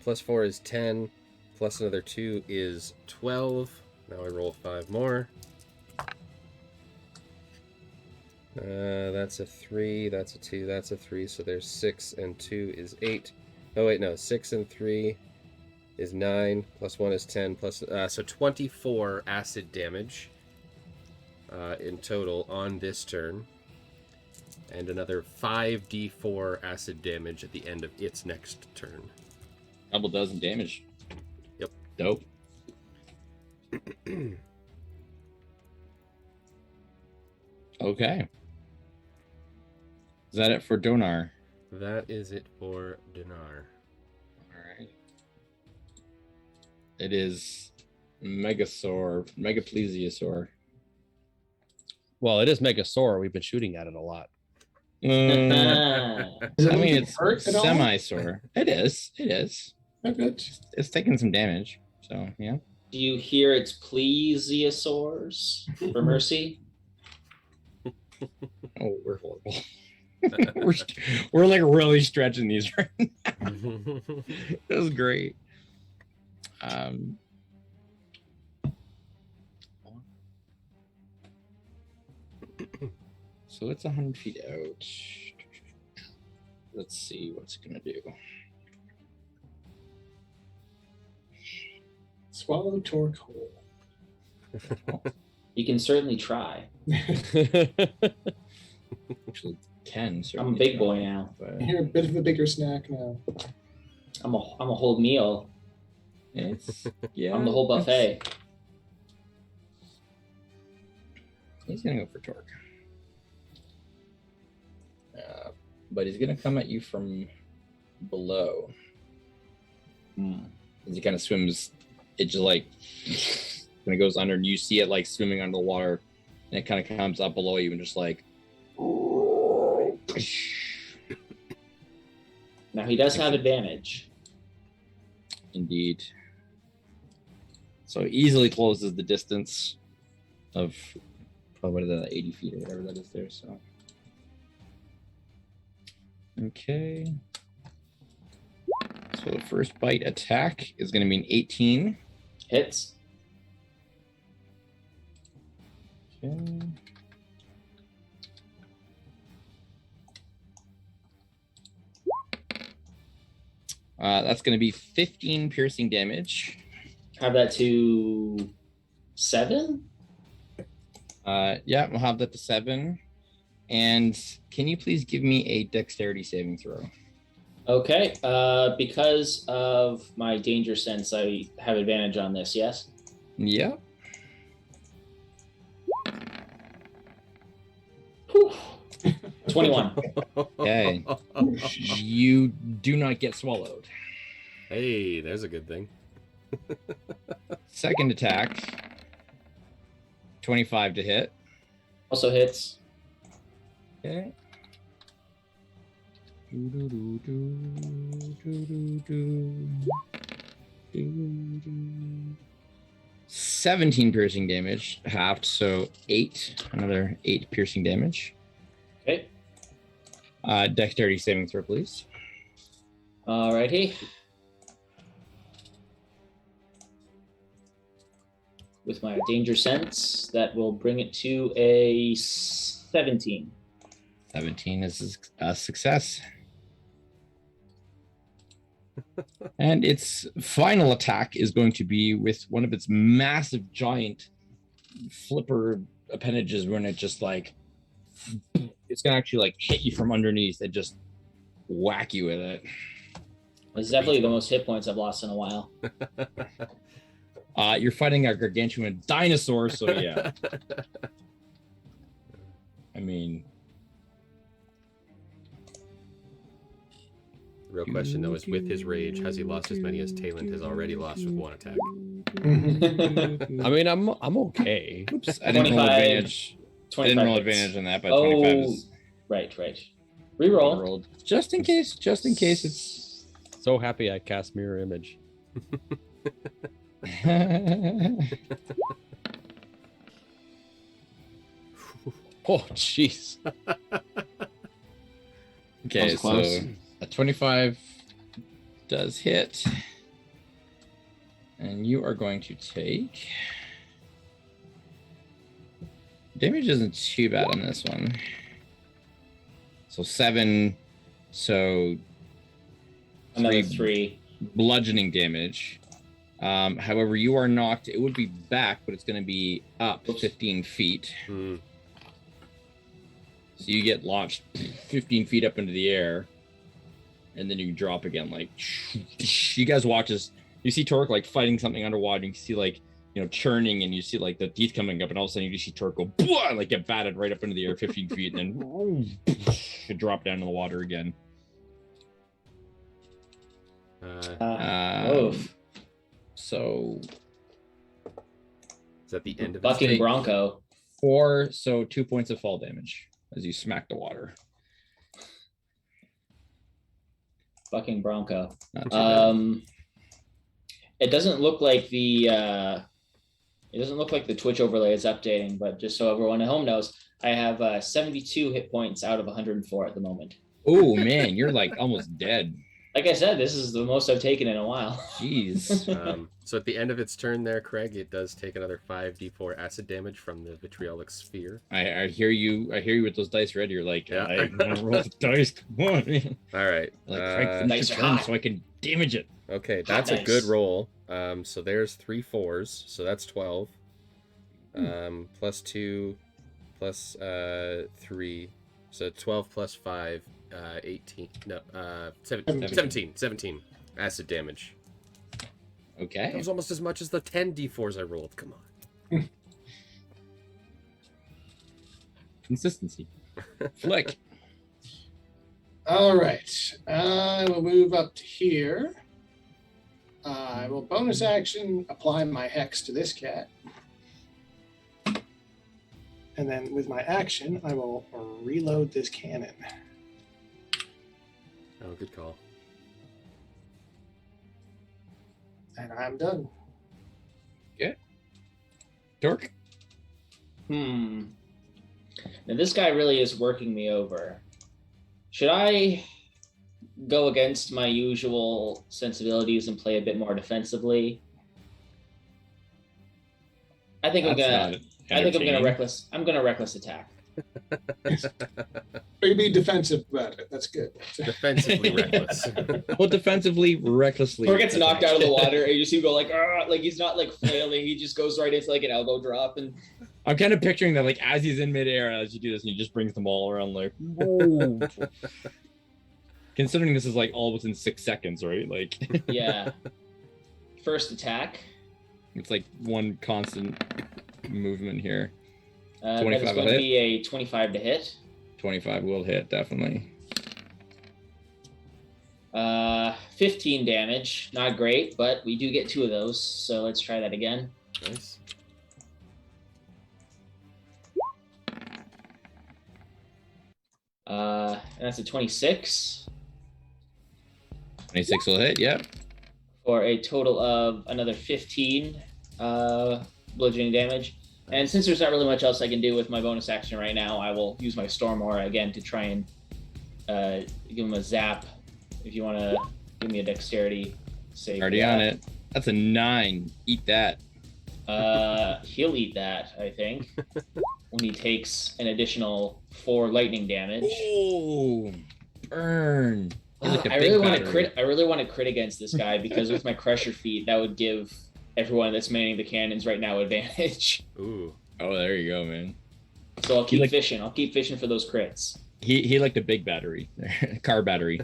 plus 4 is 10, plus another 2 is 12. Now I roll 5 more. That's a 3, that's a 2, that's a 3, so there's 6 and 2 is 8. Oh wait, no, 6 and 3 is 9, plus 1 is 10, plus so 24 acid damage in total on this turn. And another 5d4 acid damage at the end of its next turn. Double dozen damage. Yep. Dope. Okay. Is that it for Donar? That is it for Dinar. Alright. It is Megaplesiosaur. Well, it is Megasaur. We've been shooting at it a lot. Is it I mean, looking it's hurt at all? semi-sore. It is. It is. Oh, good. It's taking some damage. So, yeah. Do you hear its plesiosaurs for mercy? Oh, we're horrible. we're like really stretching these right now. That was great. So it's 100 feet out. Let's see what's it gonna do. Swallow torque hole. You can certainly try. Actually, can. I'm a big boy now. But You're a bit of a bigger snack now. I'm a whole meal. it's yeah. I'm the whole buffet. He's gonna go for Torque. But he's gonna come at you from below. As he kind of swims, it just like when it goes under, and you see it like swimming under the water, and it kind of comes up below you and just like. Now he does have advantage. Indeed. So easily closes the distance of probably the 80 feet or whatever that is there. So okay. So the first bite attack is going to be an 18. Hits. Okay. That's going to be 15 piercing damage. Have that to 7? Yeah, we'll have that to 7. And can you please give me a dexterity saving throw? Okay. Because of my danger sense, I have advantage on this, yes? Yeah. Whew. 21. Okay. You do not get swallowed. Hey, there's a good thing. Second attack, 25 to hit. Also hits. Okay. 17 piercing damage, halved, so 8. Another 8 piercing damage. Okay. Dexterity saving throw, please. Alrighty. With my danger sense, that will bring it to a 17. 17 is a success. And its final attack is going to be with one of its massive giant flipper appendages when it just like it's gonna actually like hit you from underneath and just whack you with it. It's definitely the most hit points I've lost in a while. You're fighting a gargantuan dinosaur, so yeah. I mean, The real question though is, with his rage, has he lost as many as Talent has already lost with one attack? I mean, I'm okay. oops, I didn't roll 25 advantage. I didn't roll hits. advantage on that, but Oh, 25 is right. Reroll. rolled just in case. Just in case it's. So happy I cast mirror image. Oh, jeez. Okay, That was close. so a 25 does hit. And you are going to take... Damage isn't too bad on this one. So 7, so... Another 3. bludgeoning damage. However, you are knocked. It would be back, but it's going to be up 15 feet. Hmm. So you get launched 15 feet up into the air, and then you drop again. Like, you guys watch as you see Torque like fighting something underwater. You see like, you know, churning, and you see like the teeth coming up, and all of a sudden you just see Torque go and like get batted right up into the air 15 feet, and then drop down in the water again. So Is that the end of Bucking his Bronco. 4, so 2 points of fall damage as you smack the water. Bucking Bronco. Not too bad. It doesn't look like the Twitch overlay is updating, but just so everyone at home knows, I have 72 hit points out of 104 at the moment. Oh man, you're like almost dead. Like I said, this is the most I've taken in a while. Jeez. So at the end of its turn there, Craig, it does take another 5d4 acid damage from the vitriolic sphere. I hear you. I hear you with those dice ready. You're like, Yeah. I want to roll the dice. Come on, man. All right. Like, Craig, finish Dice your are turn hot. so I can damage it. Okay, that's a Nice. good roll. So there's 3 4s, so that's 12. Plus 2, plus 3. So 12 plus 5, 18. No, 17 acid damage. Okay. That was almost as much as the 10 d4s I rolled. Come on. Consistency. Flick. All right. I will move up to here. I will bonus action apply my hex to this cat. And then with my action, I will reload this cannon. Oh, good call. And I'm done. Dork. Now this guy really is working me over. Should I go against my usual sensibilities and play a bit more defensively? I think I'm gonna reckless attack. Be defensive about it. That's good. Defensively reckless. Well, defensively, recklessly. Or gets knocked out of the water, and you just see him go like he's not like flailing. He just goes right into like an elbow drop, and I'm kind of picturing that, like, as he's in midair, as you do this, and he just brings them all around, like, whoa. Considering this is like all within 6 seconds, right? Like, yeah. First attack. it's like one constant movement here. That is going to be a 25 to hit. 25 will hit, definitely. 15 damage. Not great, but we do get 2 of those, so let's try that again. Nice. And that's a 26. 26 will hit, yeah. For a total of another 15 bludgeoning damage. And since there's not really much else I can do with my bonus action right now, I will use my Storm Aura again to try and give him a zap. If you want to give me a dexterity save. Already on it. That's a 9. Eat that. He'll eat that, I think, when he takes an additional 4 lightning damage. Oh, burn. I really want to crit. I really want to crit against this guy because with my Crusher feat, that would give everyone that's manning the cannons right now advantage. Ooh. Oh, there you go, man. So I'll keep fishing. I'll keep fishing for those crits. He liked a big battery, car battery.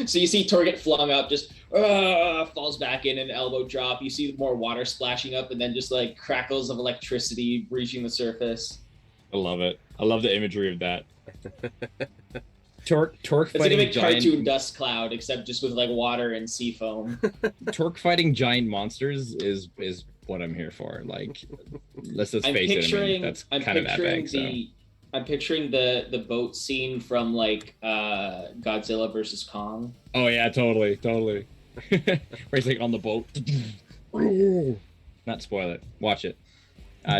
So you see Tor get flung up, just falls back in an elbow drop. You see more water splashing up, and then just like crackles of electricity reaching the surface. I love it. I love the imagery of that. Torque It's like a fighting big giant cartoon dust cloud, except just with like water and sea foam. Torque fighting giant monsters is what I'm here for. Like, let's just face it. I mean, that's kind of that big. So. I'm picturing the boat scene from like Godzilla versus Kong. Oh yeah, totally. Where he's like on the boat. Not spoil it. Watch it.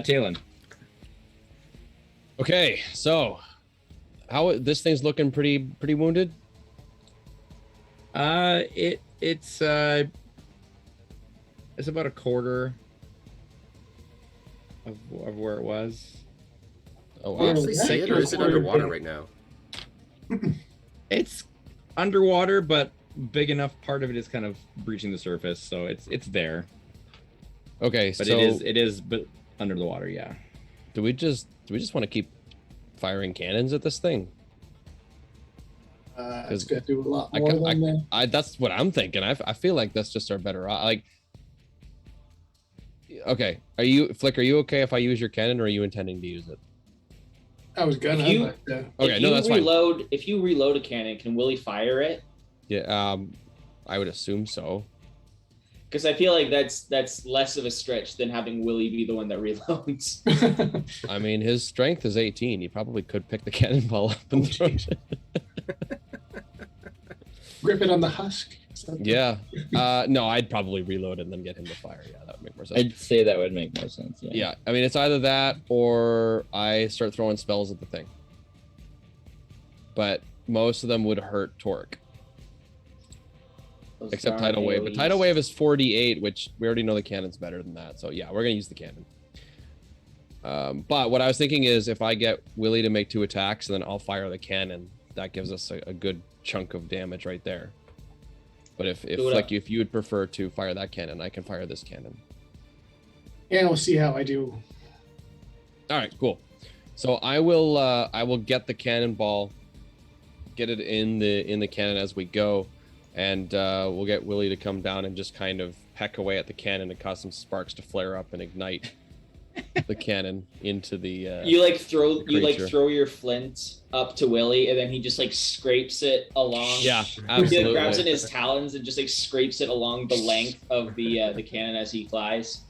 Talon. Okay, so how this thing's looking pretty wounded? It's about a quarter of where it was. Oh, Can you actually see it, or is it underwater right now? It's underwater, but big enough part of it is kind of breaching the surface, so it's there. Okay, But so it is but under the water, yeah. do we just want to keep firing cannons at this thing? It's gonna do a lot more than that. That's what I'm thinking. I feel like that's just our better like. Okay, are you okay if I use your cannon, or are you intending to use it? I was gonna. Okay, no, that's fine. If you reload a cannon, can Willie fire it? Yeah, I would assume so. Because I feel like that's less of a stretch than having Willie be the one that reloads. I mean, his strength is 18. He probably could pick the cannonball up and throw it. Grip it on the husk. Yeah. No, I'd probably reload and then get him to fire. Yeah, that would make more sense. I'd say that would make more sense. Yeah. I mean, it's either that or I start throwing spells at the thing. But most of them would hurt Torque. Except Tidal Wave. But Tidal Wave is 48, which we already know the cannon's better than that. So yeah, we're going to use the cannon. But what I was thinking is if I get Willie to make 2 attacks and then I'll fire the cannon, that gives us a good chunk of damage right there. But if you would prefer to fire that cannon, I can fire this cannon. Yeah, we'll see how I do. All right, cool. So I will get the cannonball, get it in the cannon as we go, and we'll get Willie to come down and just kind of peck away at the cannon and cause some sparks to flare up and ignite the cannon into the. You like throw creature. your flint up to Willie, and then he just like scrapes it along. Yeah, He absolutely. like, grabs it in his talons and just like scrapes it along the length of the cannon as he flies.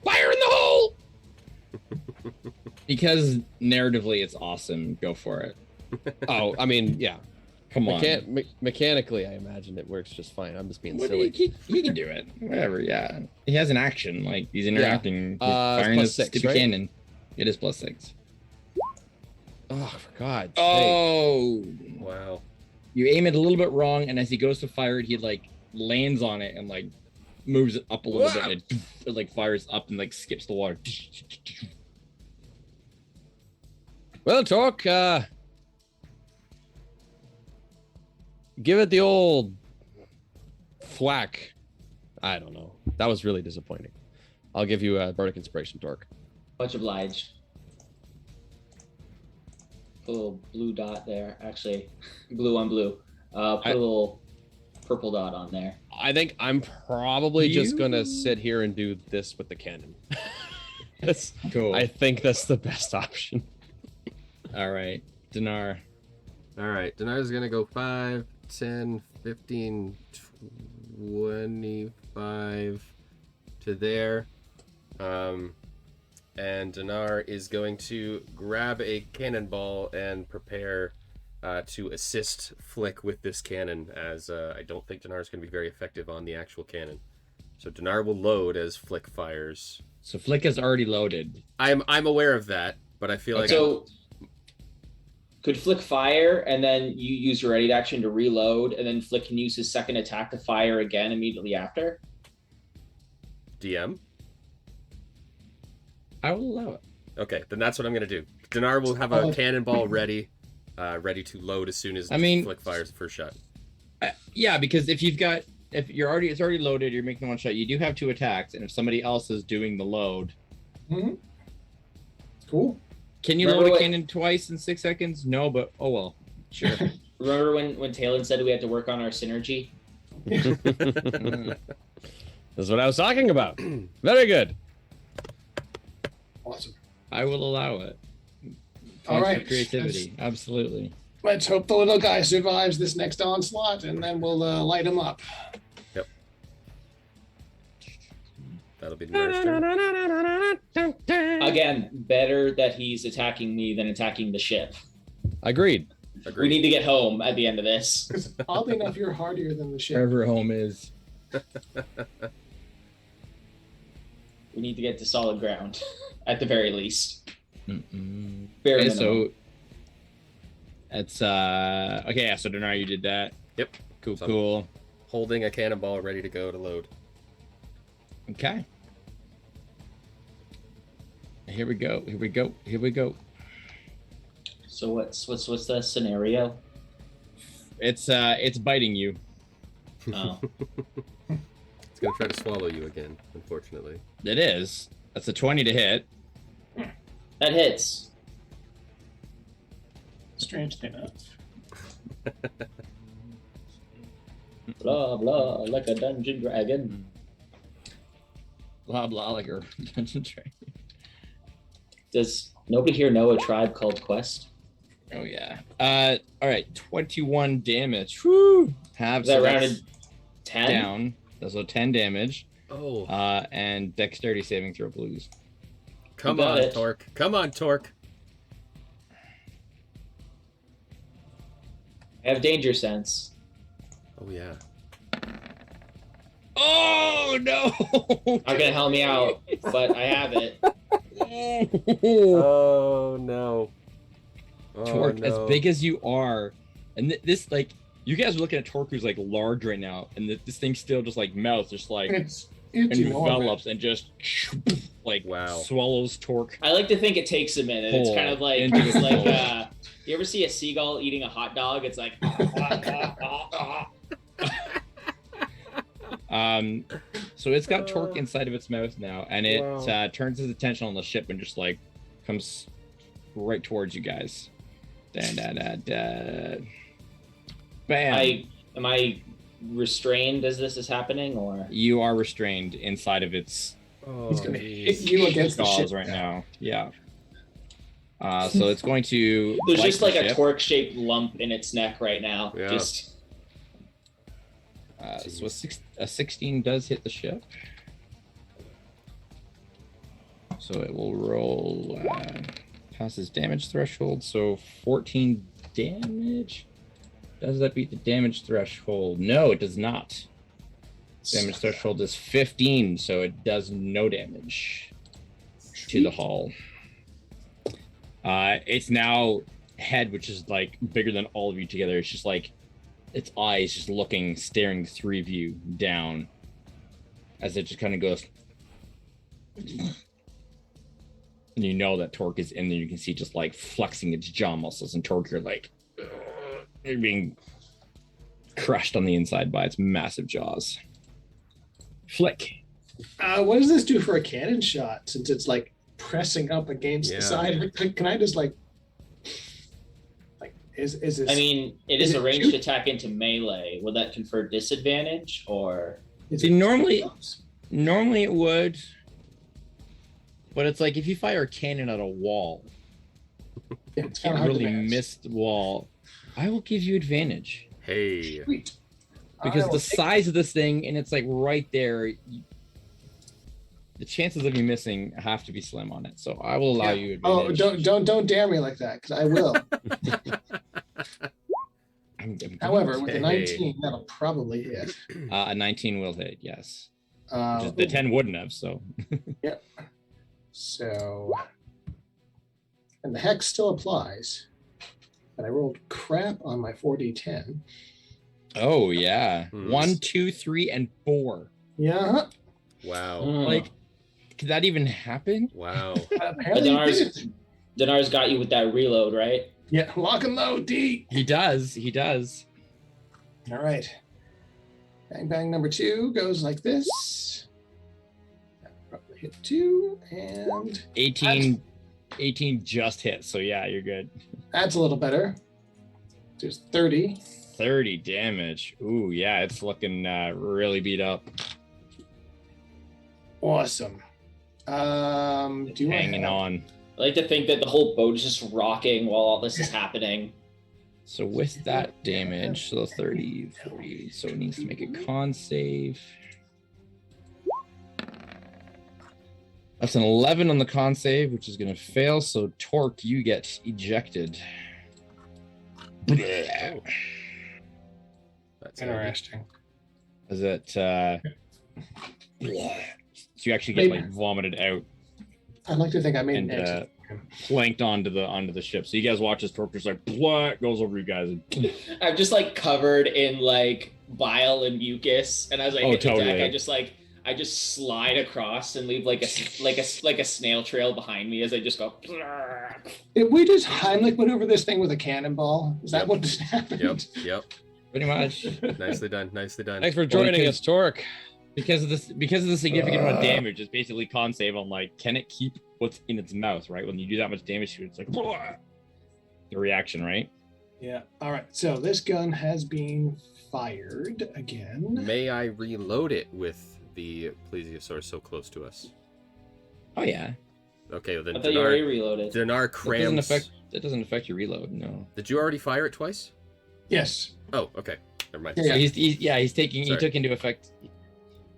Fire in the hole! Because narratively it's awesome. Go for it. Oh, I mean, yeah. Come on. Mechanically, I imagine it works just fine. I'm just being What, silly. he can do it. Whatever. Yeah. He has an action. Like he's interacting. He's firing plus his 6, stupid right? cannon. It is +6. Oh, for God's sake. Oh. Wow. You aim it a little bit wrong, and as he goes to fire it, he like lands on it and like moves it up a little bit, and it like fires up and like skips the water. Well, Torque, give it the old thwack. I don't know. That was really disappointing. I'll give you a Bardic Inspiration, Torque. Much obliged. Put a little blue dot there. Actually, blue on blue. Put a little purple dot on there. I think I'm probably just gonna sit here and do this with the cannon. Cool. I think that's the best option. All right, Dinar. All right, Dinar's gonna go 5, 10, 15, 25 to there. And Dinar is going to grab a cannonball and prepare to assist Flick with this cannon, as I don't think Dinar is going to be very effective on the actual cannon. So Dinar will load as Flick fires. So Flick is already loaded. I'm aware of that, but I feel like So, could Flick fire, and then you use your ready action to reload, and then Flick can use his second attack to fire again immediately after? DM. I will allow it. Okay, then that's what I'm going to do. Dinar will have a cannonball ready to load as soon as Flick fires the first shot. Yeah, because if it's already loaded, you're making one shot. You do have 2 attacks, and if somebody else is doing the load, Cool. can you load a cannon twice in 6 seconds? No, but oh well. Sure. Remember when Talon said we had to work on our synergy? That's what I was talking about. Very good. Awesome. I will allow it. All right. Creativity. Absolutely. Let's hope the little guy survives this next onslaught, and then we'll light him up. Yep. That'll be the turn. Again, better that he's attacking me than attacking the ship. Agreed. We need to get home at the end of this. Because oddly enough, you're hardier than the ship. Wherever home is. We need to get to solid ground, at the very least. Okay, so that's okay. Yeah, so Dinar, you did that. Yep. Cool. So Cool. Holding a cannonball ready to go to load. Okay. Here we go. Here we go. Here we go. So what's the scenario? It's biting you. Oh. It's gonna try to swallow you again, unfortunately. It is. That's a 20 to hit. That hits. Strangely enough. Blah blah, like a dungeon dragon. Blah blah, like a dungeon dragon. Does nobody here know a tribe called Quest? Oh yeah. All right. 21 damage. Whoo. Have Is that so that's rounded 10? down. So 10 damage. Oh. And dexterity saving throw, please. Come You got on, it. Torque. Come on, Torque. I have danger sense. Oh yeah. Oh no! Not gonna help me out, but I have it. Oh no. Oh, Torque, no. as big as you are, and this like you guys are looking at Torque who's like large right now, and this thing still just like melts, just like It's enormous. envelops and just like Wow. swallows Torque. I like to think it takes a minute. It's Whole kind of like into the soul. you ever see a seagull eating a hot dog? It's like So it's got Torque inside of its mouth now, and it Wow. turns its attention on the ship and just like comes right towards you guys. Da, da, da, da. Bam! Am I restrained as this is happening, or You are restrained inside of its Oh, He's gonna hit jeez. you against the jaws ship right now. Yeah. So it's going to. there's bite just the like a ship. Torque-shaped lump in its neck right now? Yeah. Just So a 16 does hit the ship. So it will roll past its damage threshold. So 14 damage. Does that beat the damage threshold? No, it does not. Damage threshold is 15, so it does no damage to the hull. It's now head, which is like bigger than all of you together. It's just like its eyes just looking, staring the three of you down as it just kind of goes. And you know that Torque is in there. You can see just like flexing its jaw muscles, and Torque, you're like, you're being crushed on the inside by its massive jaws. Flick. What does this do for a cannon shot? Since it's like pressing up against Yeah. the side, can I just like is this? I mean, it Is is a it ranged shoot? attack into melee. Will that confer disadvantage, or is See, it normally it would, but it's like if you fire a cannon at a wall, Yeah, it's can't kind of hard really to manage. miss the wall. I will give you advantage Hey. Sweet. because I will the take- size of this thing, and it's like right there. The chances of you missing have to be slim on it, so I will allow Yeah. you advantage. Oh, don't dare me like that, because I will. I'm However, with a Hey. 19, that'll probably hit. a 19 will hit, yes. Uh, The 10 wouldn't have, so. So, and the hex still applies, but I rolled crap on my 4d10. Oh yeah, Hmm. 1, 2, 3, and 4. Yeah, Wow. Like, could that even happen? Wow. apparently But it did. Dinar's got you with that reload, right? Yeah, lock and load, D. He does. He does. All right. Bang bang number 2 goes like this. That probably hit 2, and 18 just hit, so yeah, you're good. that's a little better. There's 30. 30 damage. Ooh, yeah, it's looking really beat up. Awesome. Do I Hanging have- on. I like to think that the whole boat is just rocking while all this is happening. So with that damage, so 30, 40, so it needs to make a con save. That's an 11 on the con save, which is going to fail. So Torque, you get ejected. That's Interesting. Is it? So you actually get like vomited out I'd like to think I made and an exit. planked onto the ship. So you guys watch as Torque just like blah, goes over you guys. And, I'm just like covered in like bile and mucus, and as I Oh, hit the deck, totally. I just slide across and leave like a snail trail behind me as I just go. Did we just Heimlich maneuver this thing with a cannonball? Is that what just happened? Yep. pretty much. Nicely done. Nicely done. Thanks for joining because- us, Torque. Because of the significant amount of damage, it's basically con save on like, can it keep what's in its mouth, right? When you do that much damage to it, it's like blah, the reaction, right? Yeah. All right. So this gun has been fired again. May I reload it with the plesiosaur so close to us? Oh yeah. Okay, well then I thought you already Dinar, reloaded. Dinar cramps. It doesn't affect your reload, no. Did you already fire it twice? Yes. Oh, okay. Never mind. Yeah. He's taking. He Sorry. took into effect.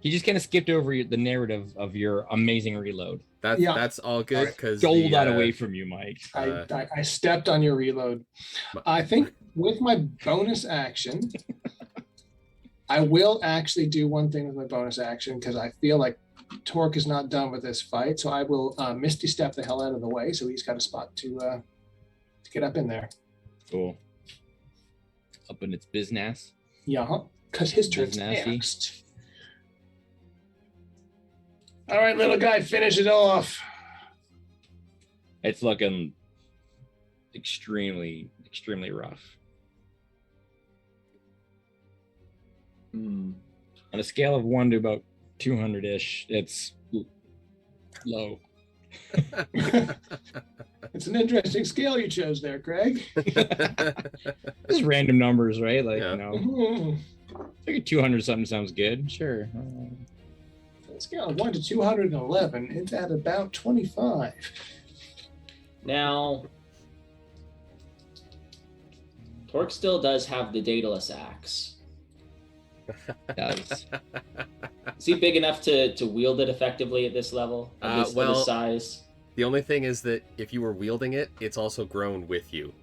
He just kind of skipped over the narrative of your amazing reload. Yeah. That's all good because Stole that away from you, Mike. I stepped on your reload. My- I think with my bonus action, I will actually do one thing with my bonus action because I feel like Torque is not done with this fight. So I will Misty Step the hell out of the way. So he's got a spot to get up in there. Cool. Up in its business. Yeah, because his turn's Nasty. next. All right, little guy, finish it off. It's looking extremely rough. Hmm. On a scale of 1 to about 200-ish. It's low. It's an interesting scale you chose there, Craig. Just random numbers, right? Like, Yeah. you know, Mhm. I think 200 something sounds good. Sure. On a scale of 1 to 211, it's at about 25. Now, Torque still does have the daedalus axe. Yes. Is he big enough to wield it effectively at this level? At this Well, size? The only thing is that if you were wielding it, it's also grown with you.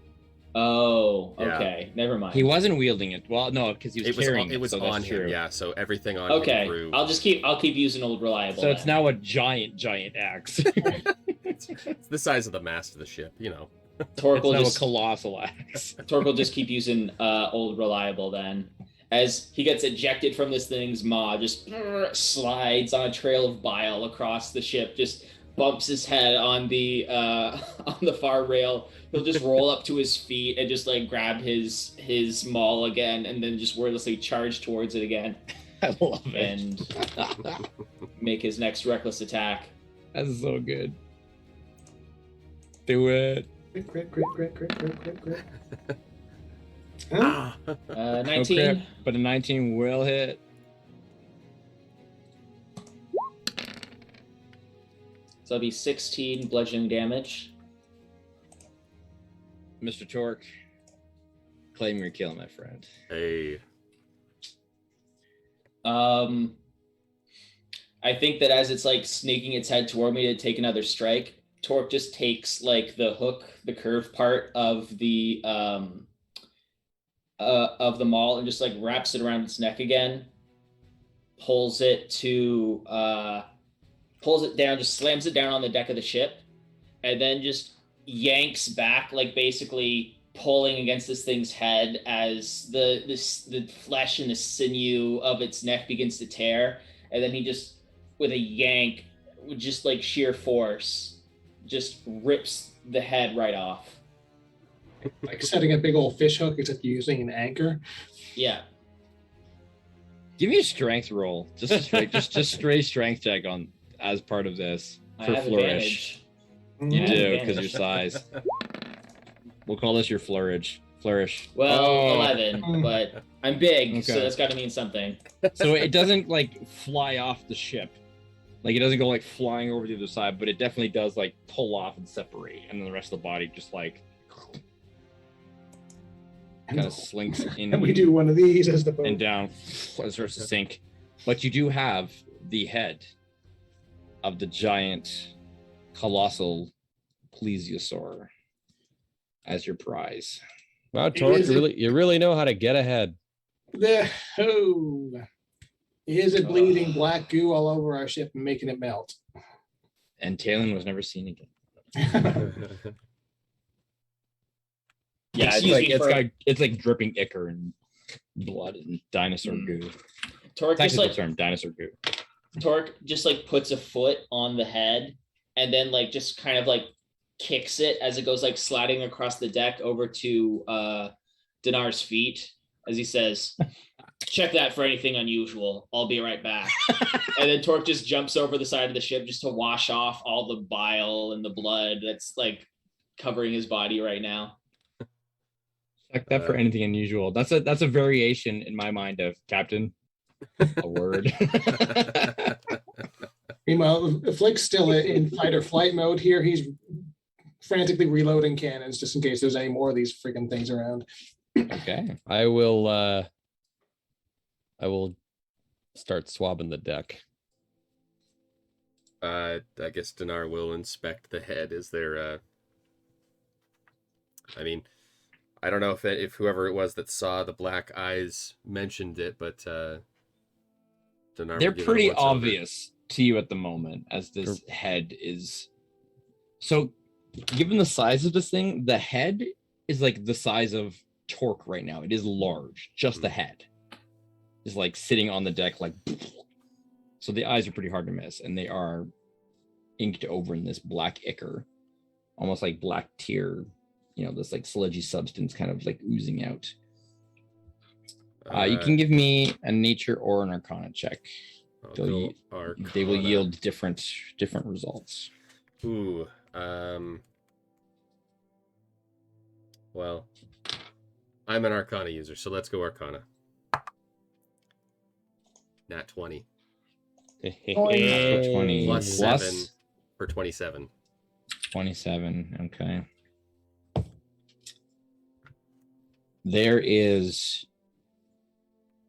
Oh, Yeah. okay. Never mind. He wasn't wielding it. Well, no, because he was carrying it. It was so that's on true. him, yeah. So everything on Okay. him grew. I'll keep using old reliable. So it's then. now a giant axe. It's the size of the mast of the ship, you know. Torque It's will now just a colossal axe. Torque will just keep using old reliable then. As he gets ejected from this thing's maw, just slides on a trail of bile across the ship, just bumps his head on the far rail. He'll just roll up to his feet and just like grab his maul again, and then just wordlessly charge towards it again I love it. and make his next reckless attack. That's so good. Do it. Crit. Huh? Ah. 19. No crit, but a 19 will hit. So that'll be 16 bludgeoning damage. Mr. Torque, claim your kill, my friend. Hey. I think that as it's like snaking its head toward me to take another strike, Torque just takes like the hook, the curved part of the maul, and just like wraps it around its neck again, pulls it down, just slams it down on the deck of the ship, and then just yanks back, like basically pulling against this thing's head as the flesh and the sinew of its neck begins to tear, and then he just, with a yank, with just like sheer force, just rips the head right off. Like setting a big old fish hook, except you're using an anchor. Yeah. Give me a strength roll. Just a straight, just straight strength check on as part of this I for have flourish. advantage. You I have do because advantage. your size. We'll call this your flourish. Flourish. Well, Oh. 11, but I'm big, so Okay. that's got to mean something. So it doesn't like fly off the ship. Like it doesn't go like flying over the other side, but it definitely does like pull off and separate, and then the rest of the body just like kind of slinks in And we do one of these as the boat. and down as it starts to sink. But you do have the head of the giant, colossal plesiosaur as your prize. Wow, Torque, Is it- you really know how to get ahead. Is it bleeding black goo all over our ship and making it melt? And Talon was never seen again. Yeah, it's excuse like me it's like dripping ichor and blood and dinosaur goo. Torque just Technical like term, dinosaur goo. Torque just like puts a foot on the head and then like just kind of like kicks it as it goes like sliding across the deck over to Dinar's feet as he says, "Check that for anything unusual. I'll be right back." And then Torque just jumps over the side of the ship just to wash off all the bile and the blood that's like covering his body right now. Check that for anything unusual. That's a variation in my mind of captain. A word. Meanwhile, Flick's still in fight or flight mode here. He's frantically reloading cannons just in case there's any more of these freaking things around. Okay. I will start swabbing the deck. I guess Dinar will inspect the head. Is there I mean, I don't know if whoever it was that saw the black eyes mentioned it, but Dinar They're will give it a pretty once over. obvious to you at the moment as this head is. So, given the size of this thing, the head is like the size of Torque right now. It is large. Just the head is like sitting on the deck, like. So the eyes are pretty hard to miss, and they are inked over in this black ichor, almost like black tear. You know, this like sludgy substance kind of like oozing out. You can give me a nature or an arcana check. I'll They'll go ye- Arcana. They will yield different results. Ooh. Well, I'm an Arcana user, so let's go Arcana. Nat 20. Natural 20 Plus plus 7 for 27. 27. Okay. There is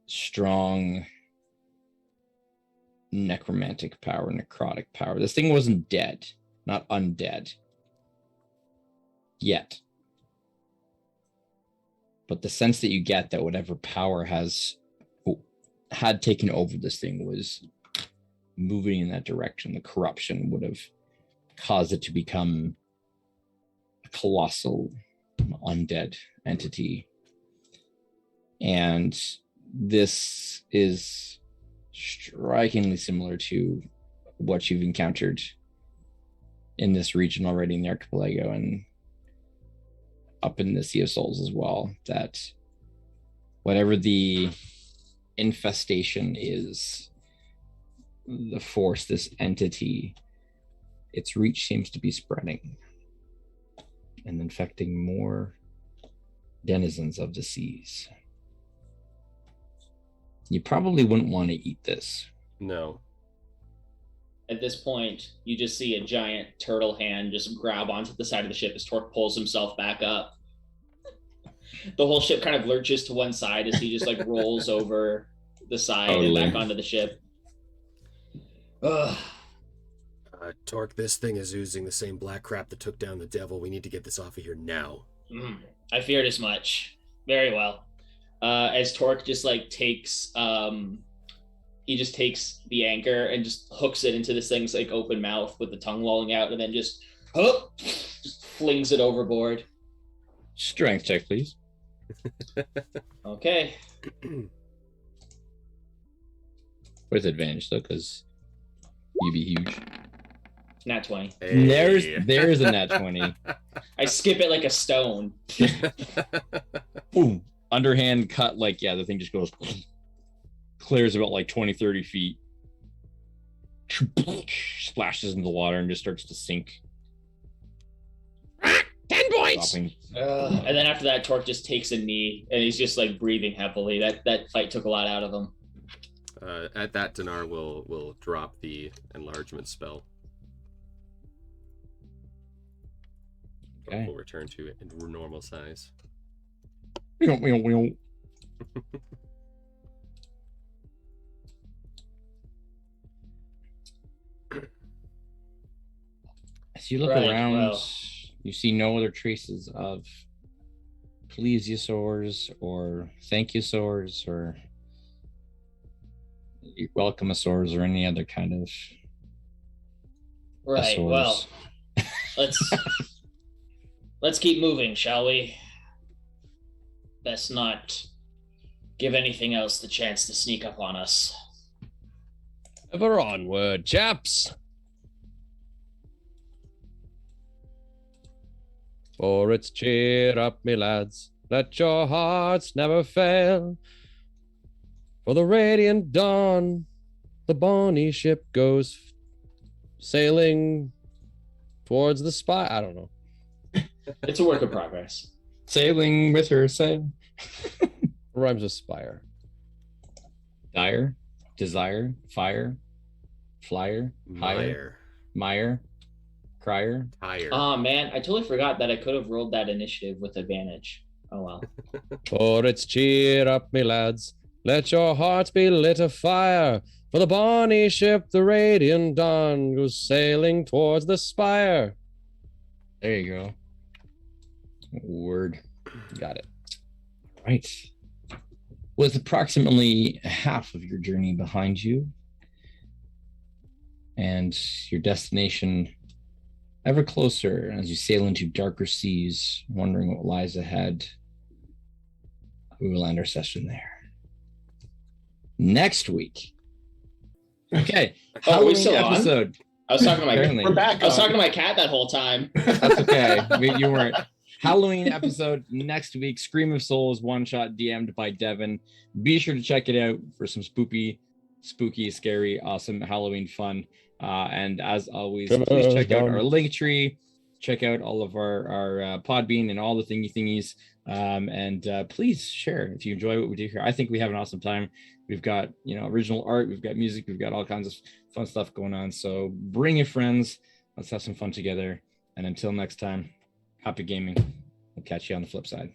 strong necromantic power, necrotic power. This thing wasn't dead, not undead yet. But the sense that you get that whatever power had taken over this thing was moving in that direction. The corruption would have caused it to become a colossal undead entity. And this is strikingly similar to what you've encountered in this region already in the archipelago and up in the Sea of Souls as well, that whatever the infestation is, the force, this entity, its reach seems to be spreading and infecting more denizens of the seas. You probably wouldn't want to eat this. No. At this point, you just see a giant turtle hand just grab onto the side of the ship as Torque pulls himself back up. The whole ship kind of lurches to one side as he just like rolls over the side and back onto the ship. Ugh. Torque, this thing is oozing the same black crap that took down the devil. We need to get this off of here now. I feared as much. Very well. As Torque just like takes he just takes the anchor and just hooks it into this thing's like open mouth with the tongue lolling out, and then just flings it overboard. Strength check, please. Okay. With advantage though, because you'd be huge. Nat 20. Hey. There's a nat 20. I skip it like a stone. Boom. Underhand cut, like, yeah, the thing just goes, clears about like 20, 30 feet, splashes into the water and just starts to sink. 10 points! Stopping. And then after that, Torque just takes a knee and he's just like breathing heavily. That fight took a lot out of him. At that, Dinar will drop the enlargement spell. Okay. We'll return to it in normal size. As you look Right, around, well. you see no other traces of plesiosaurs or thank-you-saurs or welcome-asaurs or any other kind of Right. asaurs. Well, let's keep moving, shall we? Best not give anything else the chance to sneak up on us. Ever onward, chaps. For it's cheer up, me lads. Let your hearts never fail. For the radiant dawn, the bonny ship goes sailing towards the spire. I don't know. It's a work in progress. Sailing with her sail. Rhymes with spire. Dire, desire, fire, flyer, higher, mire, crier. Higher. Oh man, I totally forgot that I could have rolled that initiative with advantage. Oh well. For it's cheer up, me lads. Let your hearts be lit afire. For the bonny ship, the radiant dawn, goes sailing towards the spire. There you go. Word. Got it. Right. With approximately half of your journey behind you and your destination ever closer as you sail into darker seas, wondering what lies ahead, we will end our session there. Next week. Okay. Oh, are we Halloween still on? episode. I was talking to my Apparently. We're back. I was talking to my cat that whole time. That's okay. You weren't. Halloween episode next week. Scream of Souls, one shot DM'd by Devin. Be sure to check it out for some spoopy spooky, scary, awesome Halloween fun. And as always, please check out our link tree, check out all of our Podbean and all the thingies. And please share if you enjoy what we do here. I think we have an awesome time. We've got, original art, we've got music, we've got all kinds of fun stuff going on. So bring your friends. Let's have some fun together. And until next time, happy gaming. We'll catch you on the flip side.